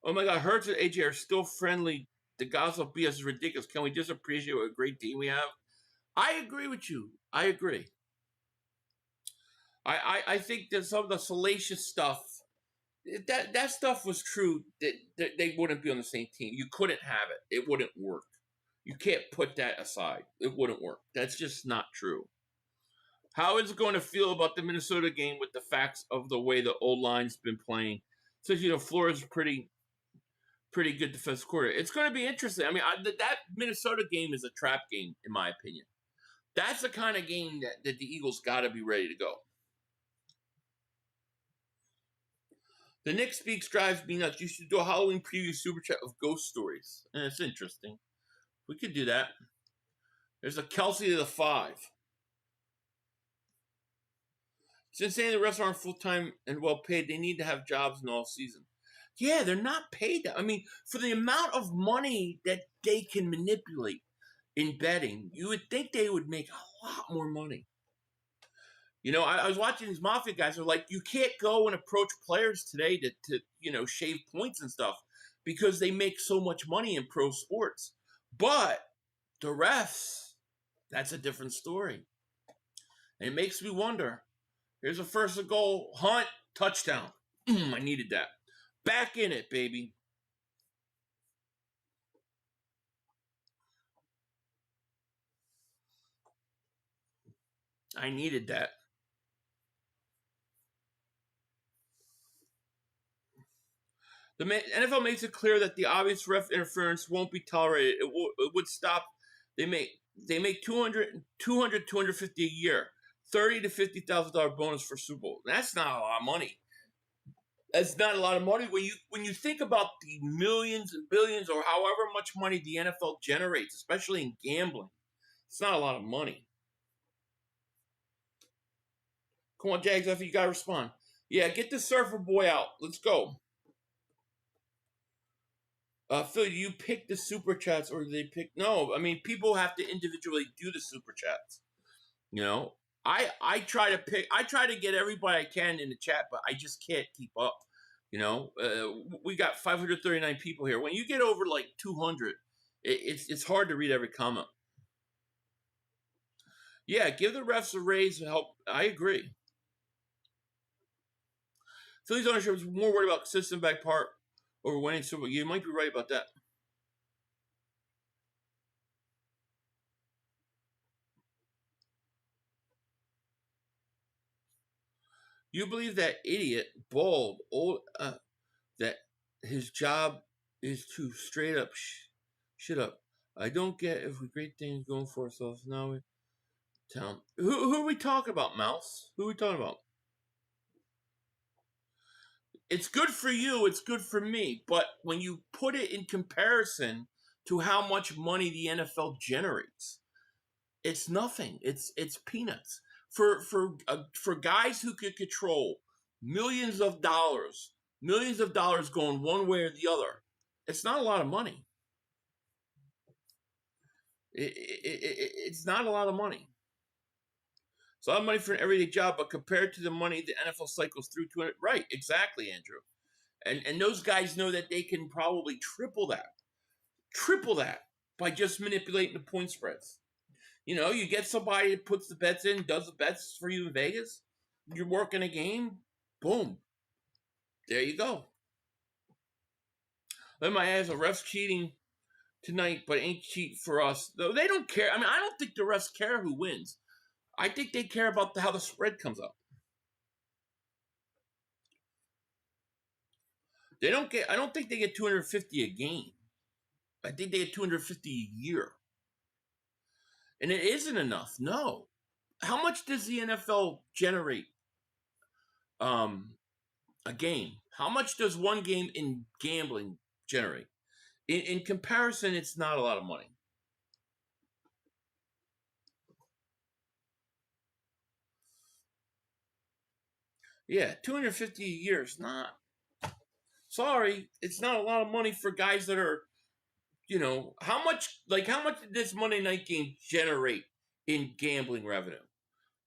Oh my God, Hurts and AJ are still friendly. The gossip BS is ridiculous. Can we just appreciate what a great team we have? I agree with you. I agree. I think that some of the salacious stuff, that stuff was true. That they wouldn't be on the same team. You couldn't have it. It wouldn't work. You can't put that aside. It wouldn't work. That's just not true. How is it going to feel about the Minnesota game with the facts of the way the old line's been playing? Since Florida's pretty good defensive quarter. It's going to be interesting. I mean, that Minnesota game is a trap game, in my opinion. That's the kind of game that the Eagles got to be ready to go. The Nick Speaks drives me nuts. You should do a Halloween preview super chat of ghost stories. And it's interesting. We could do that. There's a Kelsey to the 5. Since saying the refs aren't full-time and well-paid, they need to have jobs in all season. Yeah, they're not paid. I mean, for the amount of money that they can manipulate in betting, you would think they would make a lot more money. I was watching these Mafia guys who are like, you can't go and approach players today to shave points and stuff because they make so much money in pro sports. But the refs, that's a different story. And it makes me wonder. Here's a first and goal. Hunt, touchdown. I needed that. Back in it, baby. I needed that. The NFL makes it clear that the obvious ref interference won't be tolerated. It would stop. They make 250 a year. $30,000 to $50,000 bonus for Super Bowl. That's not a lot of money. That's not a lot of money. When you think about the millions and billions or however much money the NFL generates, especially in gambling, it's not a lot of money. Come on, Jags, you got to respond. Yeah, get the surfer boy out. Let's go. Phil, do you pick the super chats or do they pick? No, I mean, people have to individually do the super chats. I try to get everybody I can in the chat, but I just can't keep up. We got 539 people here. When you get over like 200, it's hard to read every comment. Yeah, give the refs a raise and help. I agree. Philly's ownership is more worried about consistent back part over winning Super Bowl. You might be right about that. You believe that idiot, bald, old, that his job is to straight up shit up. I don't get if we great things going for ourselves now. We tell him. Who are we talking about, Mouse? Who are we talking about? It's good for you, it's good for me, but when you put it in comparison to how much money the NFL generates, it's nothing. It's peanuts. For guys who could control millions of dollars going one way or the other, it's not a lot of money. It's not a lot of money. It's a lot of money for an everyday job, but compared to the money the NFL cycles through to it, right? Exactly, Andrew. And those guys know that they can probably triple that by just manipulating the point spreads. You know, you get somebody that puts the bets in, does the bets for you in Vegas. You're working a game, boom, there you go. Let my ass, the refs cheating tonight, but ain't cheat for us. Though they don't care. I mean, I don't think the refs care who wins. I think they care about how the spread comes up. They don't get. I don't think they get $250 a game. I think they get $250 a year, and it isn't enough. No, how much does the NFL generate? A game. How much does one game in gambling generate? In comparison, it's not a lot of money. Yeah, $250 a year is not. Sorry, it's not a lot of money for guys that are, you know, how much did this Monday night game generate in gambling revenue?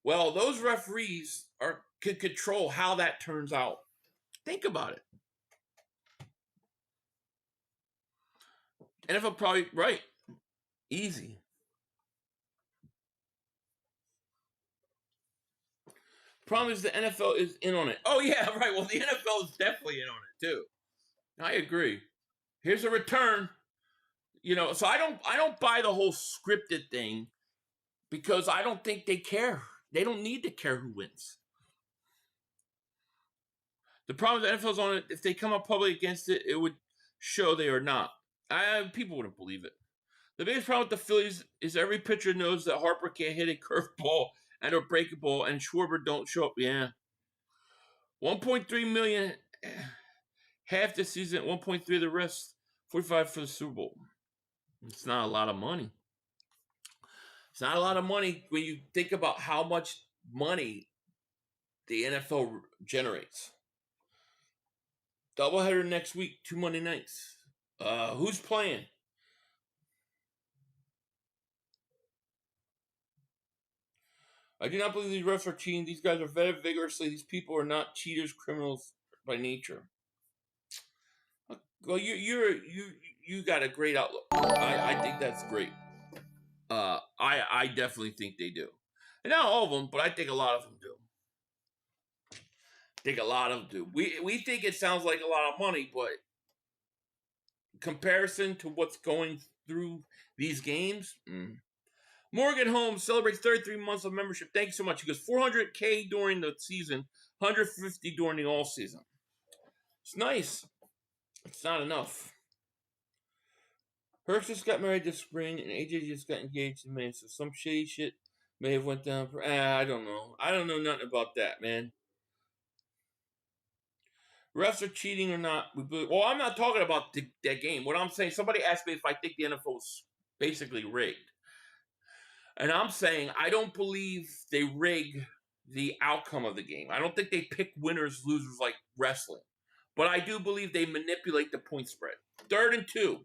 Well, those referees can control how that turns out. Think about it. NFL probably, right. Easy. Problem is the NFL is in on it. Oh, yeah, right. Well, the NFL is definitely in on it, too. I agree. Here's a return. You know, so I don't buy the whole scripted thing because I don't think they care. They don't need to care who wins. The problem with the NFL's on it, if they come up public against it, it would show they are not. People wouldn't believe it. The biggest problem with the Phillies is every pitcher knows that Harper can't hit a curveball and a breaking ball, and Schwarber don't show up. Yeah. 1.3 million half the season, 1.3 the rest, 45 for the Super Bowl. It's not a lot of money. It's not a lot of money when you think about how much money the NFL generates. Doubleheader next week, 2 Monday nights. Who's playing? I do not believe these refs are cheating. These guys are vetted vigorously. These people are not cheaters, criminals by nature. Well, you got a great outlook. I think that's great. I definitely think they do. And not all of them, but I think a lot of them do. We think it sounds like a lot of money, but in comparison to what's going through these games, Morgan Holmes celebrates 33 months of membership. Thank you so much. He goes $400K during the season, $150 during the all season. It's nice. It's not enough. Hurst just got married this spring, and AJ just got engaged in May, so some shady shit may have went down. I don't know. I don't know nothing about that, man. Refs are cheating or not. Well, I'm not talking about that game. What I'm saying, somebody asked me if I think the NFL is basically rigged. And I'm saying I don't believe they rig the outcome of the game. I don't think they pick winners, losers like wrestling. But I do believe they manipulate the point spread. 3rd and 2.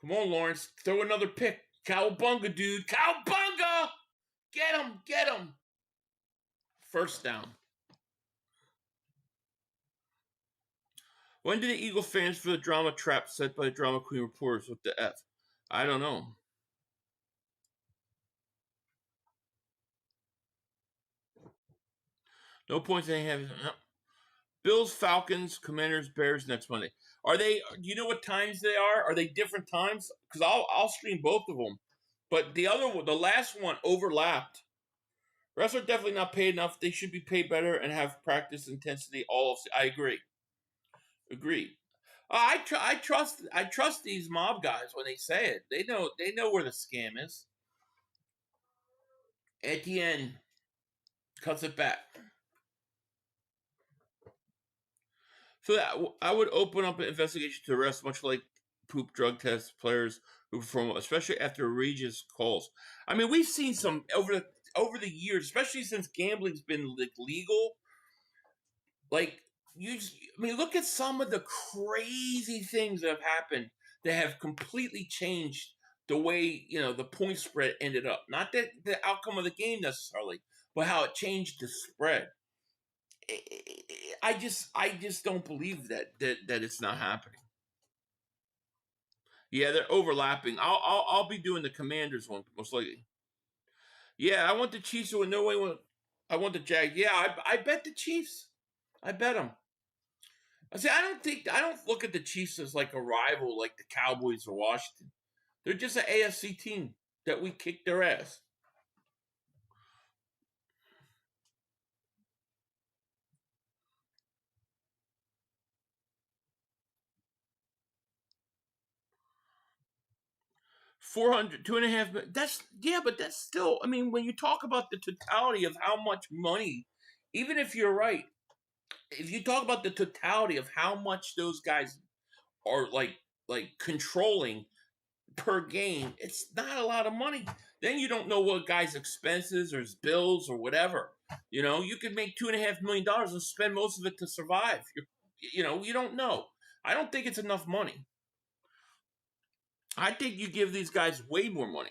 Come on, Lawrence. Throw another pick. Cowabunga, dude. Cowabunga! Get him. First down. When did the Eagle fans for the drama trap set by the drama queen reporters with the F? I don't know. No points they have. No. Bills, Falcons, Commanders, Bears next Monday. Are they? Do you know what times they are? Are they different times? Because I'll stream both of them. But the other one, the last one, overlapped. Refs are definitely not paid enough. They should be paid better and have practice intensity. I agree. Agree. I trust these mob guys when they say it. They know where the scam is. Etienne cuts it back. So that I would open up an investigation to arrest, much like poop drug test players who perform, especially after egregious calls. I mean, we've seen some over the years, especially since gambling's been legal. Like I mean, look at some of the crazy things that have happened that have completely changed the way the point spread ended up. Not that the outcome of the game necessarily, but how it changed the spread. I just don't believe that it's not happening. Yeah, they're overlapping. I'll be doing the Commanders one most likely. Yeah, I want the Chiefs to win. No way. I want the Jag. Yeah, I bet the Chiefs. I bet them. I see. I don't look at the Chiefs as like a rival, like the Cowboys or Washington. They're just an AFC team that we kicked their ass. $400, $2.5 million. But that's still. I mean, when you talk about the totality of how much money, even if you're right, if you talk about the totality of how much those guys are like controlling per game, it's not a lot of money. Then you don't know what guy's expenses or his bills or whatever. You could make $2.5 million and spend most of it to survive. You don't know. I don't think it's enough money. I think you give these guys way more money.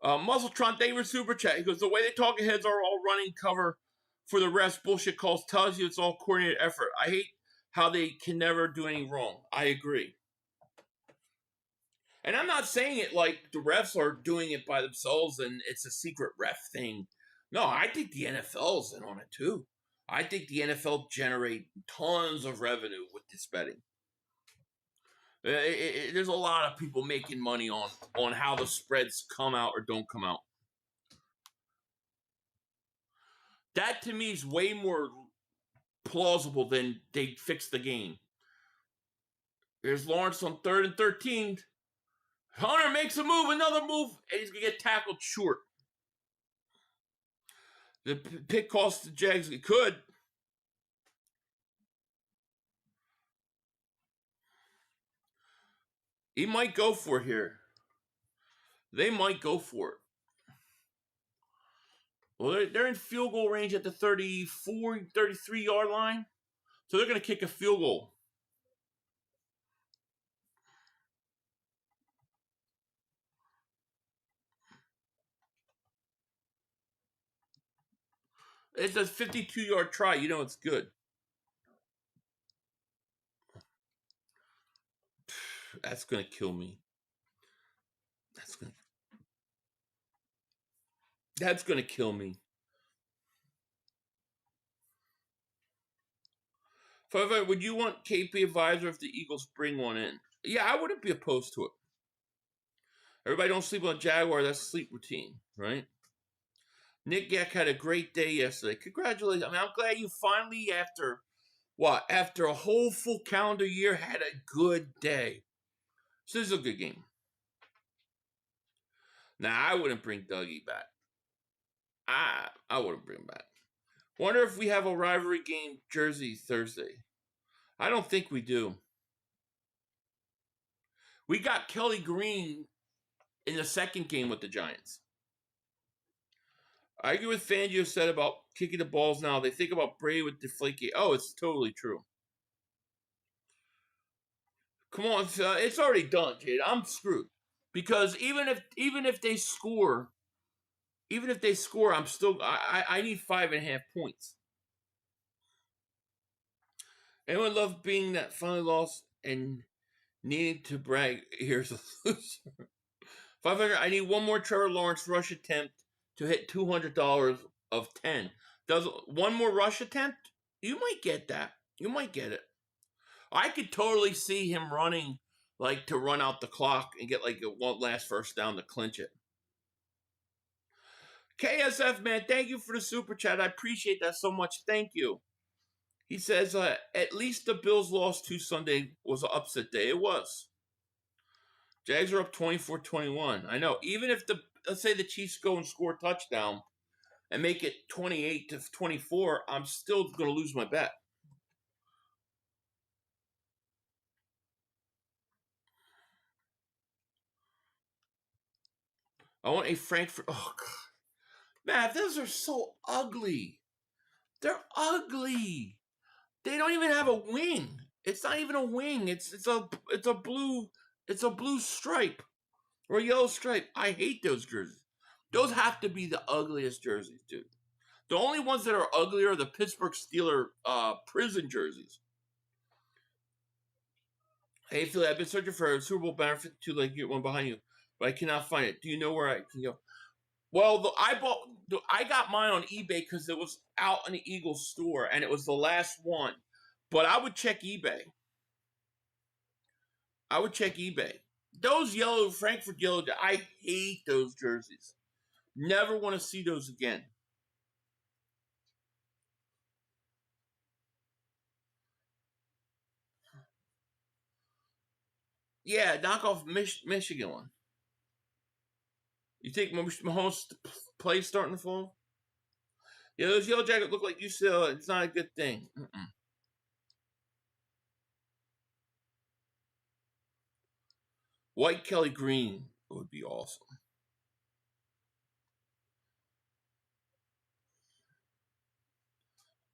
Muzzletron, thank you for super chat. He goes, the way the talking heads are all running cover for the refs bullshit calls tells you it's all coordinated effort. I hate how they can never do anything wrong. I agree. And I'm not saying it like the refs are doing it by themselves and it's a secret ref thing. No, I think the NFL's in on it too. I think the NFL generate tons of revenue with this betting. There's a lot of people making money on how the spreads come out or don't come out. That to me is way more plausible than they fix the game. There's Lawrence on 3rd and 13. Hunter makes a move, another move, and he's going to get tackled short. The pick costs the Jags. It could. He might go for it here. They might go for it. Well, they're in field goal range at the 34, 33-yard line. So they're going to kick a field goal. It's a 52-yard try. You know it's good. That's going to kill me. That's going to kill me. However, would you want KP advisor if the Eagles bring one in? Yeah, I wouldn't be opposed to it. Everybody don't sleep on Jaguar. That's sleep routine, right? Nick Geck had a great day yesterday. Congratulations. I mean, I'm glad you finally, after a whole full calendar year, had a good day. So this is a good game. Now, I wouldn't bring Dougie back. I wouldn't bring him back. Wonder if we have a rivalry game jersey Thursday. I don't think we do. We got Kelly Green in the second game with the Giants. I agree with Fangio said about kicking the balls now. They think about Brady with Deflategate. Oh, it's totally true. Come on, it's already done, Jade. I'm screwed. Because even if they score, I'm still I need 5.5 points. Anyone love being that finally lost and needing to brag? Here's a loser. 500. I need one more Trevor Lawrence rush attempt to hit $200 of 10. Does one more rush attempt? You might get that. You might get it. I could totally see him running to run out the clock and get one last first down to clinch it. KSF, man, thank you for the super chat. I appreciate that so much. Thank you. He says, at least the Bills lost to Sunday was an upset day. It was. Jags are up 24-21. I know. Even if let's say the Chiefs go and score a touchdown and make it 28-24, I'm still going to lose my bet. I want a Frankfurt. Oh, God. Man, those are so ugly. They're ugly. They don't even have a wing. It's not even a wing. It's a blue stripe or a yellow stripe. I hate those jerseys. Those have to be the ugliest jerseys, dude. The only ones that are ugly are the Pittsburgh Steelers prison jerseys. Hey, Philly, I've been searching for a Super Bowl banner for two like get one behind you, but I cannot find it. Do you know where I can go? Well, I got mine on eBay because it was out in the Eagles store and it was the last one. But I would check eBay. Those yellow Frankfurt yellow, I hate those jerseys. Never want to see those again. Yeah, knock off Michigan one. You think Mahomes play starting to fall? Yeah, those yellow jackets look like UCLA. It's not a good thing. White Kelly Green would be awesome.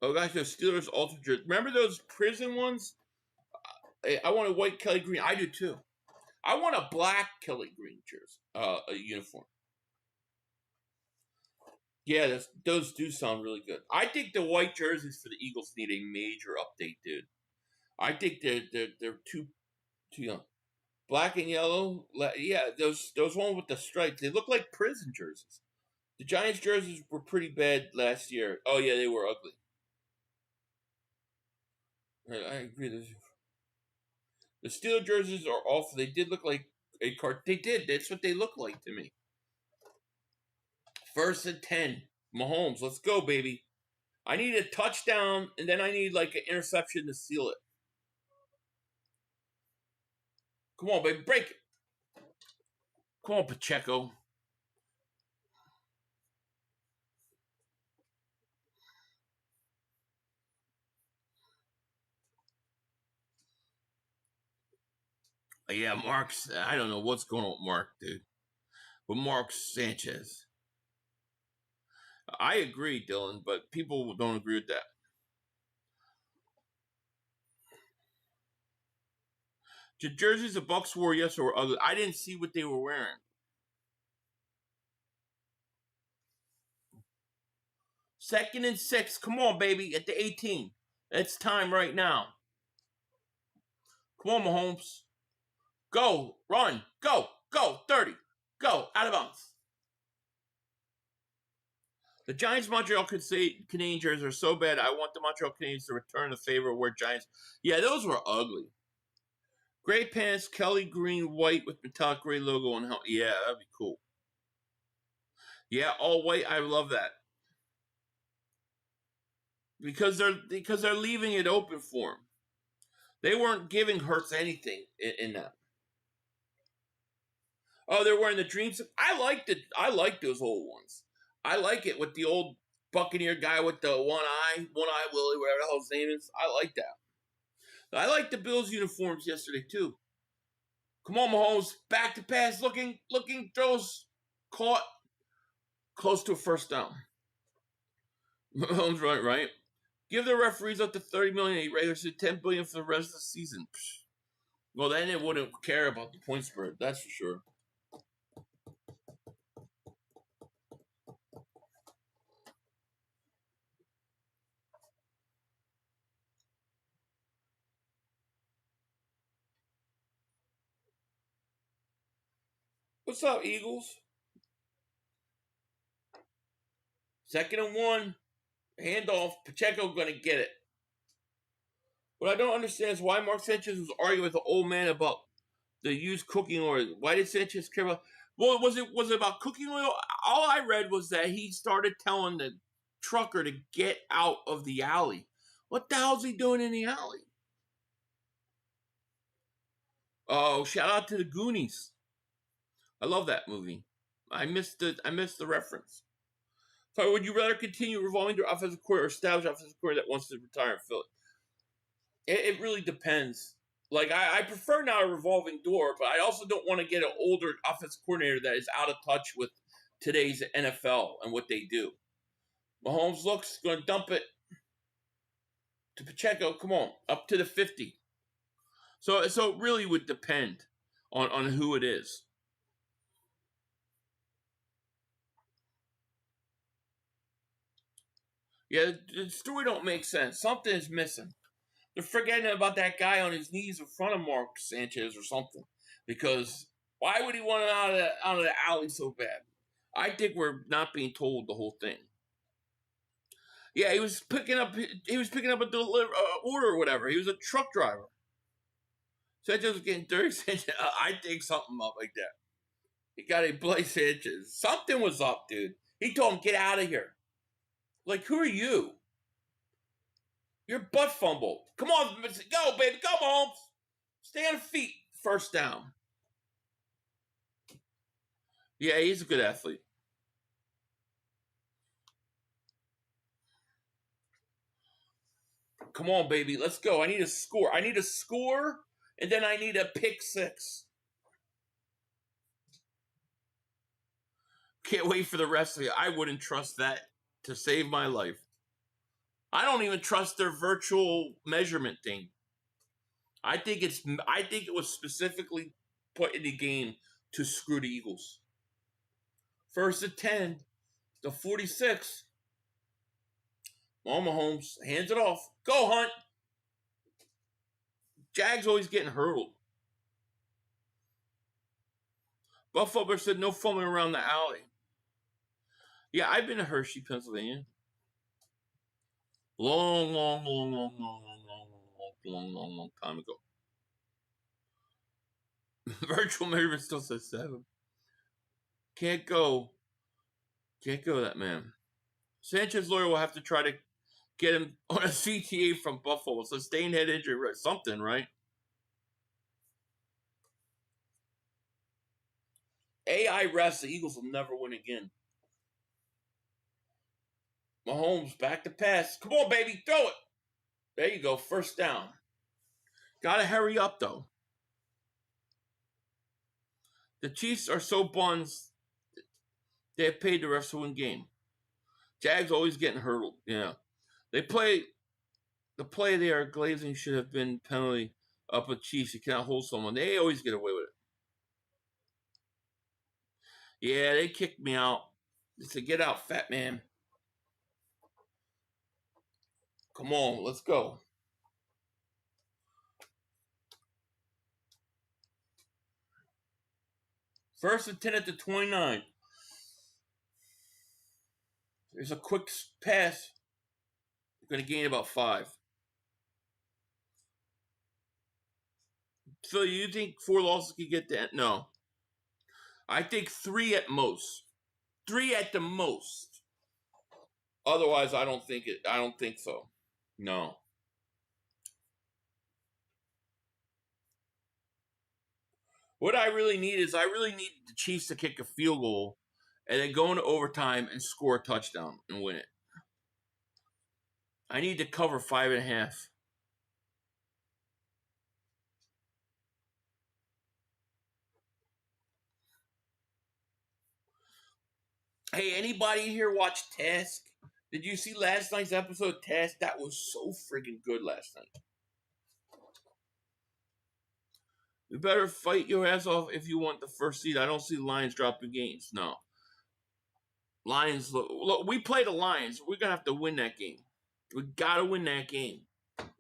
Oh gosh, those Steelers Ultra jersey. Remember those prison ones? I want a white Kelly Green. I do too. I want a black Kelly Green jersey, a uniform. Yeah, those do sound really good. I think the white jerseys for the Eagles need a major update, dude. I think they're too young. Black and yellow, yeah, those ones with the stripes, they look like prison jerseys. The Giants jerseys were pretty bad last year. Oh yeah, they were ugly. I agree. The Steelers jerseys are awful. They did look like a card. They did. That's what they look like to me. 1st and 10. Mahomes, let's go, baby. I need a touchdown, and then I need like an interception to seal it. Come on, baby, break it. Come on, Pacheco. Yeah, Mark's. I don't know what's going on with Mark, dude. But Mark Sanchez. I agree, Dylan, but people don't agree with that. The jerseys the Bucks wore yesterday were ugly. I didn't see what they were wearing. 2nd and 6. Come on, baby, at the 18. It's time right now. Come on, Mahomes. Go, run, go, 30. Go, out of bounds. The Giants Montreal Canadiens jerseys are so bad. I want the Montreal Canadiens to return the favor of wear Giants. Yeah, those were ugly. Gray pants, Kelly green, white with metallic gray logo on helmet. Yeah, that'd be cool. Yeah, all white. I love that. Because they're leaving it open for him. They weren't giving Hurts anything in that. Oh, they're wearing the dreams. I like those old ones. I like it with the old Buccaneer guy with the one eye Willie, whatever the hell his name is. I like that. I like the Bills uniforms yesterday too. Come on, Mahomes, back to pass, looking, throws, caught, close to a first down. Mahomes right. Give the referees up to $30 million, regular season, $10 billion for the rest of the season. Well, then it wouldn't care about the point spread. That's for sure. What's up, Eagles? 2nd and 1. Handoff. Pacheco going to get it. What I don't understand is why Mark Sanchez was arguing with the old man about the used cooking oil. Why did Sanchez care about? Well, was it about cooking oil? All I read was that he started telling the trucker to get out of the alley. What the hell's he doing in the alley? Oh, shout out to the Goonies. I love that movie. I missed the reference. So would you rather continue revolving door offensive coordinator or establish offensive coordinator that wants to retire and fill it? It really depends. Like, I prefer now a revolving door, but I also don't want to get an older offensive coordinator that is out of touch with today's NFL and what they do. Mahomes looks going to dump it to Pacheco. Come on, up to the 50. So it really would depend on who it is. Yeah, the story don't make sense. Something is missing. They're forgetting about that guy on his knees in front of Mark Sanchez or something. Because why would he want it out of the alley so bad? I think we're not being told the whole thing. Yeah, he was picking up a order or whatever. He was a truck driver. Sanchez was getting dirty. Sanchez, I think something up like that. He got a Blake Sanchez. Something was up, dude. He told him, get out of here. Like, who are you? Your butt fumbled. Come on, go, baby. Go, Mahomes. Stay on the feet. First down. Yeah, he's a good athlete. Come on, baby. Let's go. I need a score. And then I need a pick 6. Can't wait for the rest of it. I wouldn't trust that to save my life. I don't even trust their virtual measurement thing. I think it was specifically put in the game to screw the Eagles. First and 10, the 46. Mahomes hands it off. Go, Hunt. Jags always getting hurdled. Buffalo said no fumbling around the alley. Yeah, I've been to Hershey, Pennsylvania. Long time ago. Virtual measurement still says 7. Can't go that man. Sanchez lawyer will have to try to get him on a CTA from Buffalo. Sustained head injury, right? Something, right? AI refs, the Eagles will never win again. Mahomes back to pass. Come on, baby, throw it. There you go, first down. Gotta hurry up, though. The Chiefs are so buns, they have paid the refs to win game. Jags always getting hurdled. Yeah. The play there, Glazing should have been penalty up with Chiefs. You cannot hold someone. They always get away with it. Yeah, they kicked me out. They said, get out, fat man. Come on, let's go. First and 10 at the 29. There's a quick pass. You're going to gain about 5. So you think 4 losses could get that? No. I think 3 at most. 3 at the most. Otherwise, I don't think so. No. What I really need is the Chiefs to kick a field goal and then go into overtime and score a touchdown and win it. I need to cover 5.5. Hey, anybody here watch Task? Did you see last night's episode of Task? That was so freaking good last night. You better fight your ass off if you want the first seed. I don't see Lions dropping games. No. Lions, look, we play the Lions. We're going to have to win that game. We got to win that game.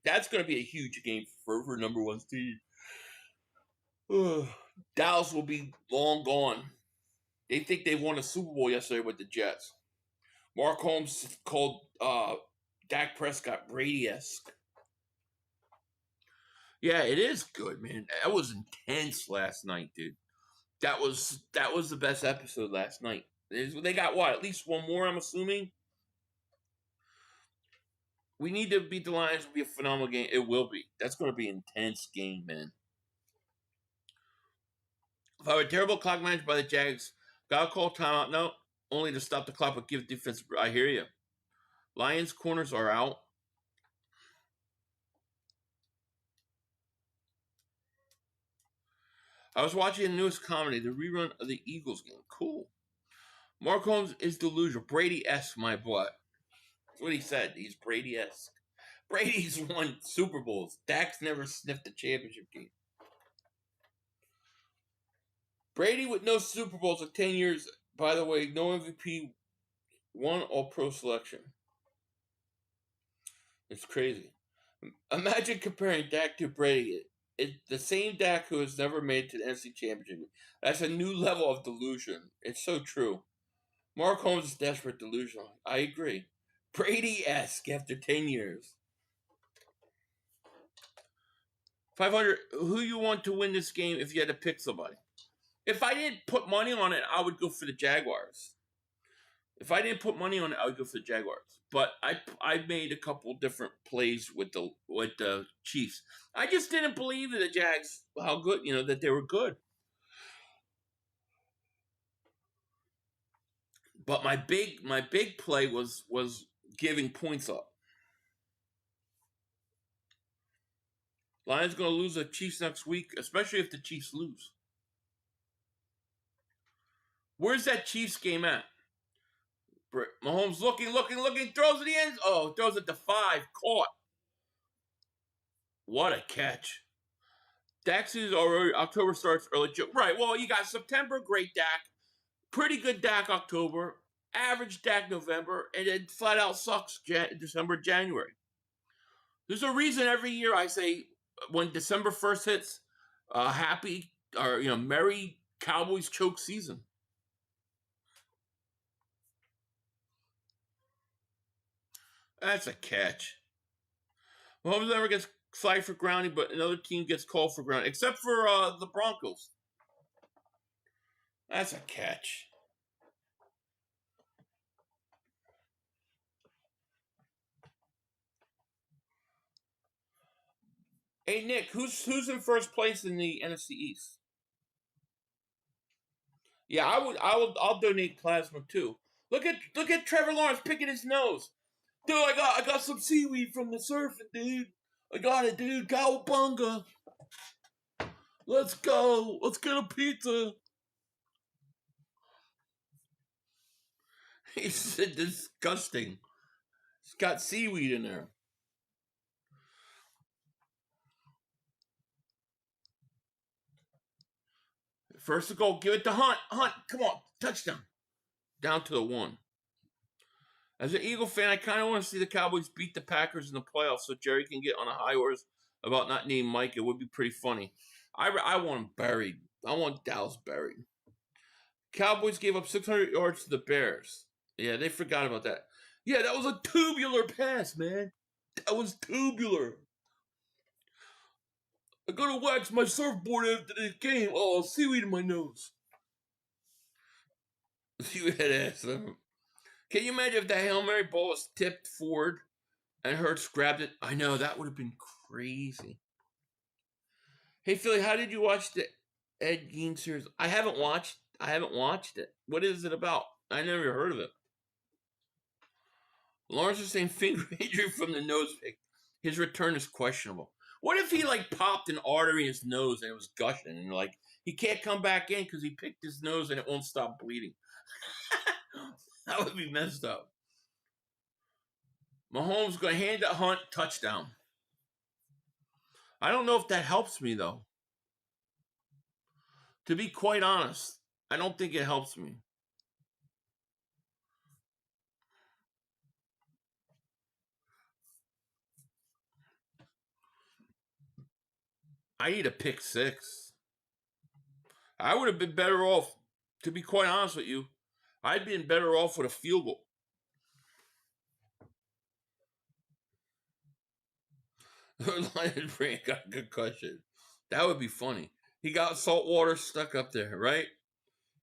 That's going to be a huge game for number 1 seed. Dallas will be long gone. They think they won a Super Bowl yesterday with the Jets. Mark Holmes called Dak Prescott Brady-esque. Yeah, it is good, man. That was intense last night, dude. That was the best episode last night. They got what? At least one more, I'm assuming. We need to beat the Lions. It'll be a phenomenal game. It will be. That's going to be an intense game, man. If I were terrible clock managed by the Jags, gotta call timeout. No, only to stop the clock, but give defense. I hear you. Lions corners are out. I was watching the newest comedy, the rerun of the Eagles game. Cool. Mark Holmes is delusional. Brady-esque, my butt. That's what he said. He's Brady-esque. Brady's won Super Bowls. Dak's never sniffed a championship game. Brady with no Super Bowls in 10 years. By the way, no MVP, one All-Pro selection. It's crazy. Imagine comparing Dak to Brady. It's the same Dak who has never made it to the NFC Championship. That's a new level of delusion. It's so true. Mark Holmes is desperate delusional. I agree. Brady-esque after 10 years. 500. Who you want to win this game if you had to pick somebody? If I didn't put money on it, I would go for the Jaguars. If I didn't put money on it, I would go for the Jaguars. But I made a couple different plays with the Chiefs. I just didn't believe in the Jags how good, that they were good. But my big play was giving points up. Lions going to lose the Chiefs next week, especially if the Chiefs lose. Where's that Chiefs game at? Mahomes looking, throws it the end. Oh, throws it to 5, caught. What a catch. Dak season already, October starts early. Right, well, you got September, great Dak. Pretty good Dak October. Average Dak November. And then flat out sucks December, January. There's a reason every year I say when December 1st hits, happy or, merry Cowboys choke season. That's a catch. Mahomes never gets flagged for grounding, but another team gets called for grounding, except for the Broncos. That's a catch. Hey Nick, who's in first place in the NFC East? Yeah, I'll donate plasma too. Look at Trevor Lawrence picking his nose. Dude, I got some seaweed from the surfing, dude. I got it, dude. Cowabunga. Let's go. Let's get a pizza. He said disgusting. It's got seaweed in there. First to goal, give it to Hunt. Hunt, come on, touchdown. Down to the 1. As an Eagle fan, I kind of want to see the Cowboys beat the Packers in the playoffs so Jerry can get on a high horse about not needing Mike. It would be pretty funny. I want him buried. I want Dallas buried. Cowboys gave up 600 yards to the Bears. Yeah, they forgot about that. Yeah, that was a tubular pass, man. That was tubular. I gotta wax my surfboard after this game. Oh, seaweed in my nose. Seaweed ass. Can you imagine if that Hail Mary ball was tipped forward and Hurts grabbed it? I know, that would have been crazy. Hey, Philly, how did you watch the Ed Gein series? I haven't watched it. What is it about? I never heard of it. Lawrence is saying finger injury from the nose pick. His return is questionable. What if he popped an artery in his nose and it was gushing and he can't come back in because he picked his nose and it won't stop bleeding? That would be messed up. Mahomes going to hand it Hunt, touchdown. I don't know if that helps me though. To be quite honest, I don't think it helps me. I need a pick 6. I would have been better off, to be quite honest with you. I'd been better off with a field goal. Lions Brain got a good question. That would be funny. He got salt water stuck up there, right?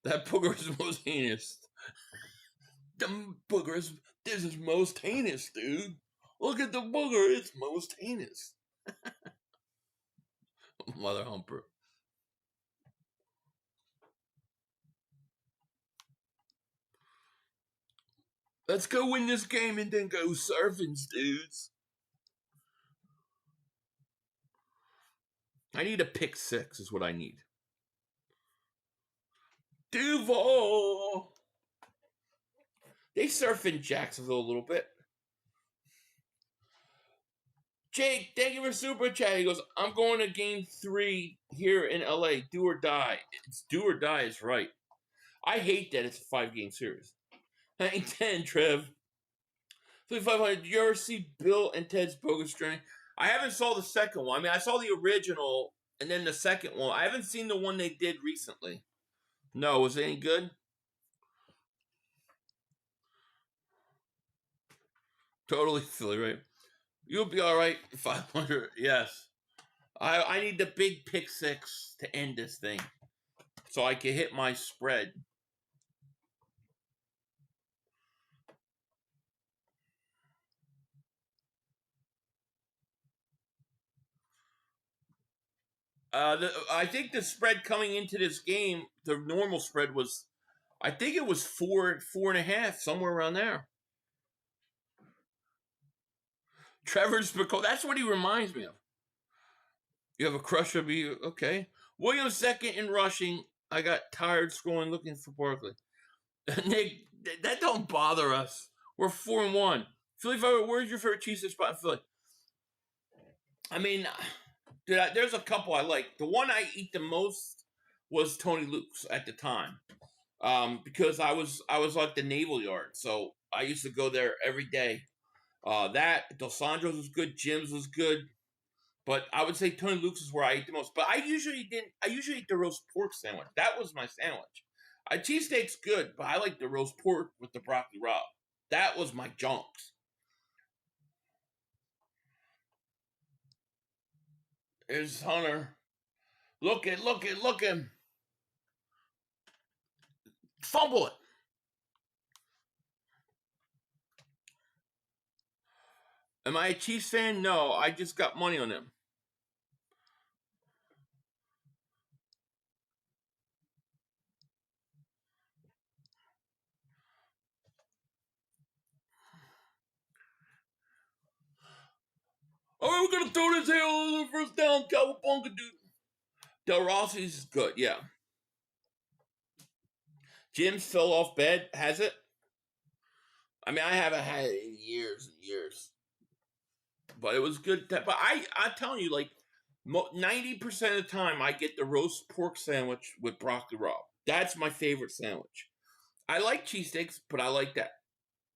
That booger is most heinous. The boogers, this is most heinous, dude. Look at the booger, it's most heinous. Mother humper. Let's go win this game and then go surfing, dudes. I need a pick 6 is what I need. Duval. They surf in Jacksonville a little bit. Jake, thank you for super chat. He goes, I'm going to game 3 here in LA. Do or die. It's do or die is right. I hate that it's a 5-game series. 10, Trev. 3,500. Did you ever see Bill and Ted's Bogus Journey? I haven't saw the second one. I mean, I saw the original and then the second one. I haven't seen the one they did recently. No, was it any good? Totally silly, right? You'll be all right. 500. Yes. I need the big pick 6 to end this thing, so I can hit my spread. I think the spread coming into this game, the normal spread was, I think it was 4.5, somewhere around there. Trevor's because that's what he reminds me of. You have a crush of me, okay? Williams second in rushing. I got tired scrolling looking for Barkley. Nick, that don't bother us. We're 4-1. Philly, where's your favorite cheese spot in Philly? I mean, dude, there's a couple I like. The one I eat the most was Tony Luke's at the time, because I was like the Naval Yard, so I used to go there every day. That Dos Sandros was good, Jim's was good, but I would say Tony Luke's is where I eat the most. But I usually eat the roast pork sandwich. That was my sandwich. A cheesesteak's good, but I like the roast pork with the broccoli rabe. That was my junks. There's Hunter. Look at. Fumble it. Am I a Chiefs fan? No, I just got money on them. Oh, we're going to throw this here on the first down. Cowabunga, dude. Del Rossi's is good, yeah. Jim's fell off bed, has it? I mean, I haven't had it in years and years. But it was good. But I'm telling you, like, 90% of the time, I get the roast pork sandwich with broccoli rabe. That's my favorite sandwich. I like cheesesteaks, but I like that.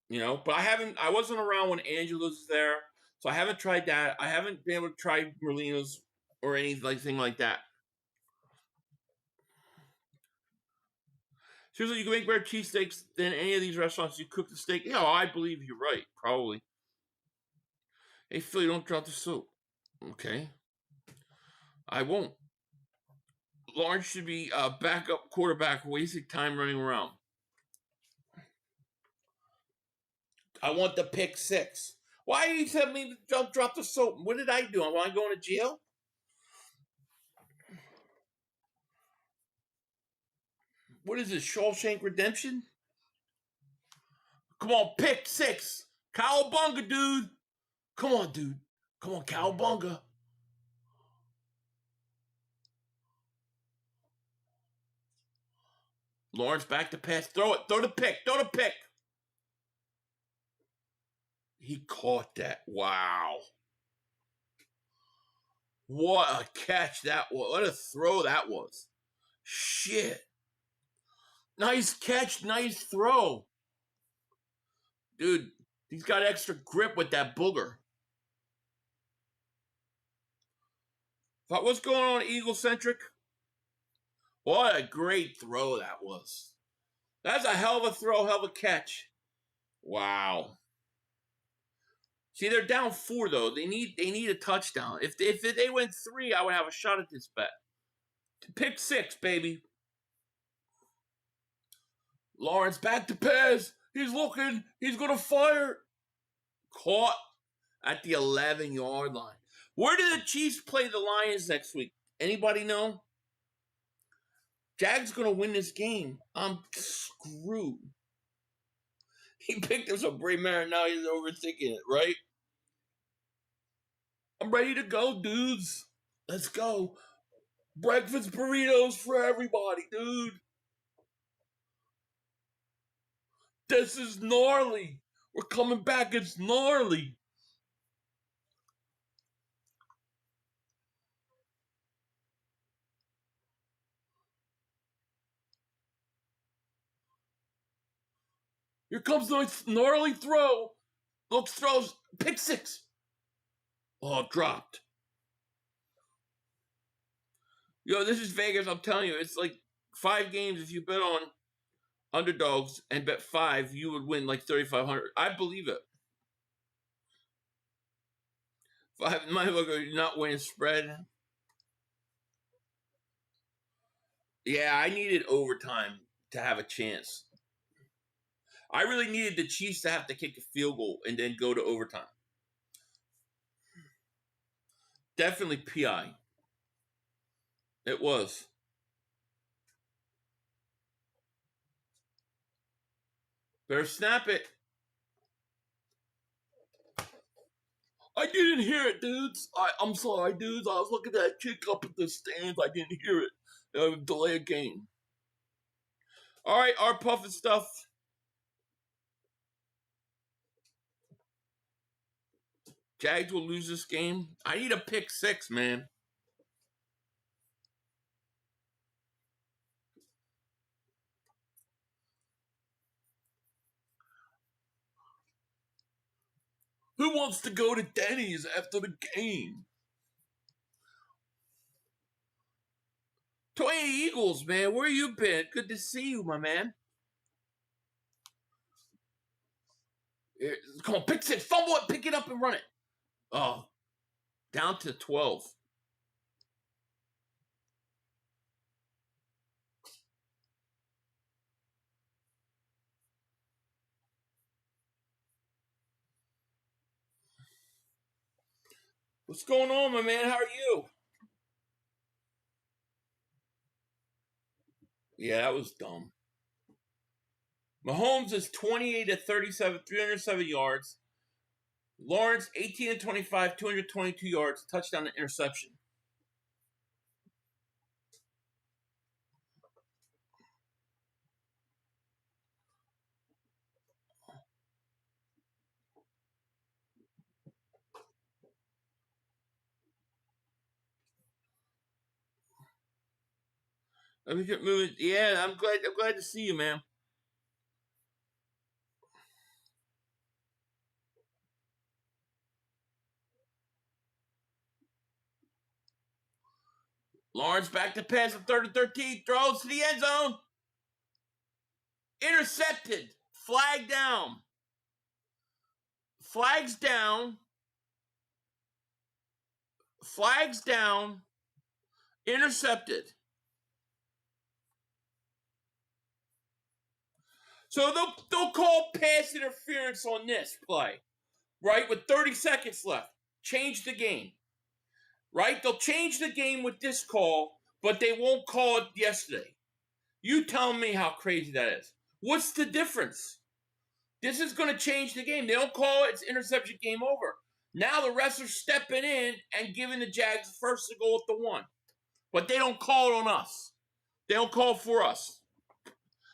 You know, but I wasn't around when Angela's was there, so I haven't tried that. I haven't been able to try Merlino's or anything like that. Seriously, you can make better cheesesteaks than any of these restaurants you cook the steak. Yeah, I believe you're right, probably. Hey, Philly, don't drop the soap. Okay. I won't. Lawrence should be a backup quarterback, wasting time running around. I want the pick 6. Why you tell me to drop the soap? What did I do? Am I going to jail? What is this, Shawshank Redemption? Come on, pick 6. Cowabunga, dude. Come on, dude. Come on, Cowabunga. Lawrence back to pass. Throw it. Throw the pick. Throw the pick. He caught that. Wow. What a catch that was. What a throw that was. Shit. Nice catch. Nice throw. Dude, he's got extra grip with that booger. What's going on, Eagle-centric? What a great throw that was. That's a hell of a throw, hell of a catch. Wow. See, they're down 4 though. They need a touchdown. If they went 3, I would have a shot at this bet. Pick 6, baby. Lawrence back to pass. He's looking. He's going to fire. Caught at the 11-yard line. Where do the Chiefs play the Lions next week? Anybody know? Jags going to win this game. I'm screwed. He picked up some Bray Mara. Now he's overthinking it, right? I'm ready to go, dudes. Let's go. Breakfast burritos for everybody, dude. This is gnarly. We're coming back. It's gnarly. Here comes the gnarly throw. Looks, throws, pick 6. Oh, dropped. Yo, this is Vegas. I'm telling you, it's like 5 games. If you bet on underdogs and bet 5, you would win like 3,500. I believe it. 5, my look, you're not winning spread. Yeah, I needed overtime to have a chance. I really needed the Chiefs to have to kick a field goal and then go to overtime. Definitely PI. It was. Better snap it. I didn't hear it, dudes. I'm sorry, dudes. I was looking at that kick up at the stands. I didn't hear it. Delay a game. All right, our puffin stuff. Jags will lose this game. I need a pick 6, man. Who wants to go to Denny's after the game? 20 Eagles, man. Where you been? Good to see you, my man. Come on, pick 6. Fumble it, pick it up, and run it. Oh, down to 12. What's going on, my man? How are you? Yeah, that was dumb. Mahomes is 28 of 37, 307 yards. Lawrence, 18 of 25, 222 yards, touchdown and interception. Let me get moving. Yeah, I'm glad to see you, man. Lawrence back to pass at 3rd and 13. Throws to the end zone. Intercepted. Flag down. Flags down. Flags down. Intercepted. So they'll call pass interference on this play, right? With 30 seconds left. Change the game. Right? They'll change the game with this call, but they won't call it yesterday. You tell me how crazy that is. What's the difference? This is going to change the game. They don't call it, it's interception, game over. Now the refs are stepping in and giving the Jags first to go at the 1. But they don't call it on us. They don't call it for us.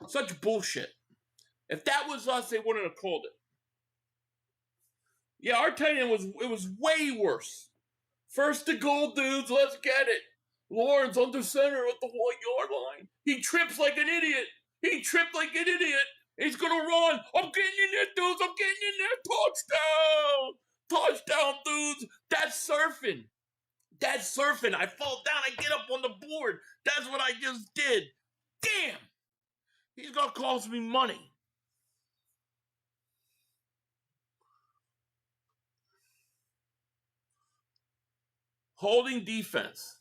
Such bullshit. If that was us, they wouldn't have called it. Yeah, our tight end was way worse. First to goal, dudes. Let's get it. Lawrence under center at the 1-yard line. He trips like an idiot. He tripped like an idiot. He's going to run. I'm getting in there, dudes. I'm getting in there. Touchdown. Touchdown, dudes. That's surfing. That's surfing. I fall down. I get up on the board. That's what I just did. Damn. He's going to cost me money. Holding defense.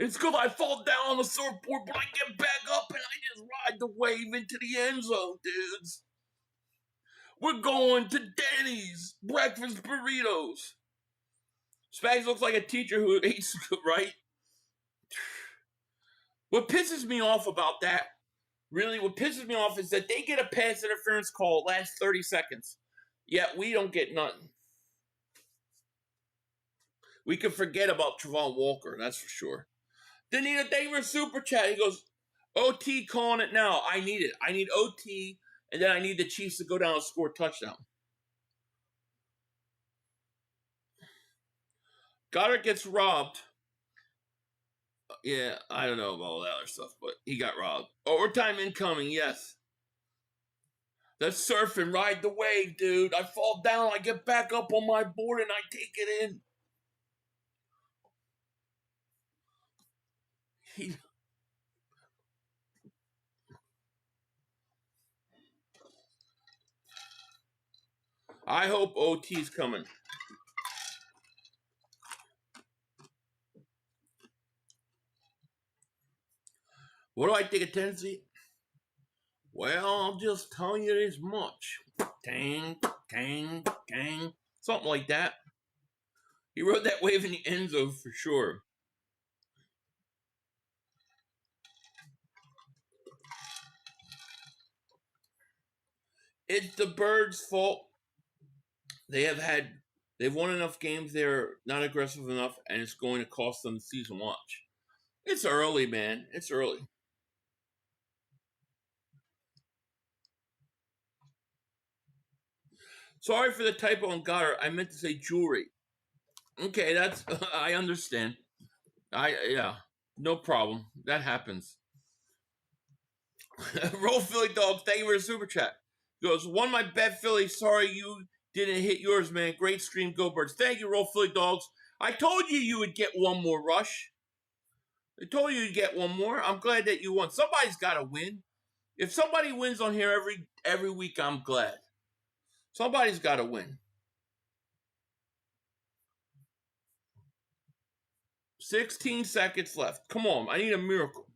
It's because I fall down on the surfboard, but I get back up and I just ride the wave into the end zone, dudes. We're going to Denny's breakfast burritos. Spags looks like a teacher who eats, right? What pisses me off about that, really, what pisses me off is that they get a pass interference call last 30 seconds, yet we don't get nothing. We could forget about Travon Walker, that's for sure. Danita Davis super chat. He goes, OT calling it now. I need it. I need OT, and then I need the Chiefs to go down and score a touchdown. Goddard gets robbed. Yeah, I don't know about all that other stuff, but he got robbed. Overtime incoming, yes. Let's surf and ride the wave, dude. I fall down, I get back up on my board, and I take it in. I hope OT's coming. What do I think of Tennessee? Well, I'll just tell you this much. Tang, tang, tang. Something like that. He rode that wave in the end zone for sure. It's the Birds' fault. They've won enough games, they're not aggressive enough, and it's going to cost them the season watch. It's early, man. It's early. Sorry for the typo on Goddard. I meant to say jewelry. Okay, that's I understand. Yeah, no problem. That happens. Roll Philly Dogs, thank you for the super chat. He goes, won my bet, Philly. Sorry you didn't hit yours, man. Great stream, go Birds. Thank you, Roll Philly Dogs. I told you would get one more rush. I told you you'd get one more. I'm glad that you won. Somebody's got to win. If somebody wins on here every week, I'm glad. Somebody's got to win. 16 seconds left. Come on, I need a miracle.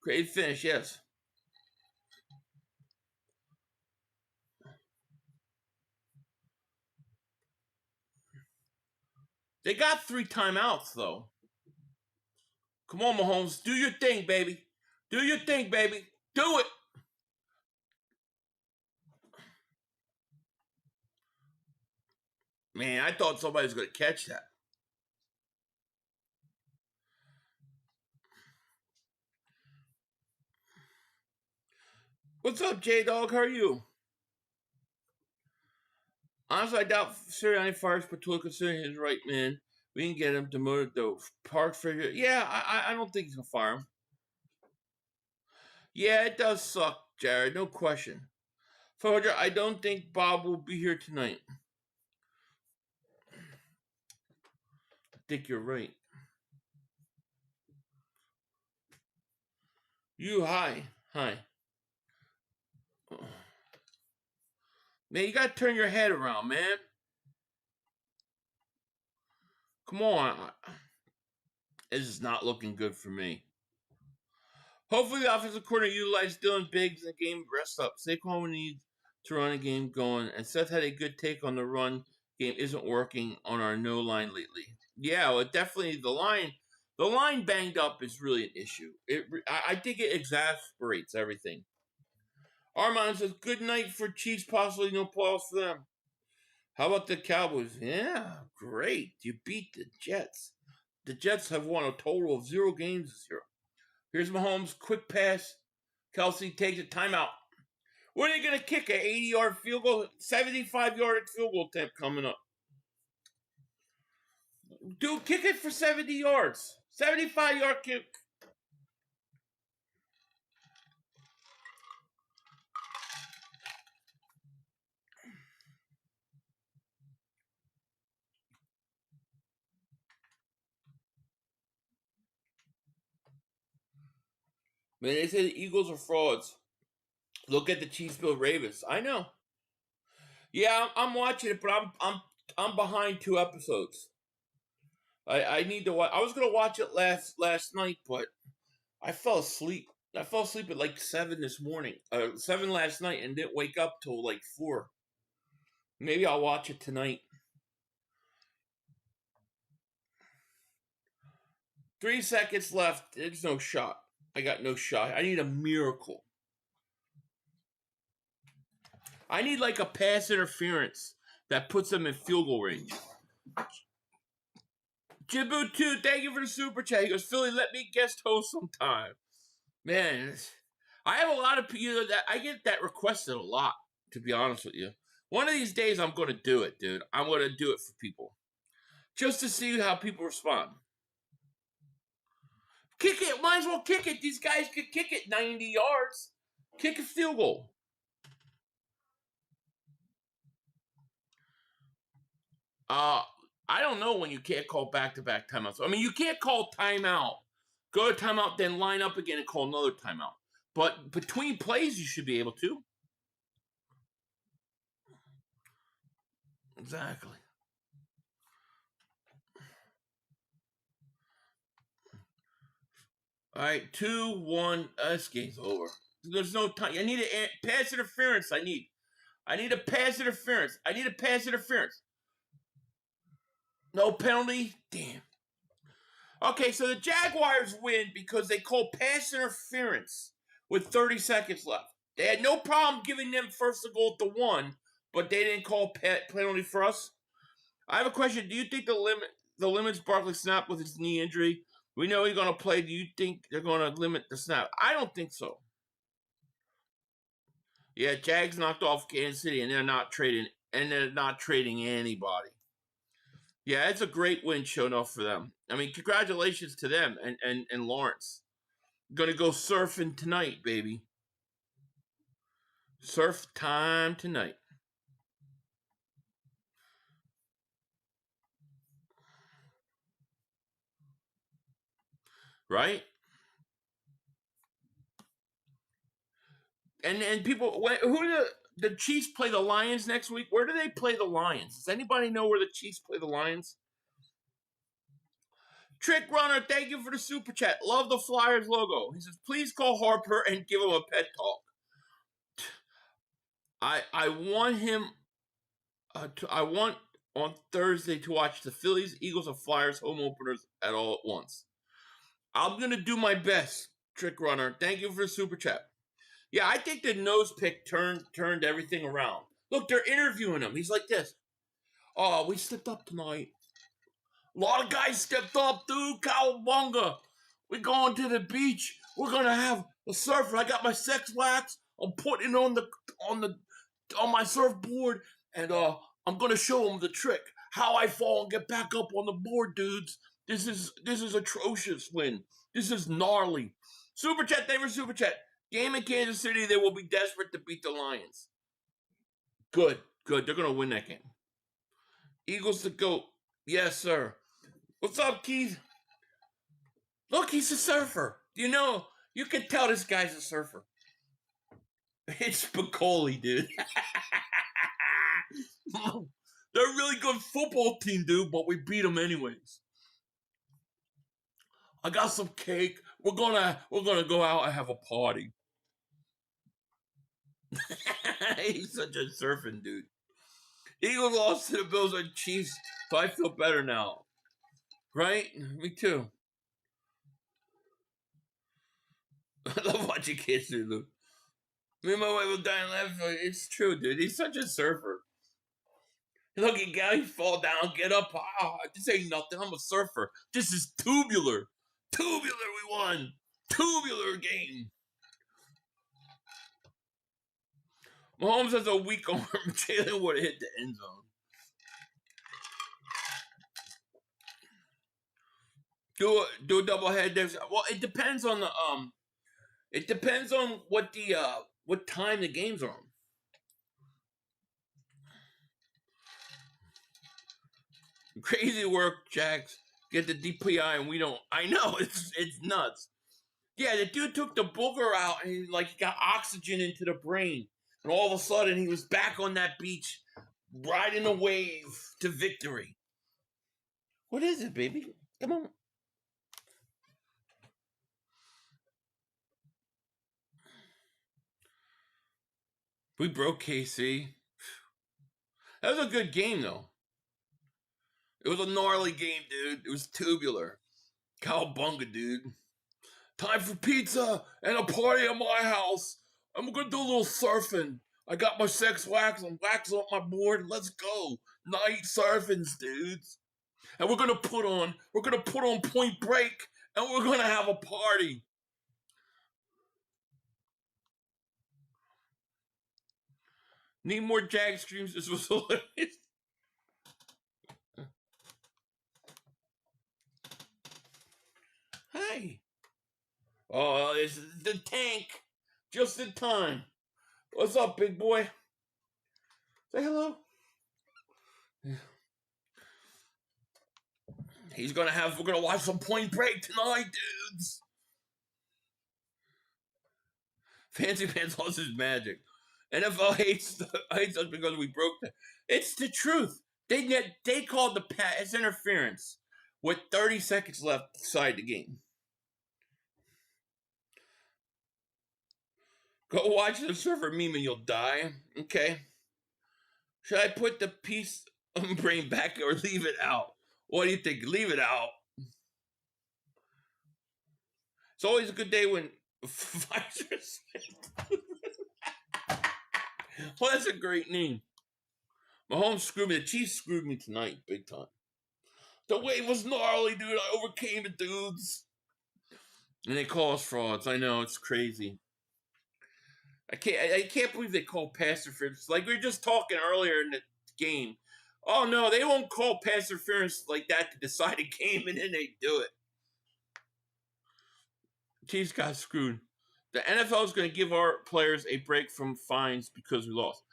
Great finish, yes. They got 3 timeouts, though. Come on, Mahomes. Do your thing, baby. Do your thing, baby. Do it. Man, I thought somebody was going to catch that. What's up, J-Dog? How are you? Honestly, I doubt Sirianni fires Patul considering his right man. We can get him demoted, though. Park figure. Yeah, I don't think he's going to fire him. Yeah, it does suck, Jared. No question. Foger, I don't think Bob will be here tonight. I think you're right. Hi. Man, you got to turn your head around, man. Come on. This is not looking good for me. Hopefully the offensive coordinator utilized Dylan Biggs in the game rest up. Saquon will need to run a game going, and Seth had a good take on the run game isn't working on our no line lately. Yeah, well, definitely the line banged up is really an issue. I think it exasperates everything. Armand says, good night for Chiefs, possibly no playoffs for them. How about the Cowboys? Yeah, great. You beat the Jets. The Jets have won a total of 0 games this year. Here's Mahomes, quick pass. Kelsey takes a timeout. When are you going to kick an 80-yard field goal? 75-yard field goal attempt coming up. Dude, kick it for 70 yards. 75-yard kick. Man, they say the Eagles are frauds. Look at the Chiefs, Bill Ravens. I know. Yeah, I'm watching it, but I'm I'm behind 2 episodes. I need to watch. I was gonna watch it last night, but I fell asleep. I fell asleep at like 7 this morning. 7 last night, and didn't wake up till like 4. Maybe I'll watch it tonight. 3 seconds left. There's no shot. I got no shot. I need a miracle. I need like a pass interference that puts them in field goal range. Jibu2, thank you for the super chat. He goes, Philly, let me guest host sometime. Man, I have a lot of people that I get that requested a lot, to be honest with you. One of these days I'm going to do it, dude. I'm going to do it for people. Just to see how people respond. Kick it. Might as well kick it. These guys could kick it 90 yards. Kick a field goal. I don't know when you can't call back-to-back timeouts. I mean, you can't call timeout, go to timeout, then line up again and call another timeout. But between plays, you should be able to. Exactly. All right, 2-1. This game's over. There's no time. I need a pass interference. I need a pass interference. I need a pass interference. No penalty? Damn. Okay, so the Jaguars win because they called pass interference with 30 seconds left. They had no problem giving them first and goal at the 1, but they didn't call penalty for us. I have a question. Do you think the limits Barkley snap with his knee injury? We know he's going to play. Do you think they're going to limit the snap? I don't think so. Yeah, Jags knocked off Kansas City, and they're not trading anybody. Yeah, it's a great win shown off for them. I mean, congratulations to them and Lawrence. Gonna go surfing tonight, baby. Surf time tonight. Right? And people, who do the Chiefs play the Lions next week? Where do they play the Lions? Does anybody know where the Chiefs play the Lions? Trick Runner, thank you for the super chat. Love the Flyers logo. He says, please call Harper and give him a pet talk. I want him. I want on Thursday to watch the Phillies, Eagles, and Flyers home openers at all at once. I'm gonna do my best, Trick Runner. Thank you for the super chat. Yeah, I think the nose pick turned everything around. Look, they're interviewing him. He's like this. Oh, we slipped up tonight. A lot of guys stepped up, dude. Cowabunga. We're going to the beach. We're gonna have a surfer. I got my sex wax. I'm putting it on my surfboard, and I'm gonna show them the trick. How I fall and get back up on the board, dudes. This is atrocious, Win. This is gnarly. Super chat, thank you for super chat. Game in Kansas City, they will be desperate to beat the Lions. Good. They're gonna win that game. Eagles to GOAT. Yes, sir. What's up, Keith? Look, he's a surfer. You know, you can tell this guy's a surfer. It's Spicoli, dude. They're a really good football team, dude, but we beat them anyways. I got some cake. We're gonna go out and have a party. He's such a surfing dude. Eagles lost to the Bills and Chiefs, so I feel better now. Right? Me too. I love watching kids do, dude. Me and my wife will die and laugh. It's true, dude. He's such a surfer. Look, you guys fall down, get up. This ain't nothing. I'm a surfer. This is tubular. Tubular, we won. Tubular game. Mahomes has a weak arm. Jalen would have hit the end zone. Do a double head. Well, it depends on the It depends on what time the games are on. Crazy work, Jax. Get the DPI and we don't. I know it's nuts. Yeah, the dude took the booger out and he got oxygen into the brain, and all of a sudden he was back on that beach riding a wave to victory. What is it, baby? Come on. We broke KC. That was a good game, though. It was a gnarly game, dude. It was tubular. Cowabunga, dude. Time for pizza and a party at my house. I'm gonna do a little surfing. I got my sex wax and wax on my board. Let's go. Night surfings, dudes. And we're gonna put on Point Break, and we're gonna have a party. Need more Jag streams? This was hilarious. Hey. Oh, it's the tank. Just in time. What's up, big boy? Say hello. We're gonna watch some Point Break tonight, dudes. Fancy Pants lost his magic. NFL hates us because we broke them. It's the truth. They called the pass interference with 30 seconds left inside the game. Go watch the surfer meme and you'll die. Okay. Should I put the piece of brain back or leave it out? What do you think? Leave it out. It's always a good day when Pfizer's. Well, that's a great name. Mahomes screwed me. The Chiefs screwed me tonight, big time. The wave was gnarly, dude. I overcame it, dudes. And they call us frauds. I know, it's crazy. I can't believe they call pass interference. Like we were just talking earlier in the game. Oh no, they won't call pass interference like that to decide a game, and then they do it. Chiefs got screwed. The NFL is going to give our players a break from fines because we lost.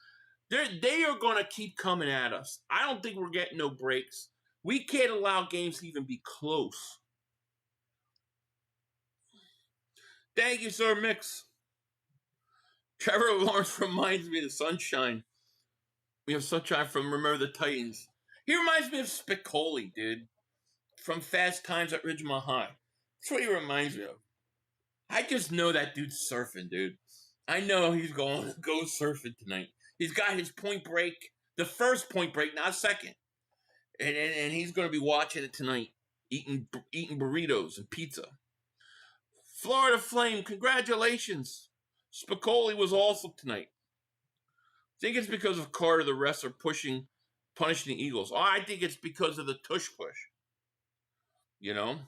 They are going to keep coming at us. I don't think we're getting no breaks. We can't allow games to even be close. Thank you, Sir Mix. Trevor Lawrence reminds me of the sunshine. We have sunshine from Remember the Titans. He reminds me of Spicoli, dude. From Fast Times at Ridgemont High. That's what he reminds me of. I just know that dude's surfing, dude. I know he's going to go surfing tonight. He's got his Point Break, the first Point Break, not second. And he's going to be watching it tonight, eating burritos and pizza. Florida Flame, congratulations. Spicoli was awesome tonight. I think it's because of Carter the refs are punishing the Eagles. Oh, I think it's because of the tush push. You know?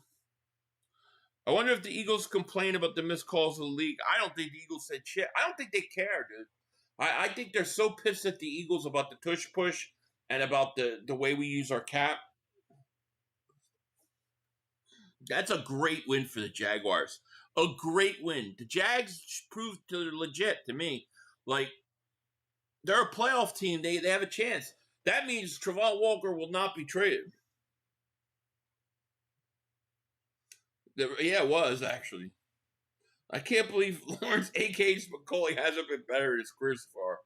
I wonder if the Eagles complain about the missed calls of the league. I don't think the Eagles said shit. I don't think they care, dude. I think they're so pissed at the Eagles about the tush push and about the way we use our cap. That's a great win for the Jaguars. A great win. The Jags proved they're legit to me. Like, they're a playoff team. They have a chance. That means Trevon Walker will not be traded. Yeah, it was, actually. I can't believe Lawrence, a.k.a. Spicoli, hasn't been better in his career so far.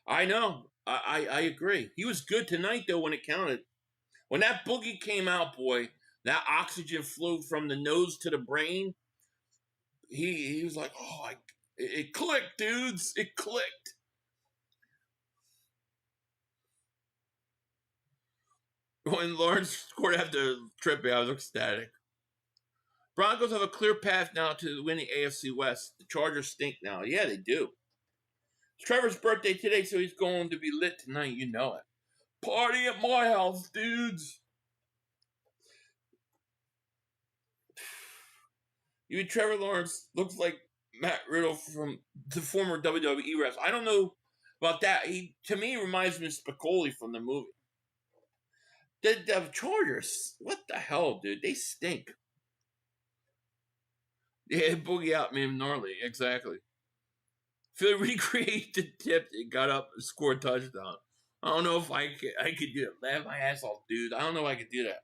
I know. I agree. He was good tonight, though, when it counted. When that boogie came out, boy, that oxygen flew from the nose to the brain. He was like, oh, it clicked, dudes. It clicked. When Lawrence scored after tripping, I was ecstatic. Broncos have a clear path now to win the AFC West. The Chargers stink now. Yeah, they do. It's Trevor's birthday today, so he's going to be lit tonight. You know it. Party at my house, dudes. Even Trevor Lawrence looks like Matt Riddle from the former WWE refs. I don't know about that. He, to me, reminds me of Spicoli from the movie. The Chargers, what the hell, dude? They stink. Yeah, boogie out, man, gnarly. Exactly. Philly recreate the tip and got up and scored a touchdown. I don't know if I could do it. Laugh my ass off, dude. I don't know if I could do that.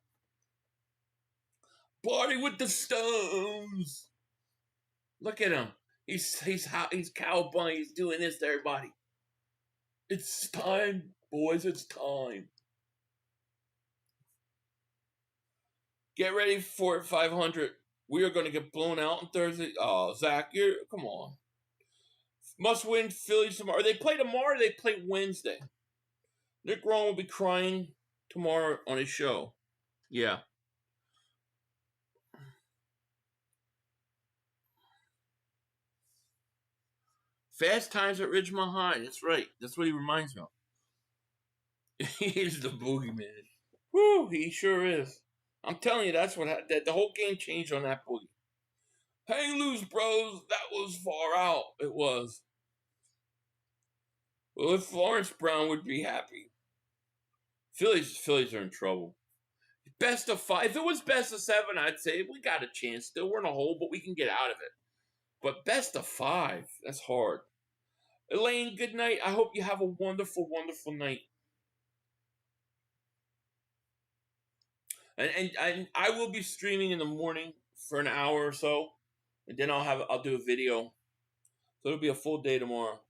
Party with the Stones. Look at him. He's cowboy. He's doing this to everybody. It's time, boys. It's time. Get ready for it, 500. We are going to get blown out on Thursday. Oh, Zach, come on. Must win Phillies tomorrow. They play tomorrow or they play Wednesday? Nick Rowan will be crying tomorrow on his show. Yeah. Fast Times at Ridgemont High. That's right. That's what he reminds me of. He's the boogeyman. Woo, he sure is. I'm telling you, that's what that the whole game changed on that boogie. Hang loose, bros. That was far out. It was. Well, if Lawrence Brown would be happy. Phillies are in trouble. Best of 5. If it was best of 7, I'd say we got a chance. Still, we're in a hole, but we can get out of it. But best of 5, that's hard. Elaine, good night. I hope you have a wonderful, wonderful night. And I will be streaming in the morning for an hour or so, and then I'll do a video. So it'll be a full day tomorrow.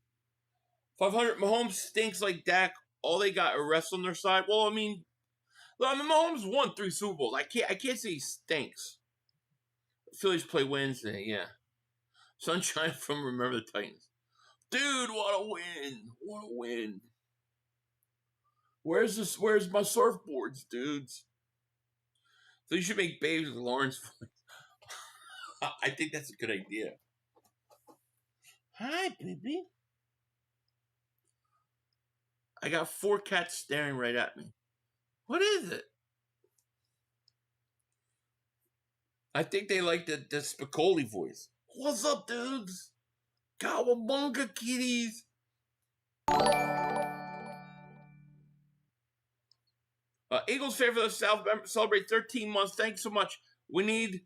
500. Mahomes stinks like Dak. All they got are refs on their side. Well, I mean, Mahomes won 3 Super Bowls. I can't say he stinks. Phillies play Wednesday. Yeah. Sunshine from Remember the Titans. Dude, what a win! What a win! Where's my surfboards, dudes? So you should make babies with Lawrence. I think that's a good idea. Hi, baby. I got 4 cats staring right at me. What is it? I think they like the Spicoli voice. What's up, dudes? Cowabunga, kitties. Eagles fan for the South celebrate 13 months. Thanks so much. We need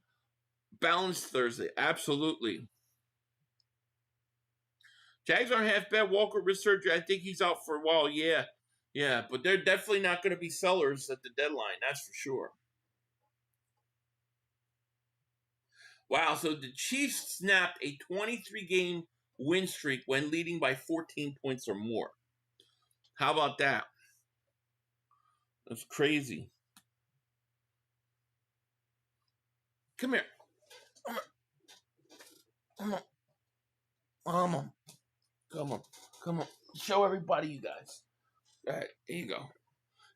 balanced Thursday. Absolutely. Jags aren't half bad. Walker wrist surgery. I think he's out for a while. Yeah. But they're definitely not going to be sellers at the deadline. That's for sure. Wow. So the Chiefs snapped a 23-game win streak when leading by 14 points or more. How about that? That's crazy. Come here. Come on. Come on. Show everybody, you guys. All right, here you go.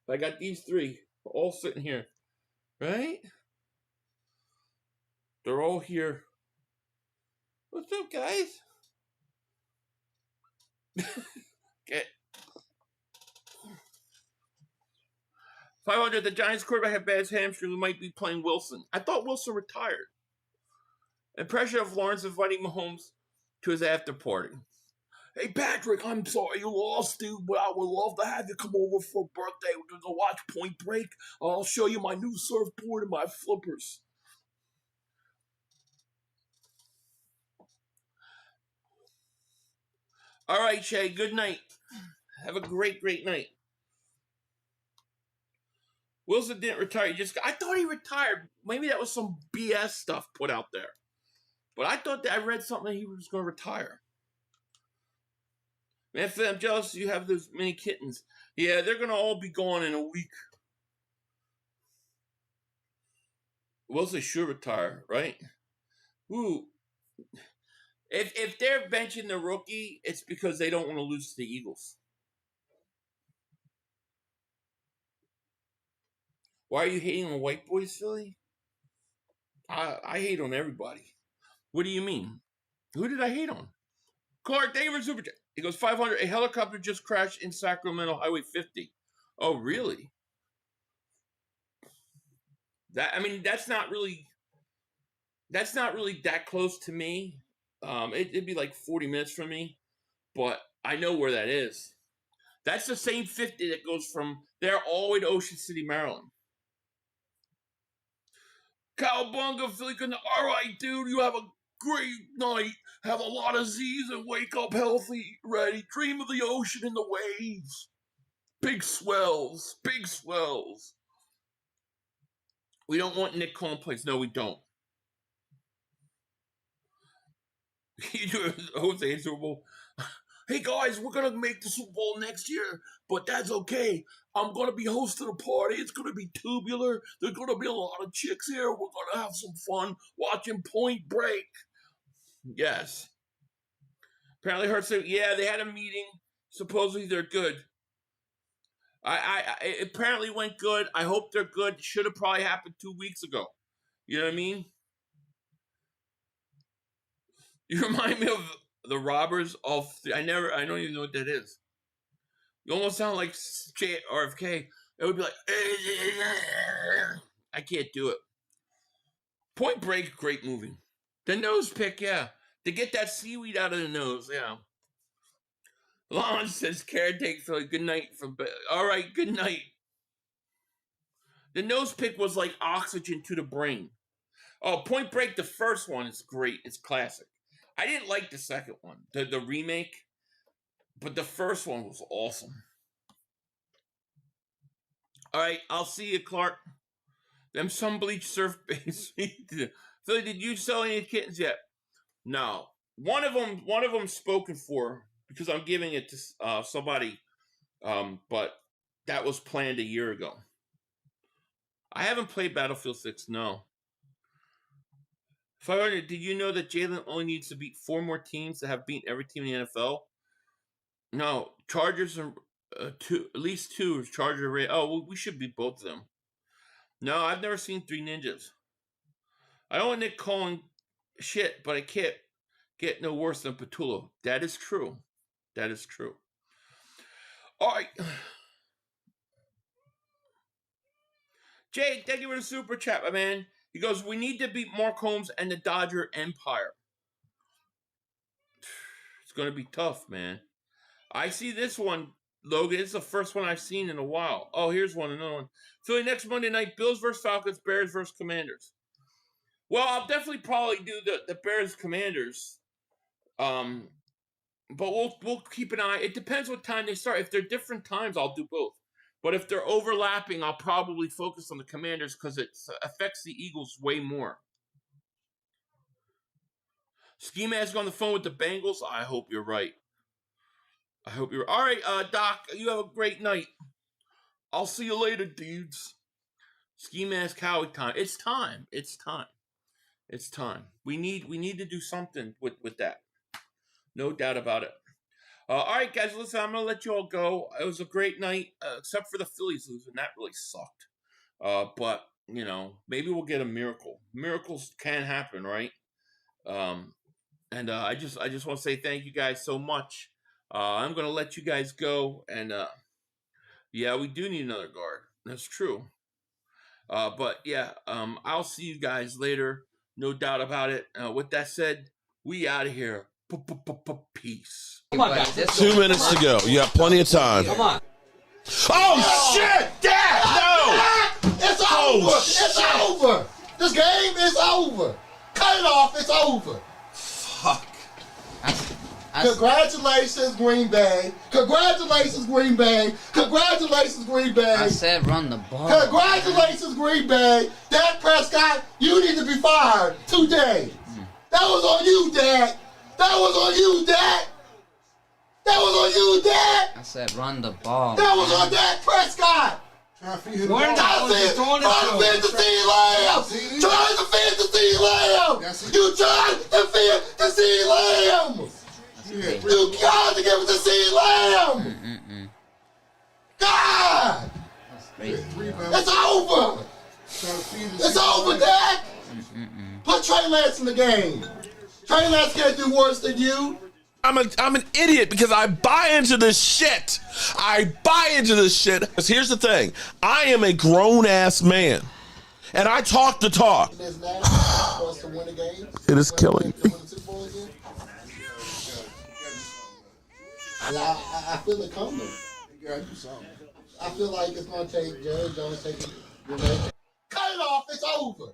I got these 3 all sitting here, right? They're all here. What's up, guys? Okay. 500. The Giants quarterback had bad hamstring. We might be playing Wilson. I thought Wilson retired. Impression of Lawrence inviting Mahomes to his after party. Hey, Patrick, I'm sorry you lost, dude, but I would love to have you come over for a birthday. We're going to go watch Point Break. I'll show you my new surfboard and my flippers. All right, Shay, good night. Have a great, great night. Wilson didn't retire. I thought he retired. Maybe that was some BS stuff put out there. But I thought that I read something that he was going to retire. Man, I'm jealous you have those many kittens. Yeah, they're going to all be gone in a week. Wilson should retire, right? Ooh. If they're benching the rookie, it's because they don't want to lose to the Eagles. Why are you hating on white boys, Philly? I hate on everybody. What do you mean? Who did I hate on? Clark, thank you for Super Chat. He goes, 500. A helicopter just crashed in Sacramento Highway 50. Oh, really? That's not really that close to me. It'd be like 40 minutes from me, but I know where that is. That's the same 50 that goes from there all the way to Ocean City, Maryland. Cowabunga, Philly. All right, dude, you have a great night. Have a lot of Z's and wake up healthy, ready. Dream of the ocean and the waves. Big swells. Big swells. We don't want Nick calling plays. No, we don't. You do Jose Super Bowl. hey guys, we're going to make the Super Bowl next year, but that's okay. I'm going to be hosting a party. It's going to be tubular. There's going to be a lot of chicks here. We're going to have some fun watching Point Break. Yes. Apparently heard say, yeah, they had a meeting. Supposedly they're good. It apparently went good. I hope they're good. Should have probably happened 2 weeks ago. You know what I mean? You remind me of the robbers of. I don't even know what that is. You almost sound like RFK. It would be like, I can't do it. Point Break, great movie. The nose pick, yeah. To get that seaweed out of the nose, yeah. Lon says, caretaker, Philly, good night. All right, good night. The nose pick was like oxygen to the brain. Oh, Point Break, the first one is great. It's classic. I didn't like the second one, the remake, but the first one was awesome. All right, I'll see you, Clark. Them sunbleach surf base. Philly, did you sell any kittens yet? No. One of them spoken for because I'm giving it to somebody, but that was planned a year ago. I haven't played Battlefield 6, no. Did you know that Jalen only needs to beat 4 more teams to have beaten every team in the NFL? No, Chargers are at least 2 Chargers. Oh, well, we should beat both of them. No, I've never seen 3 Ninjas. I don't want Nick calling shit, but I can't get no worse than Petullo. That is true. That is true. All right. Jay, thank you for the super chat, my man. He goes, we need to beat Mark Holmes and the Dodger Empire. It's going to be tough, man. I see this one, Logan. It's the first one I've seen in a while. Oh, here's another one. Philly, next Monday night, Bills versus Falcons, Bears versus Commanders. Well, I'll definitely probably do the Bears Commanders. But we'll keep an eye. It depends what time they start. If they're different times, I'll do both. But if they're overlapping, I'll probably focus on the Commanders because it affects the Eagles way more. Ski Mask on the phone with the Bengals. I hope you're right. All right, Doc, you have a great night. I'll see you later, dudes. Ski Mask Howie time. It's time. We need to do something with that. No doubt about it. All right, guys, listen, I'm going to let you all go. It was a great night, except for the Phillies losing. That really sucked. But, you know, maybe we'll get a miracle. Miracles can happen, right? And I just want to say thank you guys so much. I'm going to let you guys go. And, yeah, we do need another guard. That's true. But, yeah, I'll see you guys later. No doubt about it. With that said, we out of here. Peace. Come on, guys. 2 minutes to go. You have plenty of time. Come on. Oh, shit! Dad! No! It's over! It's over! This game is over! Cut it off, it's over! Fuck. Congratulations, Green Bay! Congratulations, Green Bay! Congratulations, Green Bay! I said run the ball. Congratulations, Green Bay! Dak Prescott, you need to be fired today! That was on you, Dak! That was on you, Dak! That was on you, Dak! I said run the ball. That was on Dak Prescott! Trying to defend the CeeDee Lamb! Trying to defend the CeeDee Lamb! You tried to defend the CeeDee Lamb! You got to give it to CeeDee Lamb! God! It's over! It's over, Dak! Put Trey Lance in the game. Trey Lance can't do worse than you. I'm an idiot because I buy into this shit. Because here's the thing. I am a grown-ass man. And I talk the talk. It is killing me. I feel it coming. I feel like it's going to take Jerry Jones taking. Cut it off. It's over.